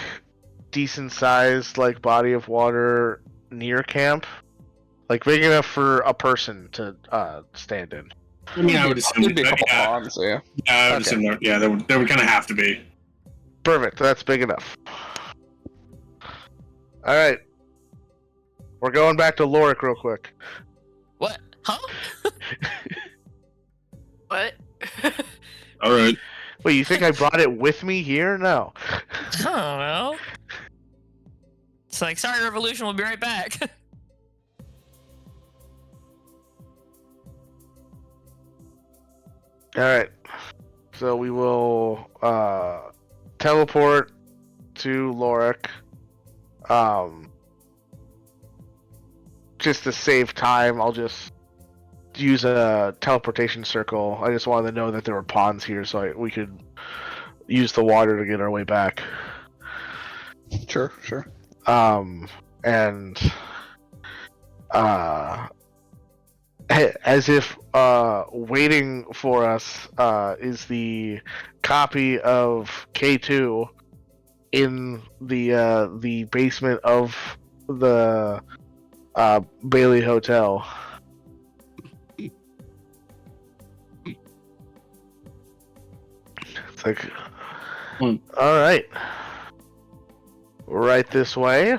decent sized like body of water near camp, like big enough for a person to stand in? I mean, I would assume. There'd be a couple Yeah, ponds, yeah. I would Okay. assume that. Yeah, there would kind of have to be. Perfect. That's big enough. All right, we're going back to Lorik real quick. What? Huh? What? All right. Wait, you think I brought it with me here? No. I don't know. It's like, sorry, Revolution, we'll be right back. All right. So we will teleport to Lorik. Just to save time, I'll just use a teleportation circle. I just wanted to know that there were ponds here, so we could use the water to get our way back. Sure. And as if waiting for us is the copy of K2 in the basement of the Bailey Hotel. It's like, all right, right this way.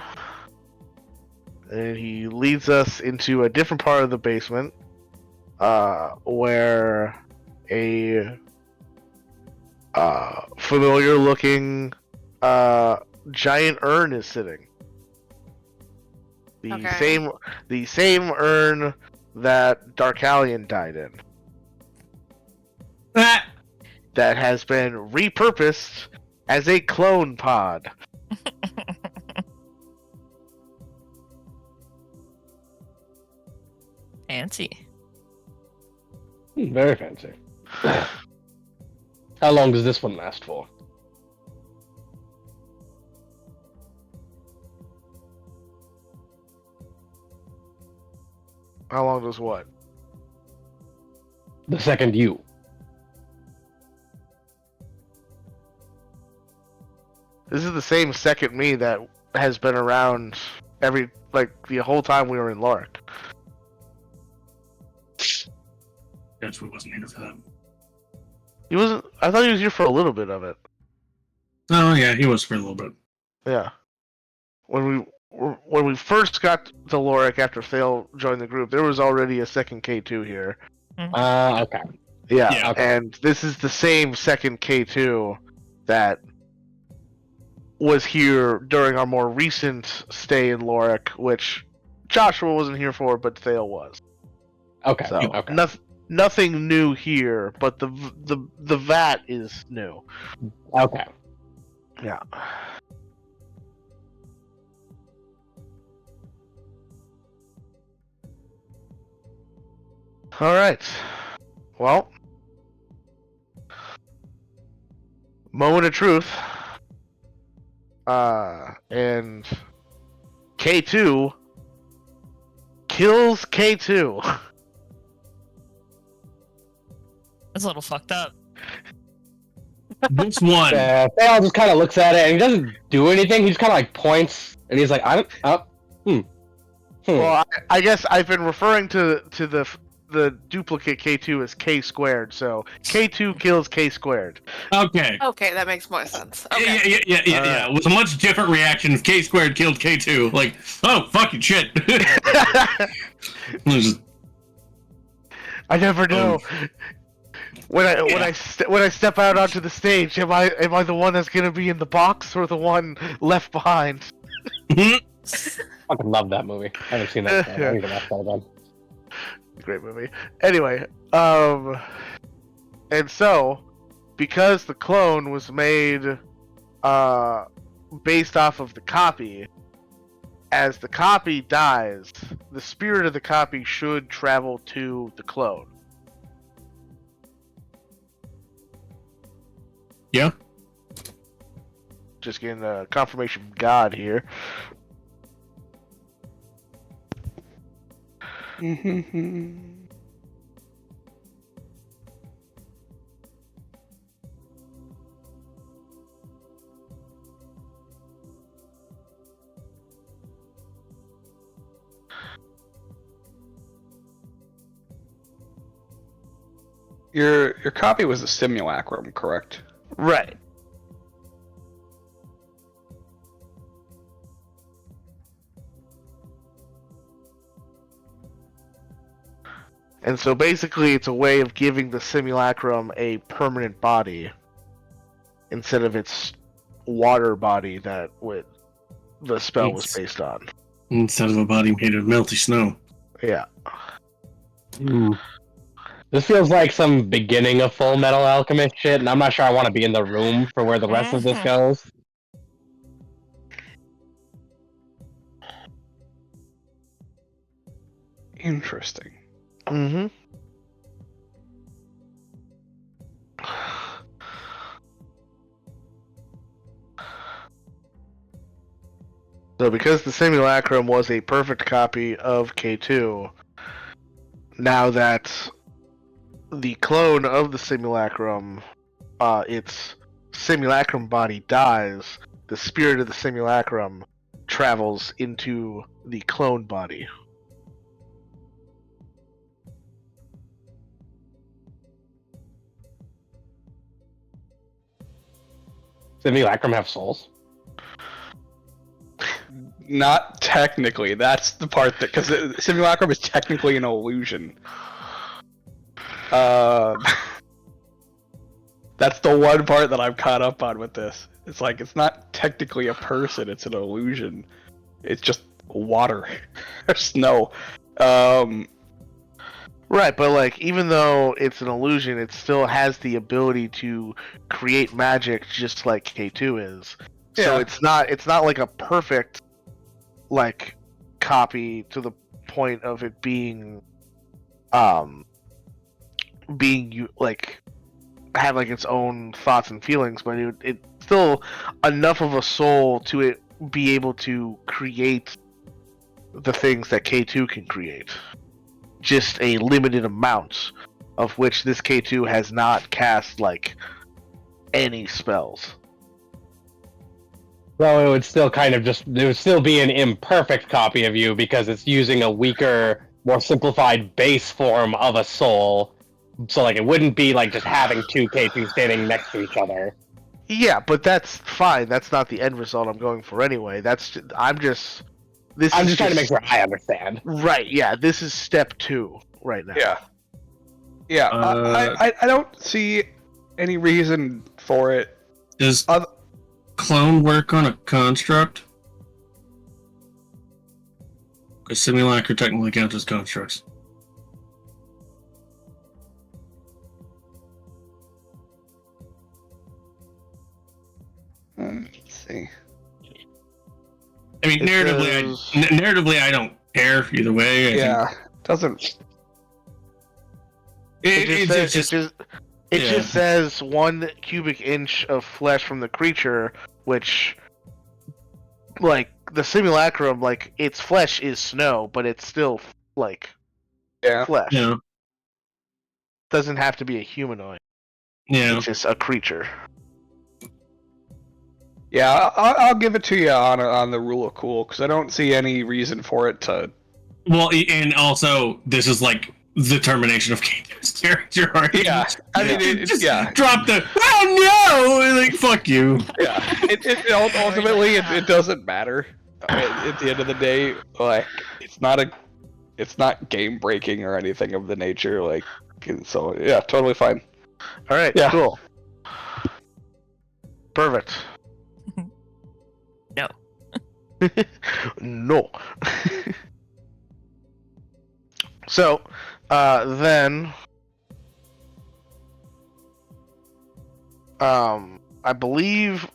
And he leads us into a different part of the basement, where a familiar-looking giant urn is sitting. The same urn that Darkalion died in. Ah, That has been repurposed as a clone pod. Fancy. Very fancy. How long does this one last for? How long does what? The second you. This is the same second me that has been around the whole time we were in Lorik. That's what wasn't here for that. He wasn't. I thought he was here for a little bit of it. Oh yeah, he was for a little bit. Yeah. When we first got to Lorik after Thale joined the group, there was already a second K2 here. Okay. Yeah. Yeah. Okay. And this is the same second K2 that was here during our more recent stay in Lorik, which Joshua wasn't here for, but Thale was. Okay. So Okay. nothing new here, but the vat is new. Okay. Yeah. All right. Well, moment of truth. And K2 kills K2. That's a little fucked up. Which one? Yeah, Thale just kind of looks at it and he doesn't do anything. He just kind of like points and he's like, I don't. Well, I guess I've been referring to the duplicate K2 as K squared, so K2 kills K squared. Okay. Okay, that makes more sense. Okay. Yeah. It was a much different reaction if K squared killed K2. Like, oh, fucking shit. I never know. When I step out onto the stage, am I the one that's gonna be in the box or the one left behind? I fucking love that movie. I haven't seen that. I need to watch that again. Great movie. Anyway, and so because the clone was made based off of the copy, as the copy dies, the spirit of the copy should travel to the clone. Yeah. Just getting a confirmation from God here. Your copy was a simulacrum, correct? Right. And so basically it's a way of giving the simulacrum a permanent body instead of its water body that the spell was based on. Instead of a body made of melty snow. Yeah. This feels like some beginning of Full Metal Alchemist shit, and I'm not sure I want to be in the room for where the rest of this goes. Interesting. Mm-hmm. So because the simulacrum was a perfect copy of K2, now that the clone of the simulacrum, its simulacrum body dies, the spirit of the simulacrum travels into the clone body. Simulacrum have souls? Not technically. That's the part that, because simulacrum is technically an illusion. That's the one part that I'm caught up on with this. It's like, it's not technically a person, it's an illusion. It's just water or snow. Right, but like, even though it's an illusion, it still has the ability to create magic just like K2 is. So Yeah. it's not like a perfect like copy to the point of it being like have like its own thoughts and feelings, but it's still enough of a soul to it be able to create the things that K2 can create. Just a limited amount, of which this K2 has not cast like any spells. So it would still it would still be an imperfect copy of you because it's using a weaker, more simplified base form of a soul. So like it wouldn't be like just having two K2 standing next to each other. Yeah, but that's fine. That's not the end result I'm going for anyway. I'm just trying to make sure I understand. Right, yeah, this is step 2 right now. Yeah. I don't see any reason for it. Does clone work on a construct? Because simulacra technically counts as constructs. Let's see. I mean, narratively, I don't care either way. Yeah, doesn't. It just says 1 cubic inch of flesh from the creature, which, like, the simulacrum, like, its flesh is snow, but it's still, like, flesh. Yeah. doesn't have to be a humanoid. Yeah. It's just a creature. Yeah, I'll give it to you on the rule of cool because I don't see any reason for it to. Well, and also this is like the termination of K2's character arc. Yeah, I mean, just yeah. drop the oh no, like fuck you. Yeah, ultimately it doesn't matter. At the end of the day, like it's not game breaking or anything of the nature. Like, so yeah, totally fine. All right, Yeah. cool. Perfect. No. No. So, then, I believe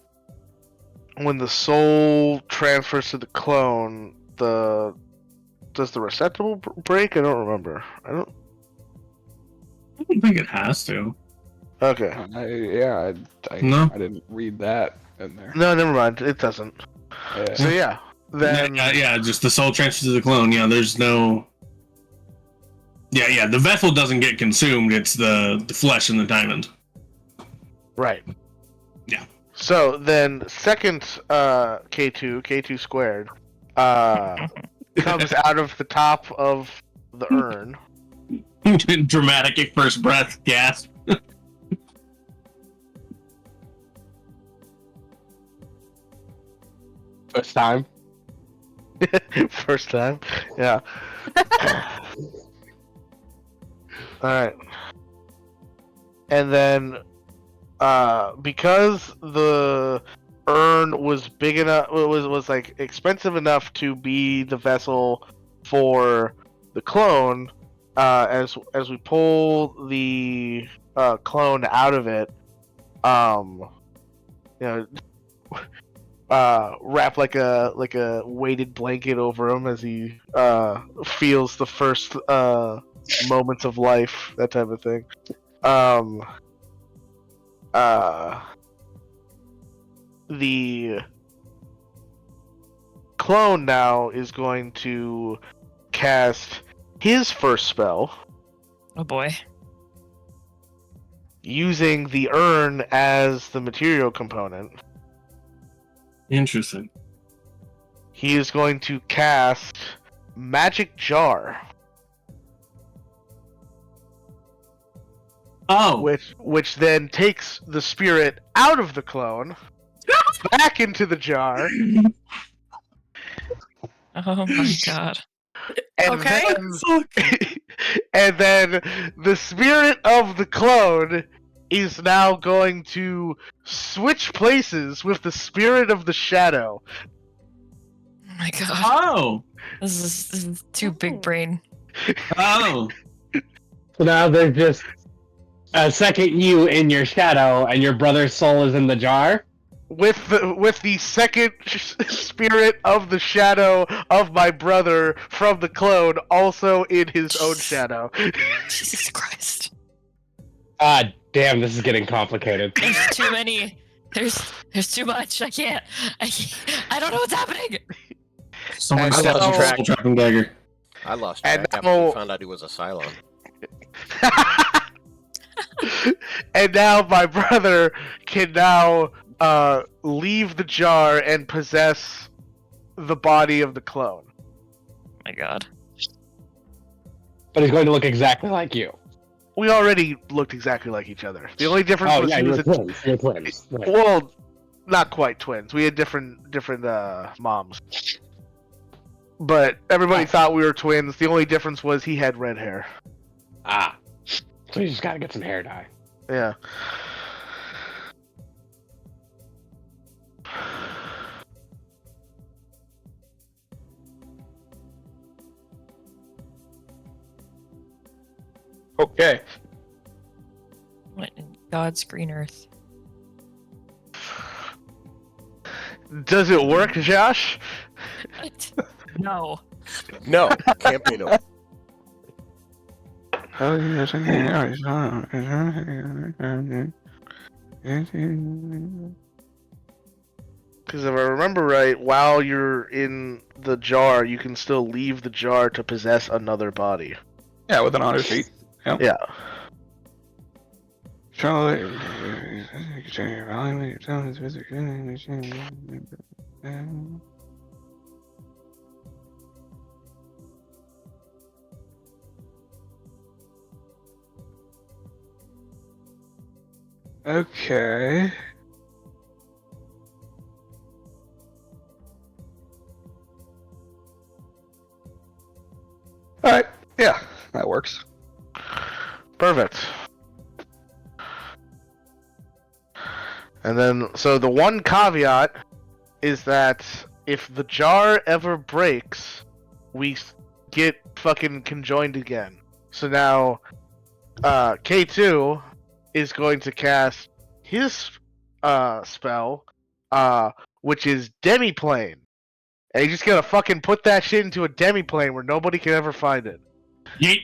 when the soul transfers to the clone, does the receptacle break? I don't remember. I don't think it has to. Okay. No. I didn't read that in there. No, never mind. It doesn't. Yeah. So yeah, then Yeah, just the soul transfer to the clone. Yeah, there's no. Yeah, the vessel doesn't get consumed. It's the flesh and the diamond. right. Yeah. So then, second K2 squared, comes out of the top of the urn. Dramatic first breath gasp. First time. First time, yeah. All right, and then because the urn was big enough, was like expensive enough to be the vessel for the clone. As we pull the clone out of it, wrap like a weighted blanket over him as he feels the first moments of life, that type of thing. The clone now is going to cast his first spell Oh boy. using the urn as the material component. Interesting. He is going to cast Magic Jar, Oh, which then takes the spirit out of the clone, back into the jar, Oh my god. and Okay. and then the spirit of the clone is now going to switch places with the spirit of the shadow. Oh my god. oh, This is too big brain. oh. So now there's just a second you in your shadow, and your brother's soul is in the jar. With the second spirit of the shadow of my brother from the clone also in his own shadow. Jesus Christ. Ah, damn, this is getting complicated. There's too many. There's too much. I can't. I don't know what's happening. Someone And stepped on now- the soul trapping dagger. I lost And track after now- we found out he was a Cylon. And now my brother can now leave the jar and possess the body of the clone. Oh my god. But he's going to look exactly like you. We already looked exactly like each other. The only difference Oh was yeah, he was you're twins. You're twins. Right. well, not quite twins. We had different moms. But everybody thought we were twins. The only difference was he had red hair. Ah, so you just gotta get some hair dye. Yeah. Okay. What in God's green earth? Does it work, Josh? What? No. No, can't be no. Because if I remember right, while you're in the jar, you can still leave the jar to possess another body. Yeah, with an honor sheet. Yeah. Okay. Alright, yeah, that works. Perfect. And then, so the one caveat is that if the jar ever breaks, we get fucking conjoined again. So now, K2 is going to cast his spell, which is Demiplane. And he's just gonna fucking put that shit into a demiplane where nobody can ever find it. Yeet.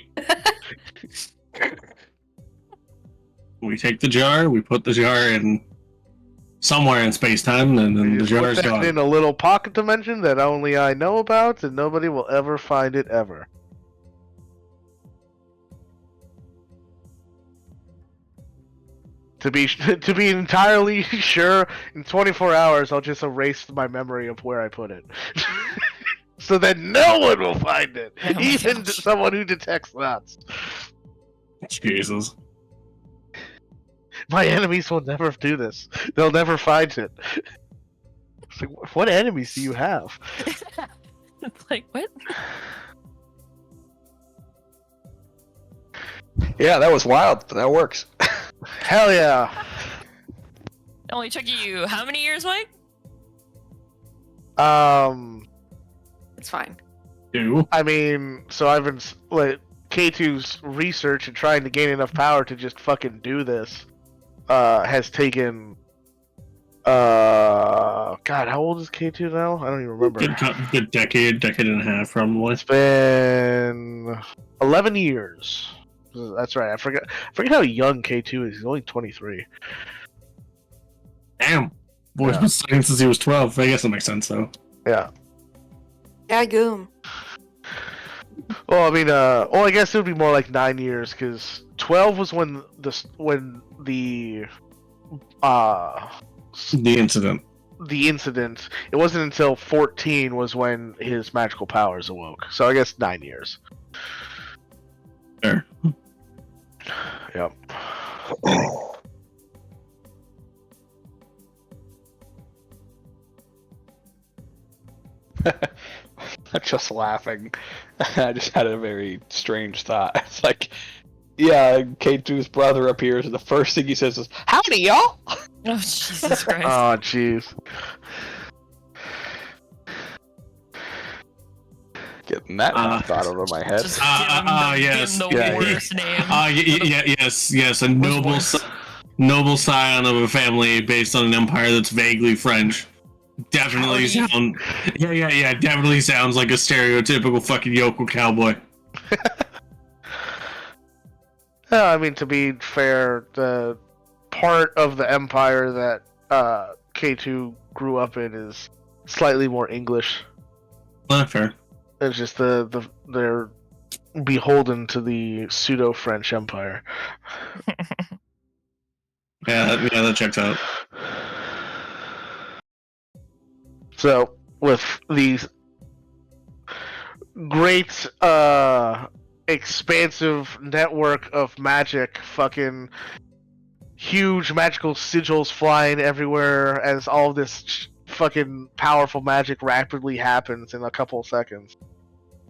We take the jar, we put the jar in somewhere in space-time, and then the jar is Put that gone. in a little pocket dimension that only I know about, and nobody will ever find it ever. To be entirely sure, in 24 hours, I'll just erase my memory of where I put it. So that no one will find it, Oh my even gosh. someone who detects thoughts. Jesus. My enemies will never do this. They'll never find it. It's like, what enemies do you have? Like, what? Yeah, that was wild, but that works. Hell yeah. It only took you how many years, Mike? It's fine. Two. I mean, so I've been like K2's research and trying to gain enough power to just fucking do this. Has taken. God, how old is K2 now? I don't even remember. Good decade and a half, probably. It's been 11 years. That's right. I forget how young K2 is. He's only 23. Damn. Boy's Yeah. been studying since he was 12. I guess that makes sense, though. Yeah. Yeah, goom. Well, I mean, I guess it would be more like 9 years, because 12 was when the The incident. the incident. It wasn't until 14 was when his magical powers awoke. So I guess 9 years. There. Yep. I'm just laughing. I just had a very strange thought. It's like, yeah, K2's brother appears, and the first thing he says is, "Howdy, y'all!" Oh, Jesus Christ. Oh, jeez. Getting that knocked out of my head. Just give him the yeah, worst name. Yes, a noble scion of a family based on an empire that's vaguely French. Definitely Howdy. definitely sounds like a stereotypical fucking yokel cowboy. Yeah, I mean, to be fair, the part of the empire that K2 grew up in is slightly more English. Fair. It's just they're beholden to the pseudo French Empire. Yeah, that checks out. So with these great expansive network of magic, fucking huge magical sigils flying everywhere as all of this fucking powerful magic rapidly happens in a couple of seconds.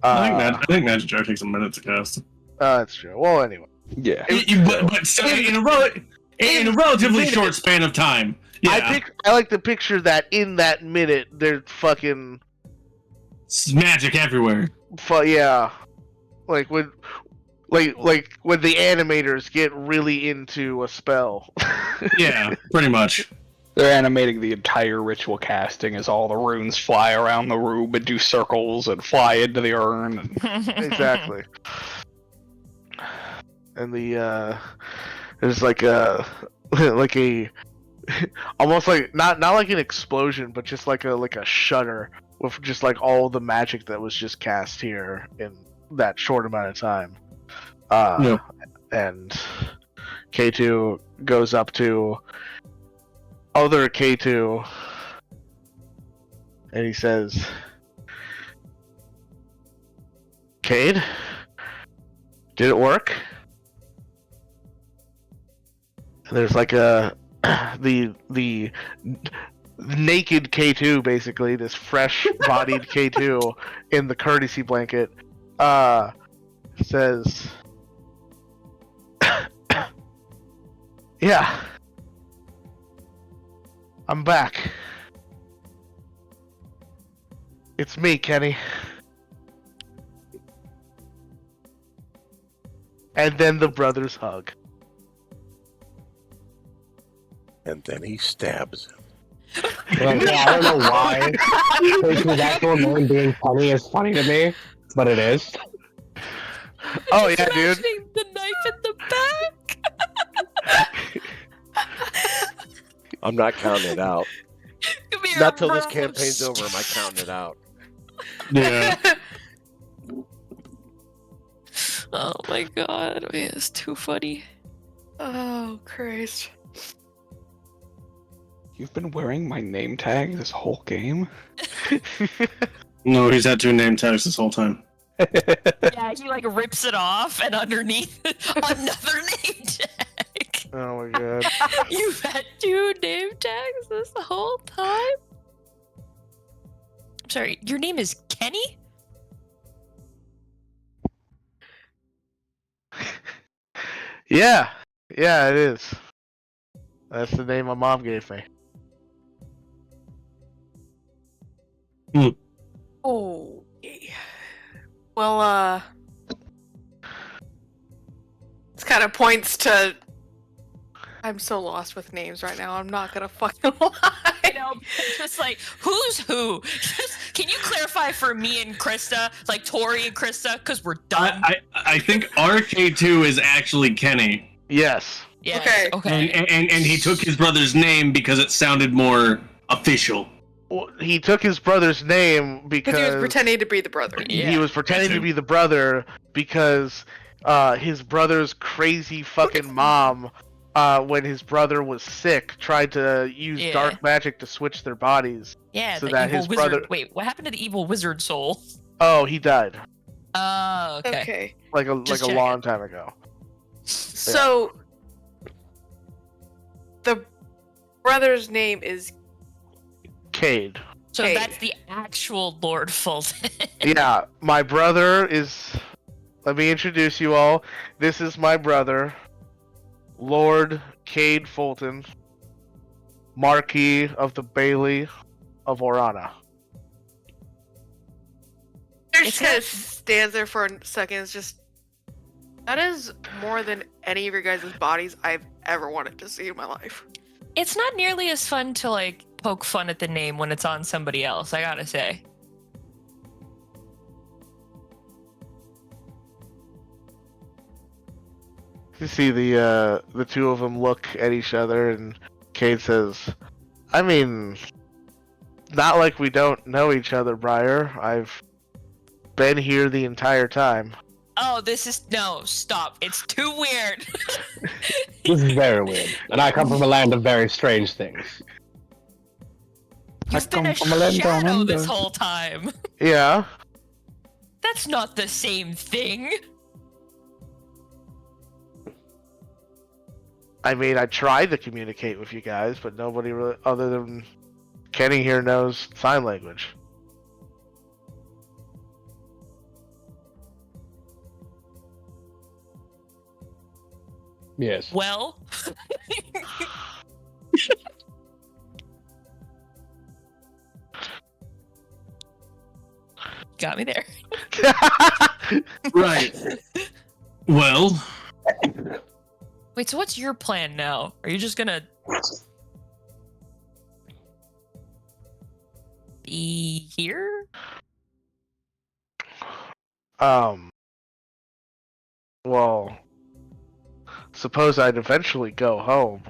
I think Magic Jar takes a minute to cast. That's true. Well, anyway. Yeah. But still, in a relatively short span of time. Yeah. I like to picture that in that minute, there's fucking It's magic everywhere. yeah, like when the animators get really into a spell. Yeah, pretty much. They're animating the entire ritual casting as all the runes fly around the room and do circles and fly into the urn. Exactly. And there's like a almost like not like an explosion, but just like a shudder with just like all the magic that was just cast here in that short amount of time. Yeah. And K2 goes up to other K2 and he says, Cade, did it work? And there's like the naked K2, basically, this fresh-bodied K2 in the courtesy blanket, says, yeah, I'm back. It's me, Kenny. And then the brothers hug. And then he stabs him. Well, yeah, I don't know why his actual name being Penny is funny to me, but it is. Oh yeah, dude. Imagining the knife in the back. I'm not counting it out. Come here, Not till this bro. campaign's over am I counting it out. Yeah. Oh my god, man, it's too funny. Oh, Christ. You've been wearing my name tag this whole game? No, he's had 2 name tags this whole time. Yeah, he like rips it off, and underneath another name tag. Oh my god. You've had 2 name tags this whole time? I'm sorry, your name is Kenny? Yeah, it is. That's the name my mom gave me. Okay. Well, this kind of points to. I'm so lost with names right now. I'm not gonna fucking lie. You know, just like, who's who? Just, can you clarify for me and Krista, like Tori and Krista, because we're done. I think RK2 is actually Kenny. Yes. Yes, okay. And he took his brother's name because it sounded more official. Well, he took his brother's name Because because he was pretending to be the brother. he was pretending to be the brother because his brother's crazy fucking mom, when his brother was sick, tried to use dark magic to switch their bodies. Yeah, so the that evil his wizard. brother. Wait, what happened to the evil wizard soul? Oh, he died Oh, okay. Okay. like a checking. long time ago. So the brother's name is Cade. So Cade. that's the actual Lord Fulton. Yeah, my brother is. Let me introduce you all. This is my brother, Lord Cade Fulton, Marquis of the Bailey of Orana. He It's just kind not- of stands there for a second. It's just that is more than any of your guys' bodies I've ever wanted to see in my life. It's not nearly as fun to like poke fun at the name when it's on somebody else, I gotta say. You see the 2 of them look at each other, and Cade says, "I mean, not like we don't know each other, Briar. I've been here the entire time." Oh, this is no, stop. It's too weird. This is very weird. And I come from a land of very strange things. You've been a come from a land down shadow under. this whole time. Yeah. That's not the same thing. I mean, I tried to communicate with you guys, but nobody really, other than Kenny here, knows sign language. Yes. Well, got me there. Right. Well, Wait, so what's your plan now? Are you just gonna be here? Well, suppose I'd eventually go home.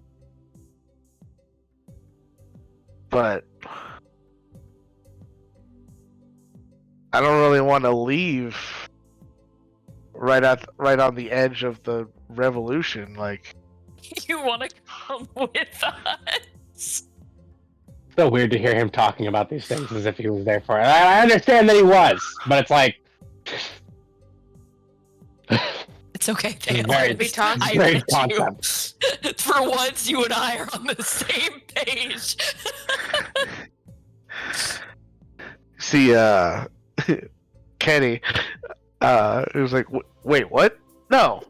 But I don't really want to leave right on the edge of the revolution. Like, You want to come with us? So weird to hear him talking about these things as if he was there for it. I understand that he was, but it's like It's okay, Dale. very, We talked- I very bet you. concept. For once, you and I are on the same page. See, Kenny, it was like, wait, what? No,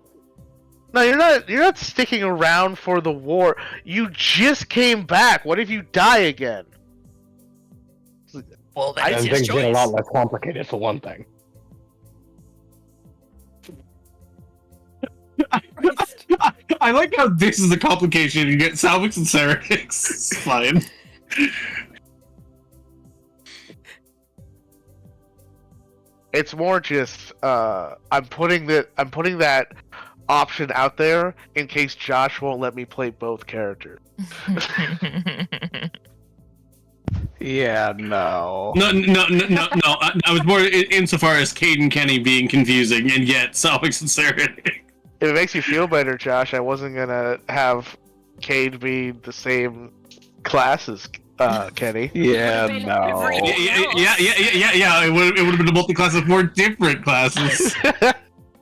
you're not. You're not sticking around for the war. You just came back. What if you die again? Well, And that's his things get a lot choice. less complicated for one thing. I like how this is the complication. You get Salvix and Cerex. It's fine. It's more just I'm putting that option out there in case Josh won't let me play both characters. Yeah, no. No. I was more insofar as Cade and Kenny being confusing, and yet Salvix and Cerex. If it makes you feel better, Josh, I wasn't gonna have Cade be the same class as Kenny. Yeah, Would've been no. everything. Yeah. It would have been a multi-class of 4 different classes. He would have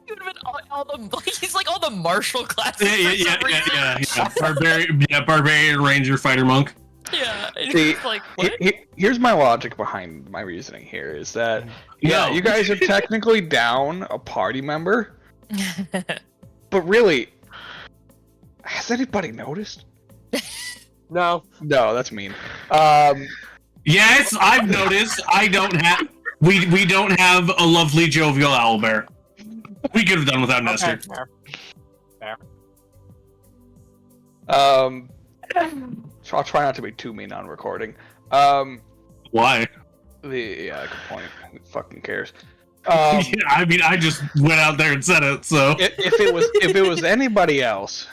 been all the. He's like all the martial classes. Yeah. Barbarian, Ranger, Fighter, Monk. Yeah. And See, it's like what? Here's my logic behind my reasoning here is that, yeah, No. you guys are technically down a party member, but really, has anybody noticed? No. No, that's mean. Yes, I've noticed. I don't have. We don't have a lovely jovial owlbear. We could have done without Nestor. So I'll try not to be too mean on recording. Why? Yeah, good point. Who fucking cares? I mean, I just went out there and said it. So If it was anybody else,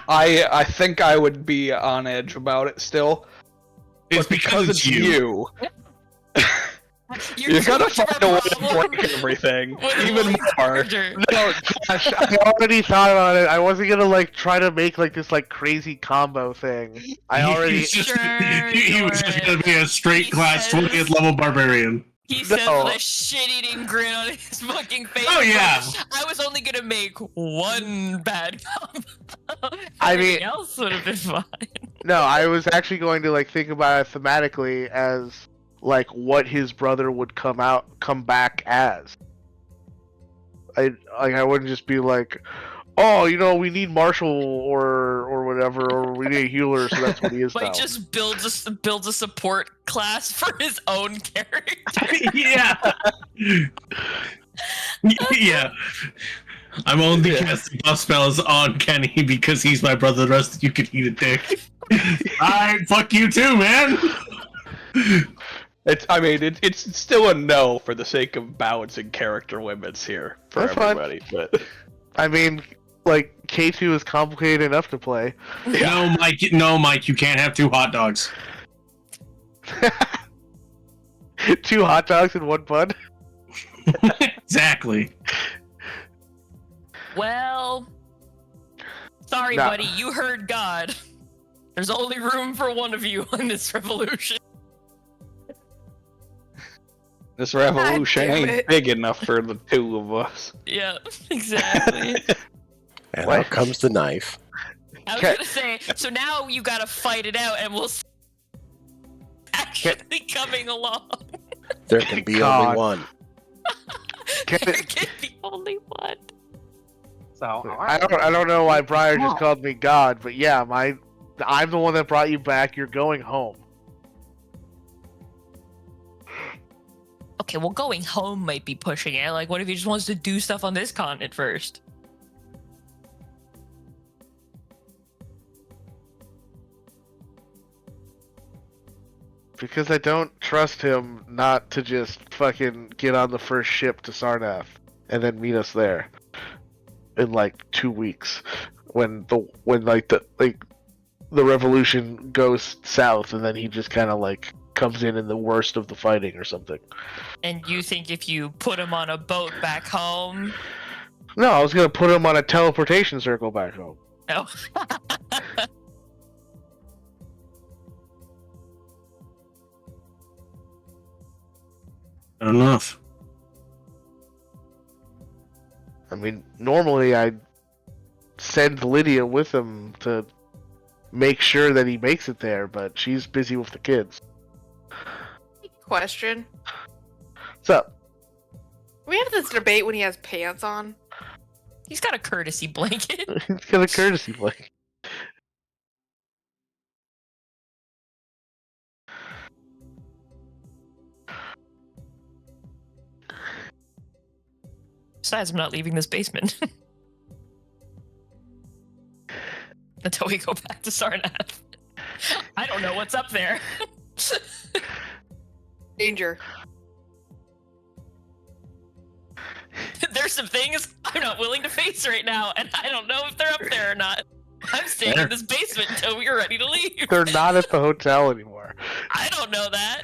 I think I would be on edge about it still. it's But because it's you. you, You're you gotta too much of find a way a to problem break everything with even Lloyd's more. character. No, Josh, I already thought about it. I wasn't gonna like try to make like this like crazy combo thing. I already. He Sure, was just Lauren. gonna be a straight He class says- 20th level barbarian. He says No. with a shit-eating grin on his fucking face. Oh, yeah. I was only gonna make one bad combo. I Everything mean- else would have been fine. No, I was actually going to like think about it thematically as like what his brother would come back as. I wouldn't just be like, oh, we need Marshall or whatever, or we need a healer, so that's what he is now. Like just builds a support class for his own character. Yeah. Yeah. I'm only casting buff spells on Kenny because he's my brother. The rest of you can eat a dick. Alright, fuck you too, man. It's still a no for the sake of balancing character limits here for That's fine. everybody. But I mean, like K2 is complicated enough to play. No, Mike, you can't have 2 hot dogs. 2 hot dogs in one bun. Exactly. Well, sorry, Nah. buddy, you heard God. There's only room for one of you in this revolution. this revolution damn ain't it. big enough for the 2 of us. Yeah, exactly. And What? out comes the knife. I was Okay. gonna say, so now you gotta fight it out, and we'll see actually coming along. There can be God. only one. Can There it- can be only one. So I don't know why Briar just called me God, but yeah, I'm the one that brought you back. You're going home. Okay, well, going home might be pushing it. Like, what if he just wants to do stuff on this continent first? Because I don't trust him not to just fucking get on the first ship to Sarnath and then meet us there in like 2 weeks when the revolution goes south and then he just kind of like comes in the worst of the fighting or something. And you think if you put him on a boat back home, No, I was gonna put him on a teleportation circle back home. No. Not enough. I mean, normally I'd send Lydia with him to make sure that he makes it there, but she's busy with the kids. Question. What's up? We have this debate when he has pants on. He's got a courtesy blanket. He's got a courtesy blanket. Besides, I'm not leaving this basement. Until we go back to Sarnath. I don't know what's up there. Danger. There's some things I'm not willing to face right now, and I don't know if they're up there or not. I'm staying in this basement until we are ready to leave. They're not at the hotel anymore. I don't know that.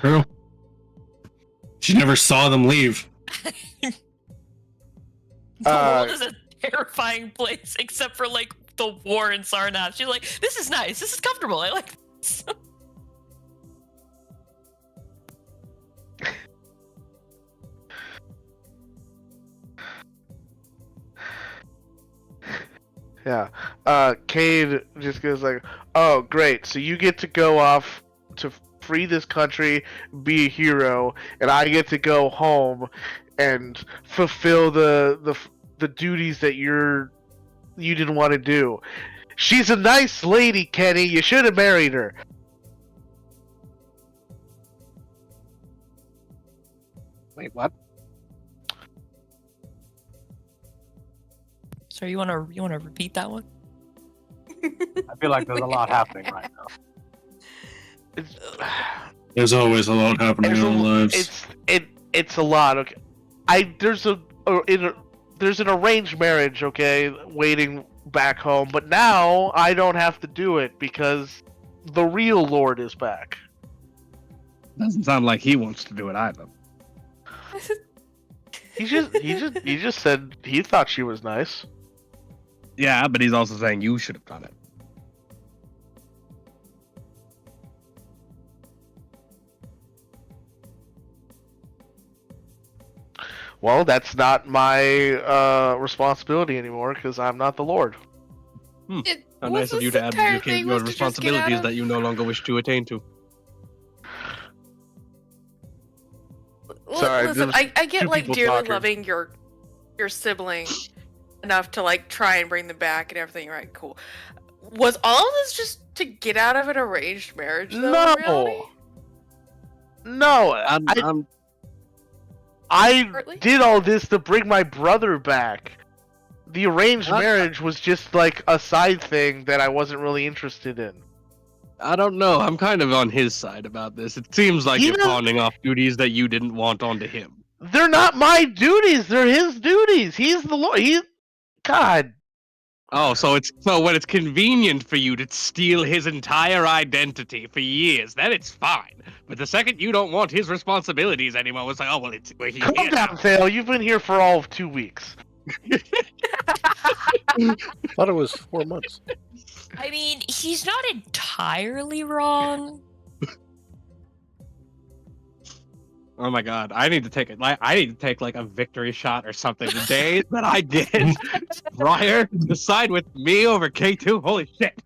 True. She never saw them leave. The world is a terrifying place, except for like the war in Sarnath. She's like, this is nice. This is comfortable. I like this. Yeah. Cade just goes like, "Oh, great! So you get to go off to free this country, be a hero, and I get to go home and fulfill the duties that you didn't want to do. She's a nice lady, Kenny. You should have married her." Wait, what? So you wanna repeat that one? I feel like there's a lot happening right now. There's always a lot happening in our lives. It's a lot. Okay, there's an arranged marriage, okay, waiting back home, but now I don't have to do it because the real Lord is back. Doesn't sound like he wants to do it either. He just said he thought she was nice. Yeah, but he's also saying you should have done it. Well, that's not my responsibility anymore because I'm not the Lord. How nice of you to abdicate your responsibilities that you no longer wish to attain to. Sorry, Listen, there was I get two like people dearly talking. loving your sibling enough to like try and bring them back and everything. Right? Cool. Was all of this just to get out of an arranged marriage? Though, in reality? No, I Partly? did all this to bring my brother back. The arranged marriage was just like a side thing that I wasn't really interested in. I don't know. I'm kind of on his side about this. It seems like you're pawning off duties that you didn't want onto him. They're not my duties. They're his duties. He's the Lord. God. Oh, so when it's convenient for you to steal his entire identity for years, then it's fine. But the second you don't want his responsibilities anymore, it's like, oh well, he's Calm here down, now. Thale. You've been here for all of 2 weeks. Thought it was 4 months. I mean, he's not entirely wrong. Oh my god, I need to take like a victory shot or something. The day that I get Briar to side with me over K2, holy shit.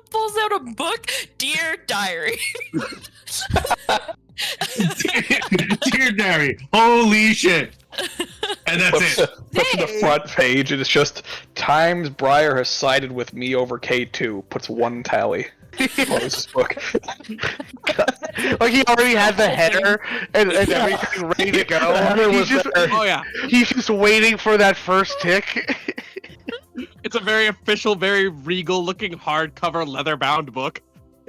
Pulls out a book, Dear Diary. Dear Diary, holy shit. And that's it. Flips to the front page, and it's just times Briar has sided with me over K2. Puts 1 tally. Close his book. Like he already had the header and everything ready to go. He's just waiting for that first tick. It's a very official, very regal looking hardcover leather bound book.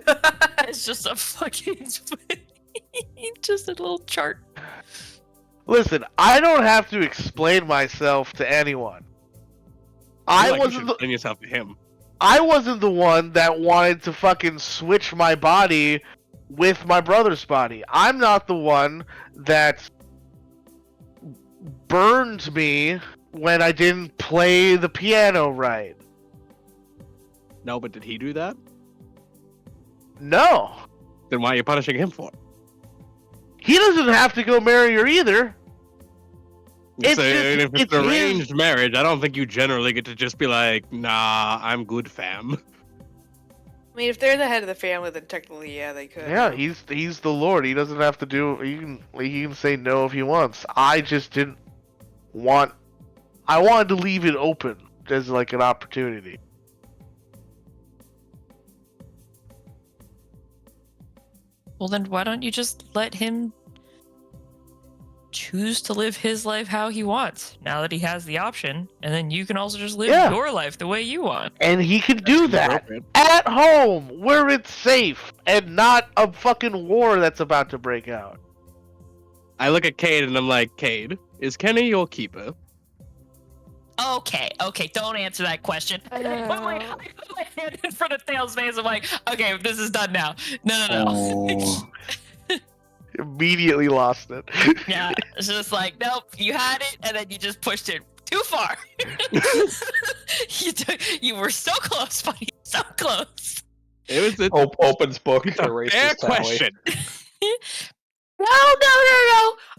It's just a fucking just a little chart. Listen, I don't have to explain myself to anyone. I You should wasn't explain yourself to him. I wasn't the one that wanted to fucking switch my body with my brother's body. I'm not the one that burned me when I didn't play the piano right. No, but did he do that? No. Then why are you punishing him for it? He doesn't have to go marry her either. It's If it's it's an his- arranged marriage, I don't think you generally get to just be like, nah, I'm good, fam. I mean, if they're the head of the family, then technically, yeah, they could. Yeah, he's the Lord. He doesn't have to do. He can say no if he wants. I just didn't want. I wanted to leave it open as like an opportunity. Well, then why don't you just let him choose to live his life how he wants now that he has the option, and then you can also just live Yeah. your life the way you want. And he can do that Appropriate. at home where it's safe and not a fucking war that's about to break out. I look at Cade and I'm like, Cade, is Kenny your keeper? Okay, don't answer that question. I put my hand in front of Thale's face. I'm like, okay, this is done now. No. Immediately lost it. Yeah, it's just like, nope, you had it, and then you just pushed it too far. You were so close, buddy, so close. It was Opens book. it's a erases fair tally. question. No.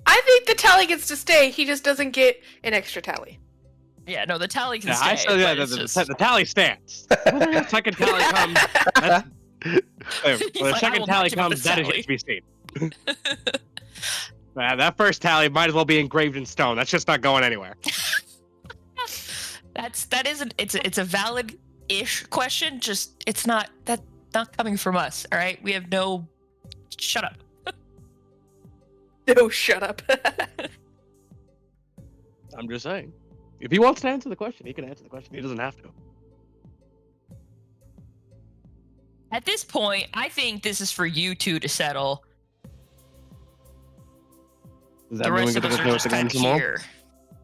I think the tally gets to stay. He just doesn't get an extra tally. Yeah, no, the tally can Yeah, stay. I said yeah, but it's just- the tally stands. Whether the second tally comes, that's, when the like, I second will tally match it with comes, the that is tally. yet to be seen. That first tally might as well be engraved in stone. That's just not going anywhere. It's a valid-ish question. Just it's not coming from us. All right, we have no. Shut up. No, shut up. I'm just saying. If he wants to answer the question, he can answer the question. He doesn't have to. At this point, I think this is for you two to settle. Does The that mean we rest get of to us go are play with just the gun kind some of more? here.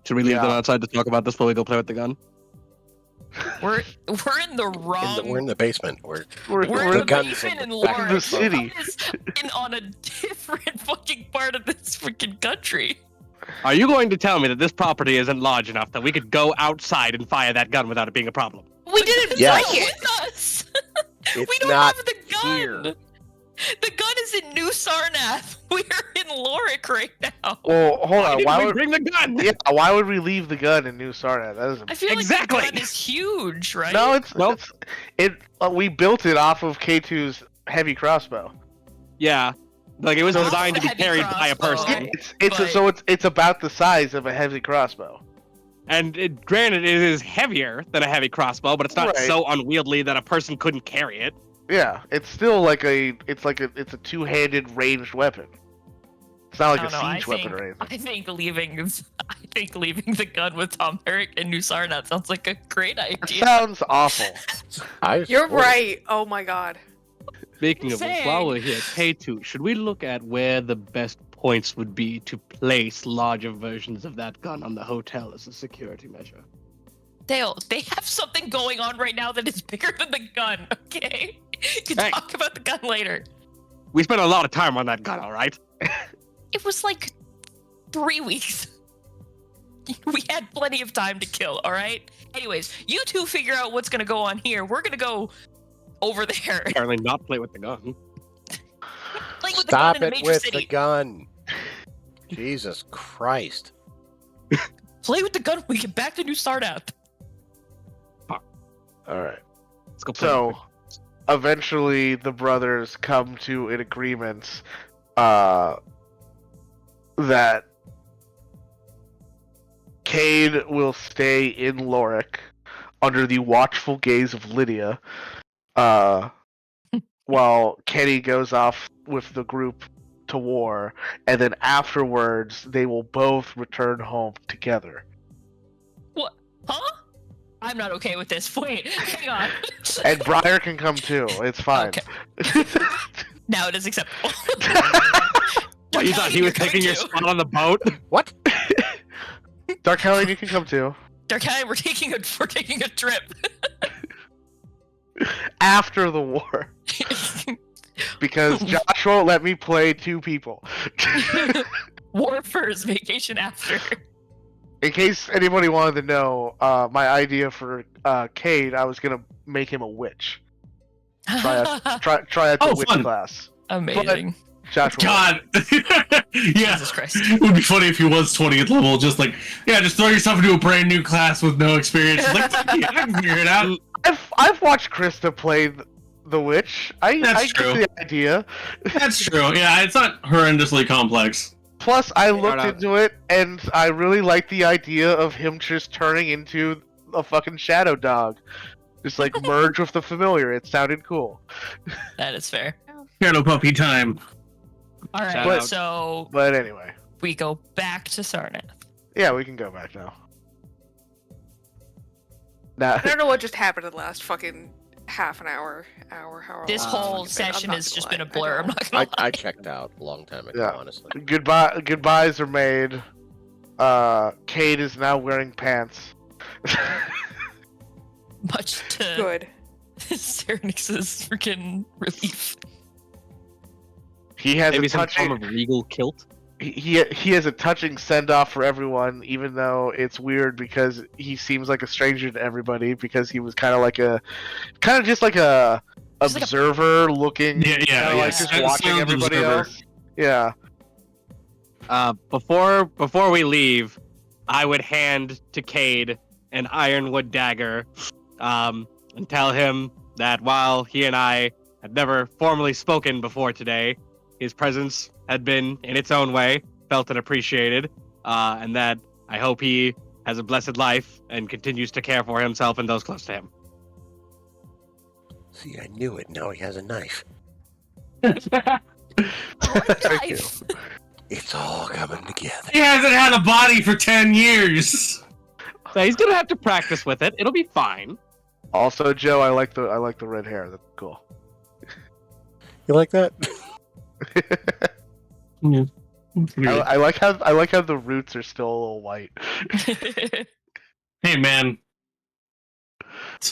Should we leave them Yeah. outside to talk about this while we go play with the gun? We're in the wrong. We're in the basement. We're the in the guns basement in in the- back in Lawrence. the city. On a different fucking part of this freaking country. Are you going to tell me that this property isn't large enough that we could go outside and fire that gun without it being a problem? We didn't Yes. like it. With us. It's We don't not have the gun. here. The gun is in New Sarnath. We're in Lorik right now. Well, hold on. Didn't Why we would bring the gun? yeah? Why would we leave the gun in New Sarnath? That is I feel Exactly. like the gun is huge, right? no. It's Nope. we built it off of K2's heavy crossbow. Yeah. Like it was Off designed to the be heavy carried by a crossbow. person. It's about the size of a heavy crossbow. And granted, it is heavier than a heavy crossbow, but it's not Right. so unwieldy that a person couldn't carry it. Yeah, it's still like it's a two-handed ranged weapon. It's not like I a don't know, siege weapon or anything. I think leaving the gun with Tom Merrick and New Sarnath sounds like a great That idea. sounds awful. You're right. Oh my god. Speaking of which, Saying. while we're here, K2, should we look at where the best points would be to place larger versions of that gun on the hotel as a security measure? Dale, they have something going on right now that is bigger than the gun, okay? You can Hey. talk about the gun later. We spent a lot of time on that gun, all right? It was like 3 weeks. We had plenty of time to kill, all right? Anyways, you two figure out what's gonna go on here. We're gonna go over there. Apparently not play with the gun. Play with Stop the gun in it a major with city. the gun. Jesus Christ. Play with the gun when we get back to New Sarnath. All right. Let's go play So, with eventually, the brothers come to an agreement that Cade will stay in Lorik under the watchful gaze of Lydia, while Kenny goes off with the group to war, and then afterwards they will both return home together. What? Huh? I'm not okay with this. Wait, hang on. And Briar can come too. It's fine. Now it is acceptable. What, you thought he was taking your spot on the boat? What? Dark Hellion, you can come too. Darkai, we're taking a trip. After the war. Because Josh won't let me play two people. War first, vacation after. In case anybody wanted to know, my idea for Cade, I was gonna make him a witch. Try out the witch fun. class. Amazing. Joshua. God. Yeah. Jesus Christ. It would be funny if he was 20th level, just like, just throw yourself into a brand new class with no experience. Like, I can figure it out. I've watched Krista play the witch. I That's get true. the idea. That's true. Yeah, it's not horrendously complex. Plus, I Figure it looked out. into it, and I really like the idea of him just turning into a fucking shadow dog. Just like merge with the familiar. It sounded cool. That is fair. Shadow puppy time. All right, Shout out. so But anyway, we go back to Sarnath. yeah, we can go back now. Now, I don't know what just happened in the last fucking half an hour, however This long whole it's been. I'm session not has gonna just lie. been a I blur. I'm don't. not gonna lie. I checked out a long time ago, Yeah. honestly. goodbyes are made. Cade is now wearing pants. Much to Good. Cernix's freaking relief. He has Maybe a some touching. form of regal kilt. He has a touching send off for everyone, even though it's weird because he seems like a stranger to everybody because he was kind of just like a Just like a- observer looking, Yeah. like just watching Sounds everybody observer. else. Yeah. Before we leave, I would hand to Cade an ironwood dagger, and tell him that while he and I had never formally spoken before today, his presence had been, in its own way, felt and appreciated, and that I hope he has a blessed life and continues to care for himself and those close to him. See, I knew it. Now he has a knife. Thank you. It's all coming together. He hasn't had a body for 10 years. So he's gonna have to practice with it. It'll be fine. Also, Joe, I like the red hair. That's cool. You like that? I like how the roots are still a little white. Hey, man.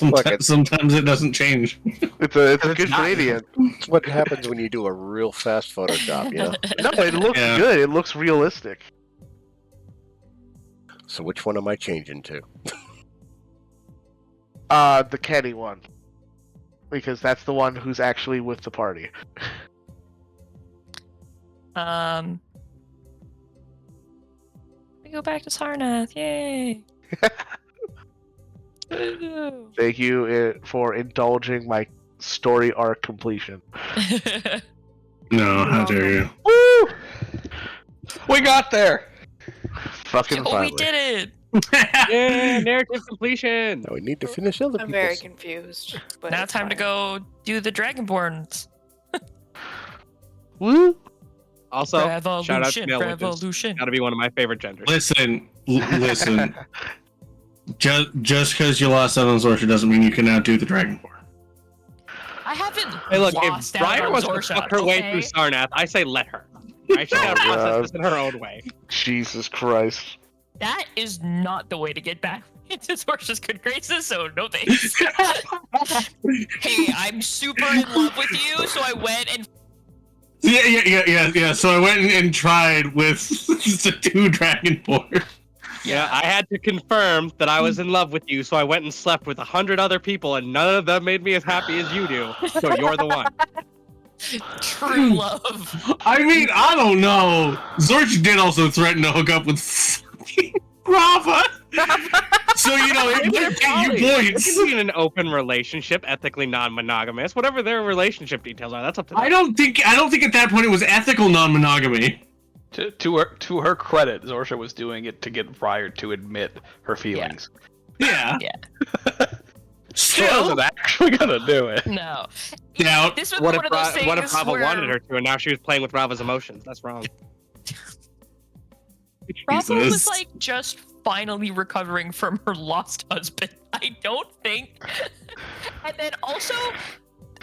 Look, it's- Sometimes it doesn't change. It's a It's good not- gradient. It's what happens when you do a real fast Photoshop, you know? No, it looks Yeah. good. It looks realistic. So which one am I changing to? The Kenny one. Because that's the one who's actually with the party. We go back to Sarnath. Yay! Woo. Thank you for indulging my story arc completion. No, how dare you. Woo! We got there. Fucking Oh, we finally. did it! Yeah, narrative completion. Now we need to finish other I'm very people's. confused. But Now it's time to fine. go do the Dragonborns. Woo! Also, shout out to Revolution, male witches. revolution. Gotta be one of my favorite genders. Listen. Just because you lost out on Zorsha doesn't mean you can now do the Dragonborn. I haven't Hey, look, if lost out Briar on wants to Zorsha, fuck her way okay? through Sarnath, I say let her. Right? She gotta Oh, process God. this in her own way. Jesus Christ. That is not the way to get back into Zorsha's good graces, so no thanks. Hey, I'm super in love with you, so I went and Yeah. So I went and tried with the 2 Dragonborn. Yeah, I had to confirm that I was in love with you, so I went and slept with 100 other people, and none of them made me as happy as you do. So you're the one. true love. I mean, I don't know. Zorsha did also threaten to hook up with fucking Rava. So, you know, it They're would get you They points. can be in an open relationship, ethically non-monogamous, whatever their relationship details are. That's up to them. I don't think at that point it was ethical non-monogamy. To her credit, Zorsha was doing it to get Briar to admit her feelings. Yeah. Yeah. She Still, wasn't actually gonna do it. No. Doubt. This was What one if, of those things what if Rava where wanted her to, and now she was playing with Rava's emotions? That's wrong. Rava was Jesus. like just finally recovering from her lost husband. I don't think. And then also,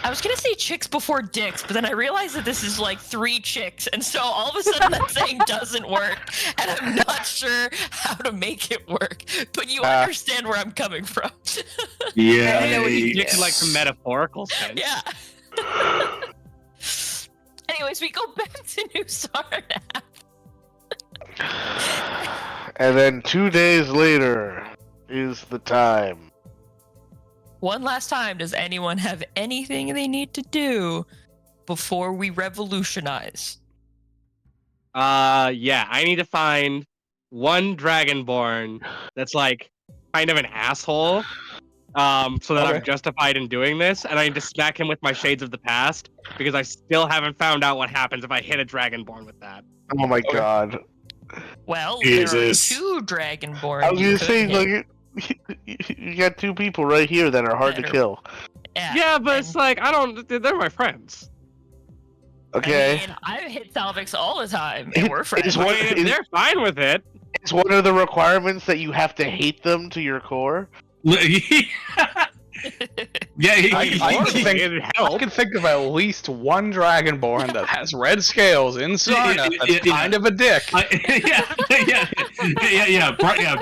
I was gonna say chicks before dicks, but then I realized that this is like 3 chicks, and so all of a sudden that saying doesn't work, and I'm not sure how to make it work. But you understand where I'm coming from. Yeah. I know what you Dicks in like some metaphorical sense. Yeah. Anyways, we go back to New Sarnath. And then 2 days later is the time. One last time, does anyone have anything they need to do before we revolutionize? Yeah, I need to find one Dragonborn that's like kind of an asshole. So that I'm justified in doing this, and I need to smack him with my Shades of the Past because I still haven't found out what happens if I hit a Dragonborn with that. Oh my god. Well, Jesus. there are 2 Dragonborn. I was you gonna could say, hit. like, you got 2 people right here that are hard to That are- kill. Yeah, but it's like they're my friends. Okay. I mean, I hit Salvix all the time, and we're friends. Is I one, mean, if is, they're fine with it. is one of the requirements that you have to hate them to your core? Yeah, I can think of at least one Dragonborn that has red scales in Sarna that's kind of a dick.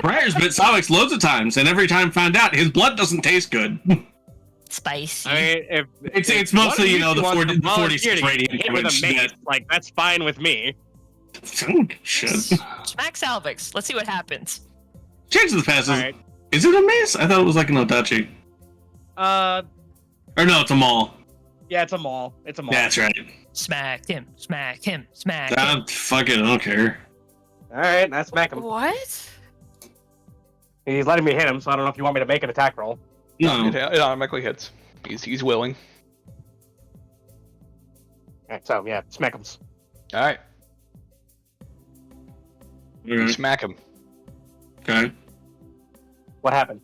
Briar's bit Salvix loads of times, and every time found out his blood doesn't taste good. Spicy. I mean, if It's mostly, you know, the wants to 46 volunteer to radiant hit with a damage. mace, like that's fine with me. Shit. Smack Salvix. Let's see what happens. Change of the Past All right. is it a mace? I thought it was like an Odachi. Uh, Or no, it's a maul. yeah, it's a maul. It's a maul. That's right. Smack him. Smack him. Smack him. Fuck it, I don't care. All right, let's smack him. What? He's letting me hit him, so I don't know if you want me to make an attack roll. No. It automatically hits. He's willing. Alright, so yeah, smack him. All right, you Okay. smack him. Okay. What happened?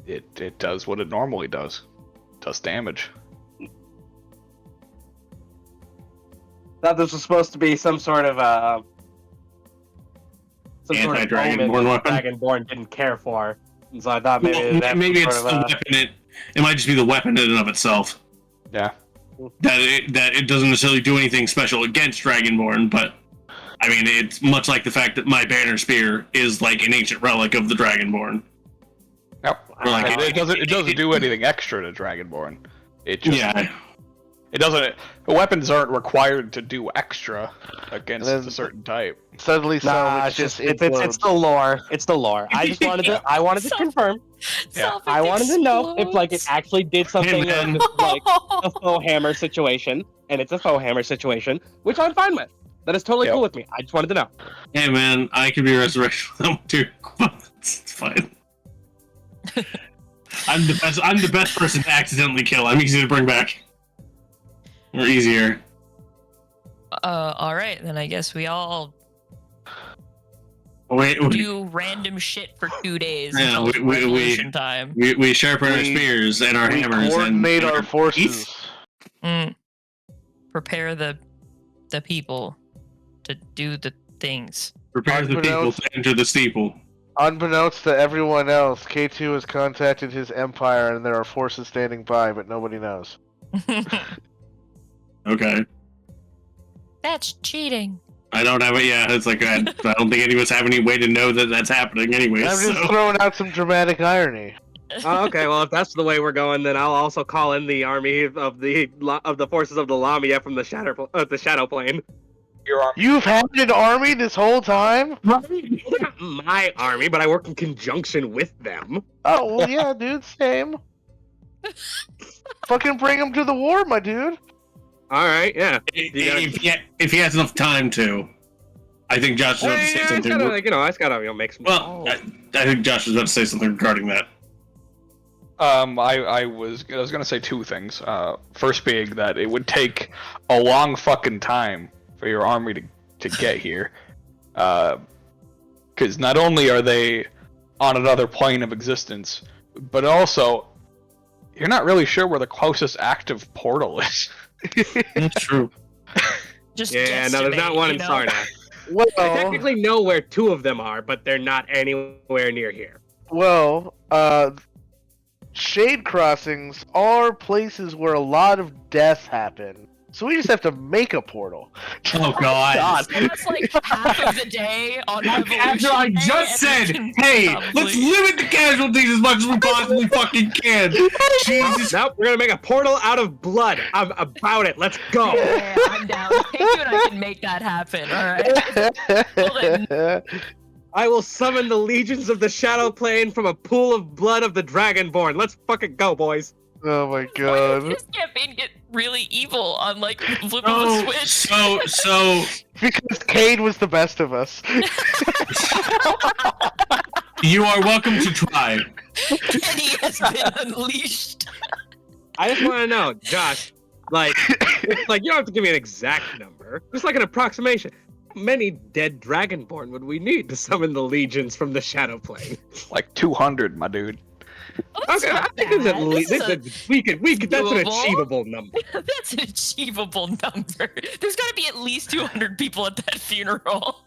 It does what it normally does. It does damage. Thought this was supposed to be some sort of Anti-Dragonborn omen weapon? Dragonborn didn't care for, and so I thought maybe Well, that maybe was it's sort the of, weapon. It might just be the weapon in and of itself. Yeah. That it doesn't necessarily do anything special against Dragonborn, but I mean, it's much like the fact that my banner spear is like an ancient relic of the Dragonborn. Yep. Or like It doesn't do anything extra to Dragonborn. It just Yeah. it doesn't. Weapons aren't required to do extra against And then- a certain type. Suddenly, Nah, it's just it's the lore. It's the lore. I just wanted to. I wanted to Self- confirm. Yeah. Salvix I wanted to know if like it explodes. actually did something Hey, man. like a faux hammer situation, and it's a faux hammer situation, which I'm fine with. That is totally Yep. cool with me. I just wanted to know. Hey man, I could be resurrected with them too. It's fine. I'm the best person to accidentally kill. I'm easy to bring back. Or easier. All right, then I guess we all Wait, do random shit for 2 days Yeah, until we- revolution time. we sharpen our We- spears and our we hammers coordinate and our forces. Prepare the people to do the things. prepare the people Unbeknownst- to enter the steeple. Unbeknownst to everyone else, K2 has contacted his empire and there are forces standing by, but nobody knows. Okay. That's cheating. I don't have it. Yeah, it's like I don't think any of us have any way to know that that's happening, anyways. I'm just So. throwing out some dramatic irony. Oh, okay, well if that's the way we're going, then I'll also call in the army of the forces of the Lamia from the shadow plane. Your arm. You've had an army this whole time? They're not my army, but I work in conjunction with them. Oh, well, yeah, dude, same. Fucking bring him to the war, my dude. All right, yeah. If he has enough time to, I think Josh was about to say I something. just gotta make some. Well, I think Josh was about to say something regarding that. I was gonna say 2 things. First being that it would take a long fucking time for your army to get here, because not only are they on another plane of existence, but also you're not really sure where the closest active portal is. That's true. Just Yeah, no, there's not one in guesstimate, Sarna. Well, I technically know where 2 of them are, but they're not anywhere near here. shade crossings are places where a lot of death happen. So we just have to make a portal. Oh God. That's like half of the day on Revolution After I Day, just and we said, can hey, probably- let's limit the casualties as much as we possibly fucking can. Jesus. Nope, we're gonna make a portal out of blood. I'm about it. Let's go. Yeah, I'm down. I think you and I can make that happen. All right. Well, then, I will summon the legions of the Shadow Plane from a pool of blood of the Dragonborn. Let's fucking go, boys. Oh my why god. did this campaign get really evil on like flip of a Oh, switch? so Because Cade was the best of us. you are welcome to try. Kenny has been unleashed. I just want to know, Josh, like you don't have to give me an exact number, just like an approximation. How many dead Dragonborn would we need to summon the legions from the Shadow Plane? Like 200, my dude. Well, that's Okay, I not think it's at bad. least This is a- we could that's an doable. achievable number. That's an achievable number. There's got to be at least 200 people at that funeral.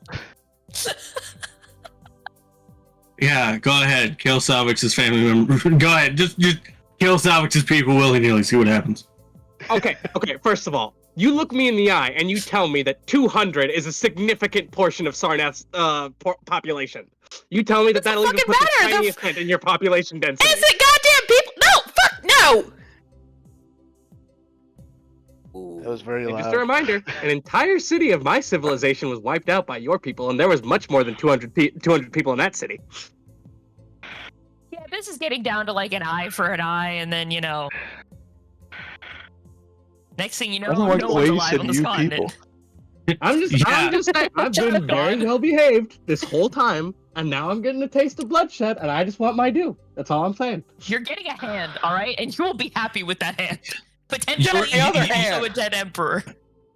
Yeah, go ahead. Kill Salvix's family member. Go ahead. Just kill Salvix's people willy-nilly. See what happens. Okay. First of all, you look me in the eye and you tell me that 200 is a significant portion of Sarnath's population. You tell me that that'll even fucking put the matter. The tiniest hint in your population density. Innocent goddamn people! No! Fuck no! That was very And loud. just a reminder, an entire city of my civilization was wiped out by your people, and there was much more than 200 people in that city. Yeah, this is getting down to like an eye for an eye, and then next thing you know, I don't like no the one's way you alive said on this you continent. I'm just saying, I've been very God. well behaved this whole time, and now I'm getting a taste of bloodshed, and I just want my due. That's all I'm saying. You're getting a hand, all right, and you will be happy with that hand. Potentially, You're- you also a dead emperor.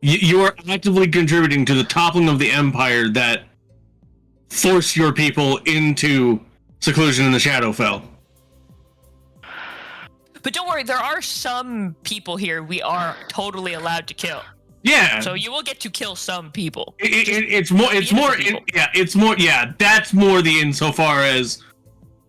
You are actively contributing to the toppling of the empire that forced your people into seclusion in the Shadowfell. But don't worry, there are some people here we are totally allowed to kill. Yeah. So you will get to kill some people. It's more. not It's the more. innocent people. It's more. Yeah, that's more the insofar as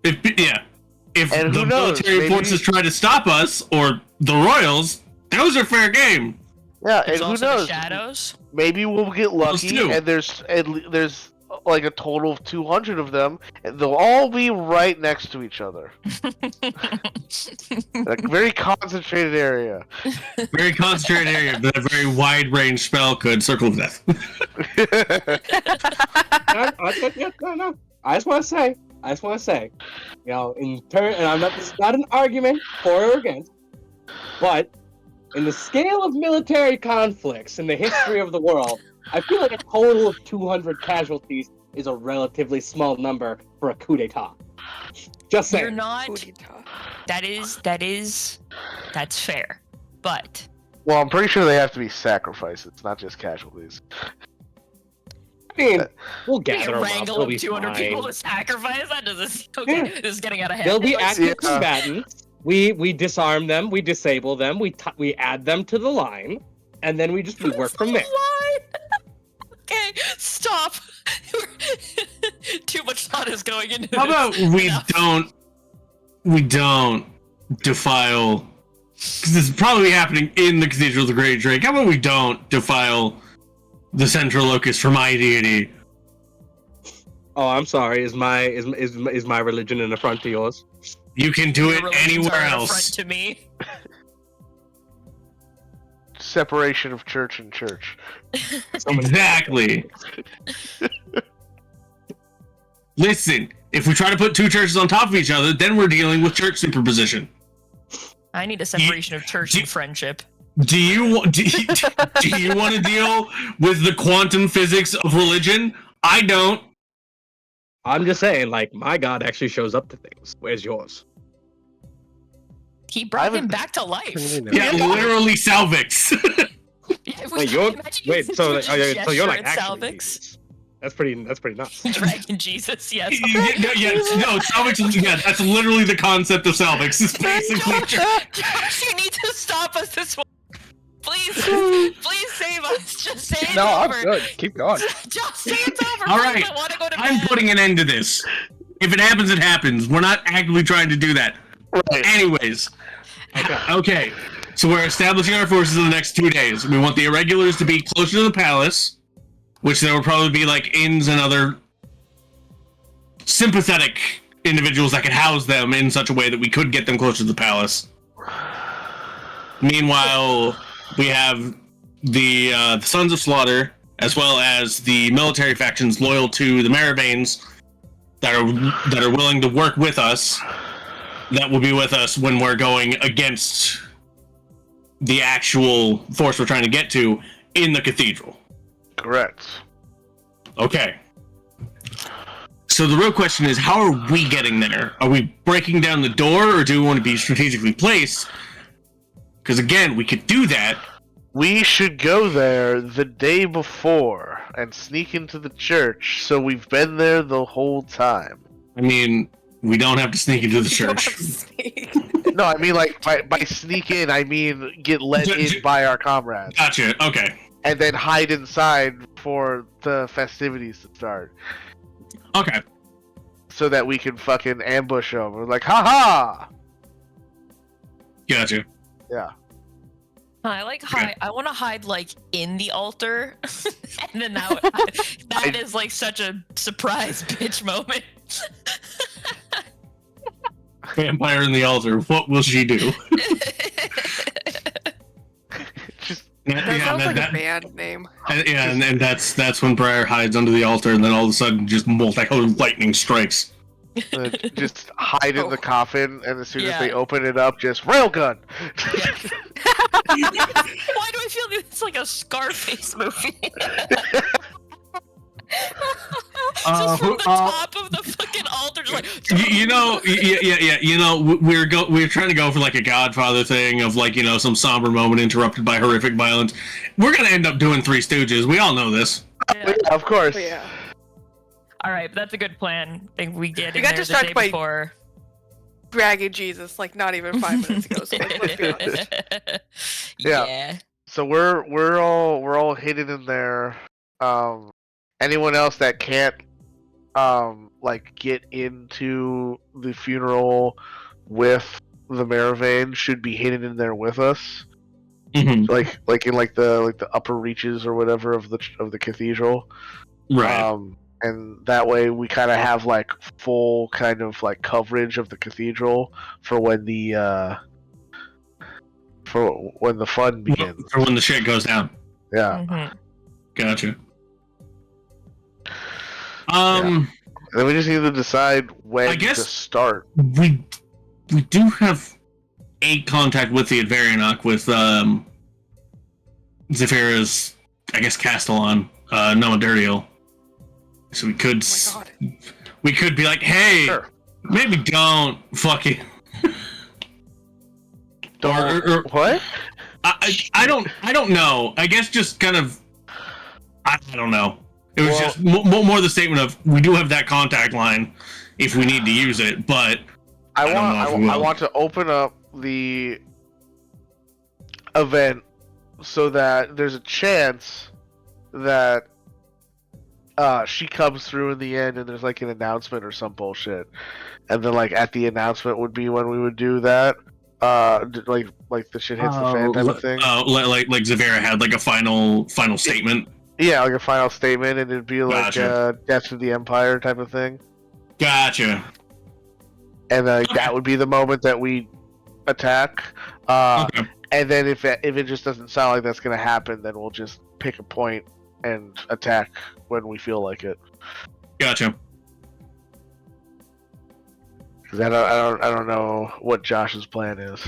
if And the who knows, military maybe- forces try to stop us or the royals, those are fair game. Yeah, There's and who also knows? the shadows. Maybe we'll get lucky, too. and there's like a total of 200 of them, and they'll all be right next to each other. A very concentrated area. Very concentrated area, but a very wide range spell could circle of death. No. I just want to say, in turn, and this is not an argument for or against, but in the scale of military conflicts in the history of the world, I feel like a total of 200 casualties is a relatively small number for a coup d'état. Just saying. You're not. That's fair. But Well, I'm pretty sure they have to be sacrifices, not just casualties. I mean, we'll being gather a them up. wrangle They'll of be 200 people fine. to sacrifice? That doesn't. Okay, Yeah. this is getting out of hand. They'll be Let's- active Yeah. combatants. We disarm them, we disable them, we add them to the line, and then we work from there. Why? Okay, stop. Too much thought is going into How this. about we don't defile? Because this is probably happening in the Cathedral of the Great Drake. How about we don't defile the central locus for my deity? Oh, I'm sorry. Is my religion an affront to yours? You can do Your it religions anywhere are an else. affront to me. Separation of church and church. Exactly. Listen, if we try to put two churches on top of each other, then we're dealing with church superposition. I need a separation of church and friendship. Do you want to deal with the quantum physics of religion? I don't. I'm just saying, like, my God actually shows up to things. Where's yours? He brought him back to life. Yeah, literally Salvix. Yeah, Wait, you're imagine wait, using so such a so you're like gesture at actually Salvix. Jesus. That's pretty nuts. Dragon Jesus, yes. No, Salvix is, that's literally the concept of Salvix. It's basically Josh, you need to stop us this one. Please save us. Just say it's No, I'm over. good. Keep going. Just say it's over. All please. right, I want to go to I'm bed. putting an end to this. If it happens, it happens. We're not actively trying to do that. Right. Anyways, okay. So we're establishing our forces in the next 2 days. We want the irregulars to be closer to the palace, which there will probably be like inns and other sympathetic individuals that could house them in such a way that we could get them closer to the palace. Meanwhile, we have the Sons of Slaughter, as well as the military factions loyal to the Maravanes that are willing to work with us. That will be with us when we're going against the actual force we're trying to get to in the cathedral. Correct. Okay. So the real question is, how are we getting there? Are we breaking down the door, or do we want to be strategically placed? Because again, we could do that. We should go there the day before and sneak into the church, so we've been there the whole time. I mean, we don't have to sneak into the church. No, I mean like by sneak in, I mean get let in by our comrades. Gotcha. Okay. And then hide inside for the festivities to start. Okay. So that we can fucking ambush them. We're like, haha! Gotcha. Yeah. I like hide. I want to hide like in the altar, and then that is like such a surprise bitch moment. Vampire in the altar. What will she do? That sounds like a band name. Yeah, and that's when Briar hides under the altar, and then all of a sudden, just multicolored lightning strikes. Just hide in the coffin, and as soon as they open it up, just railgun. Why do I feel it's like a Scarface movie? Just from the top of the fucking altar, just like we're trying to go for like a Godfather thing of like some somber moment interrupted by horrific violence. We're gonna end up doing Three Stooges. We all know this. Yeah, of course. Yeah. All right, but that's a good plan. I think we get We in got there the day distracted by before. Dragging Jesus, like not even 5 minutes ago. So like, let's be honest. Yeah. So we're all hidden in there. Anyone else that can't like get into the funeral with the Maravane should be hidden in there with us. Mm-hmm. Like in the upper reaches or whatever of the cathedral. Right. And that way we kind of have like full kind of like coverage of the cathedral for when the fun begins. For when the shit goes down. Yeah. Mm-hmm. Gotcha. And then we just need to decide when I guess to start. We do have a contact with the Advarianok with Zephyra's, I guess, Castellan, Noah Duriel. So we could we could be like, hey, Sure. maybe don't fucking or What? I don't know. I guess just kind of I don't know. It was just more the statement of we do have that contact line if we need to use it, but I want to open up the event so that there's a chance that she comes through in the end and there's like an announcement or some bullshit, and then like at the announcement would be when we would do that. Like the shit hits the fan type of thing. Like Zavera had like a final statement. Yeah, like a final statement, and it'd be like Gotcha. death to the Empire type of thing. Gotcha. And that would be the moment that we attack. Okay. And then if it just doesn't sound like that's gonna happen, then we'll just pick a point and attack when we feel like it. Gotcha. Because I don't know what Josh's plan is.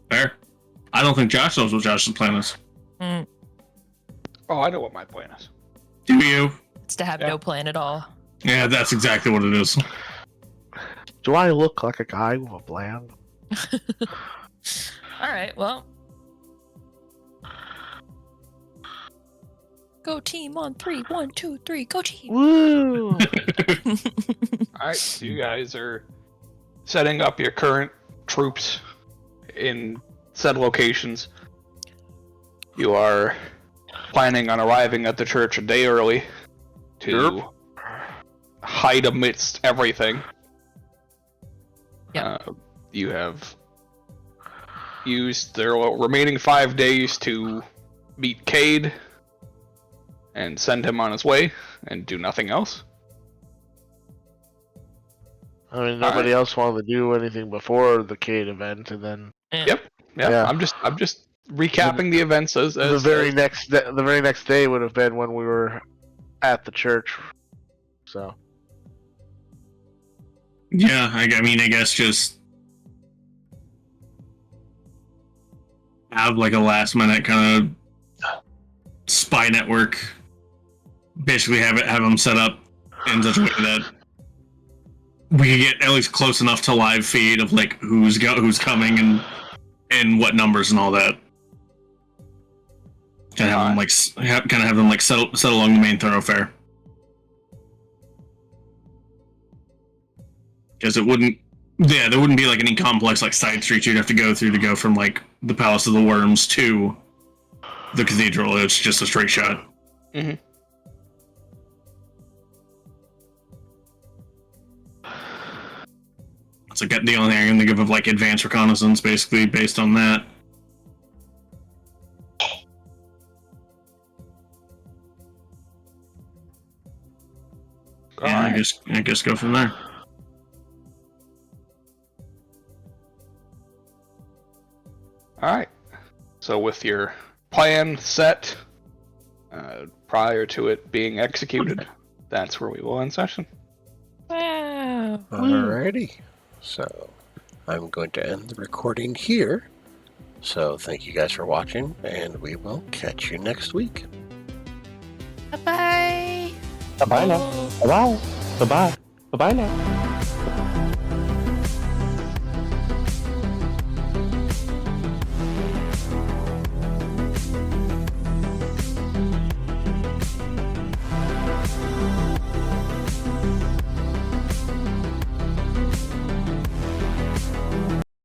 Fair. I don't think Josh knows what Josh's plan is. Oh, I know what my plan is. Do you? It's to have no plan at all. Yeah, that's exactly what it is. Do I look like a guy with a plan? All right, well. Go team on 3. 1, 2, 3. Go team. Woo! Alright, so you guys are setting up your current troops in said locations. You are planning on arriving at the church a day early to hide amidst everything. Yep. You have use their remaining 5 days to meet Cade and send him on his way and do nothing else. I mean, nobody else wanted to do anything before the Cade event, and then Yeah. I'm just recapping the events as the very next day would have been when we were at the church. So Yeah, I mean, I guess just have like a last minute kind of spy network. Basically, have them set up in such a way that we can get at least close enough to live feed of like who's coming and what numbers and all that. Kind of have them like settle along the main thoroughfare. Because there wouldn't be like any complex like side streets you'd have to go through to go from like the Palace of the Worms to the cathedral. It's just a straight shot. Mm-hmm. It's like the only thing I can think of like advanced reconnaissance, basically based on that. Yeah, I guess go from there. Alright. So with your plan set, prior to it being executed, that's where we will end session. Wow. Alrighty. So I'm going to end the recording here. So thank you guys for watching, and we will catch you next week. Bye-bye. Bye-bye now. Bye-bye. Bye-bye. Bye-bye now.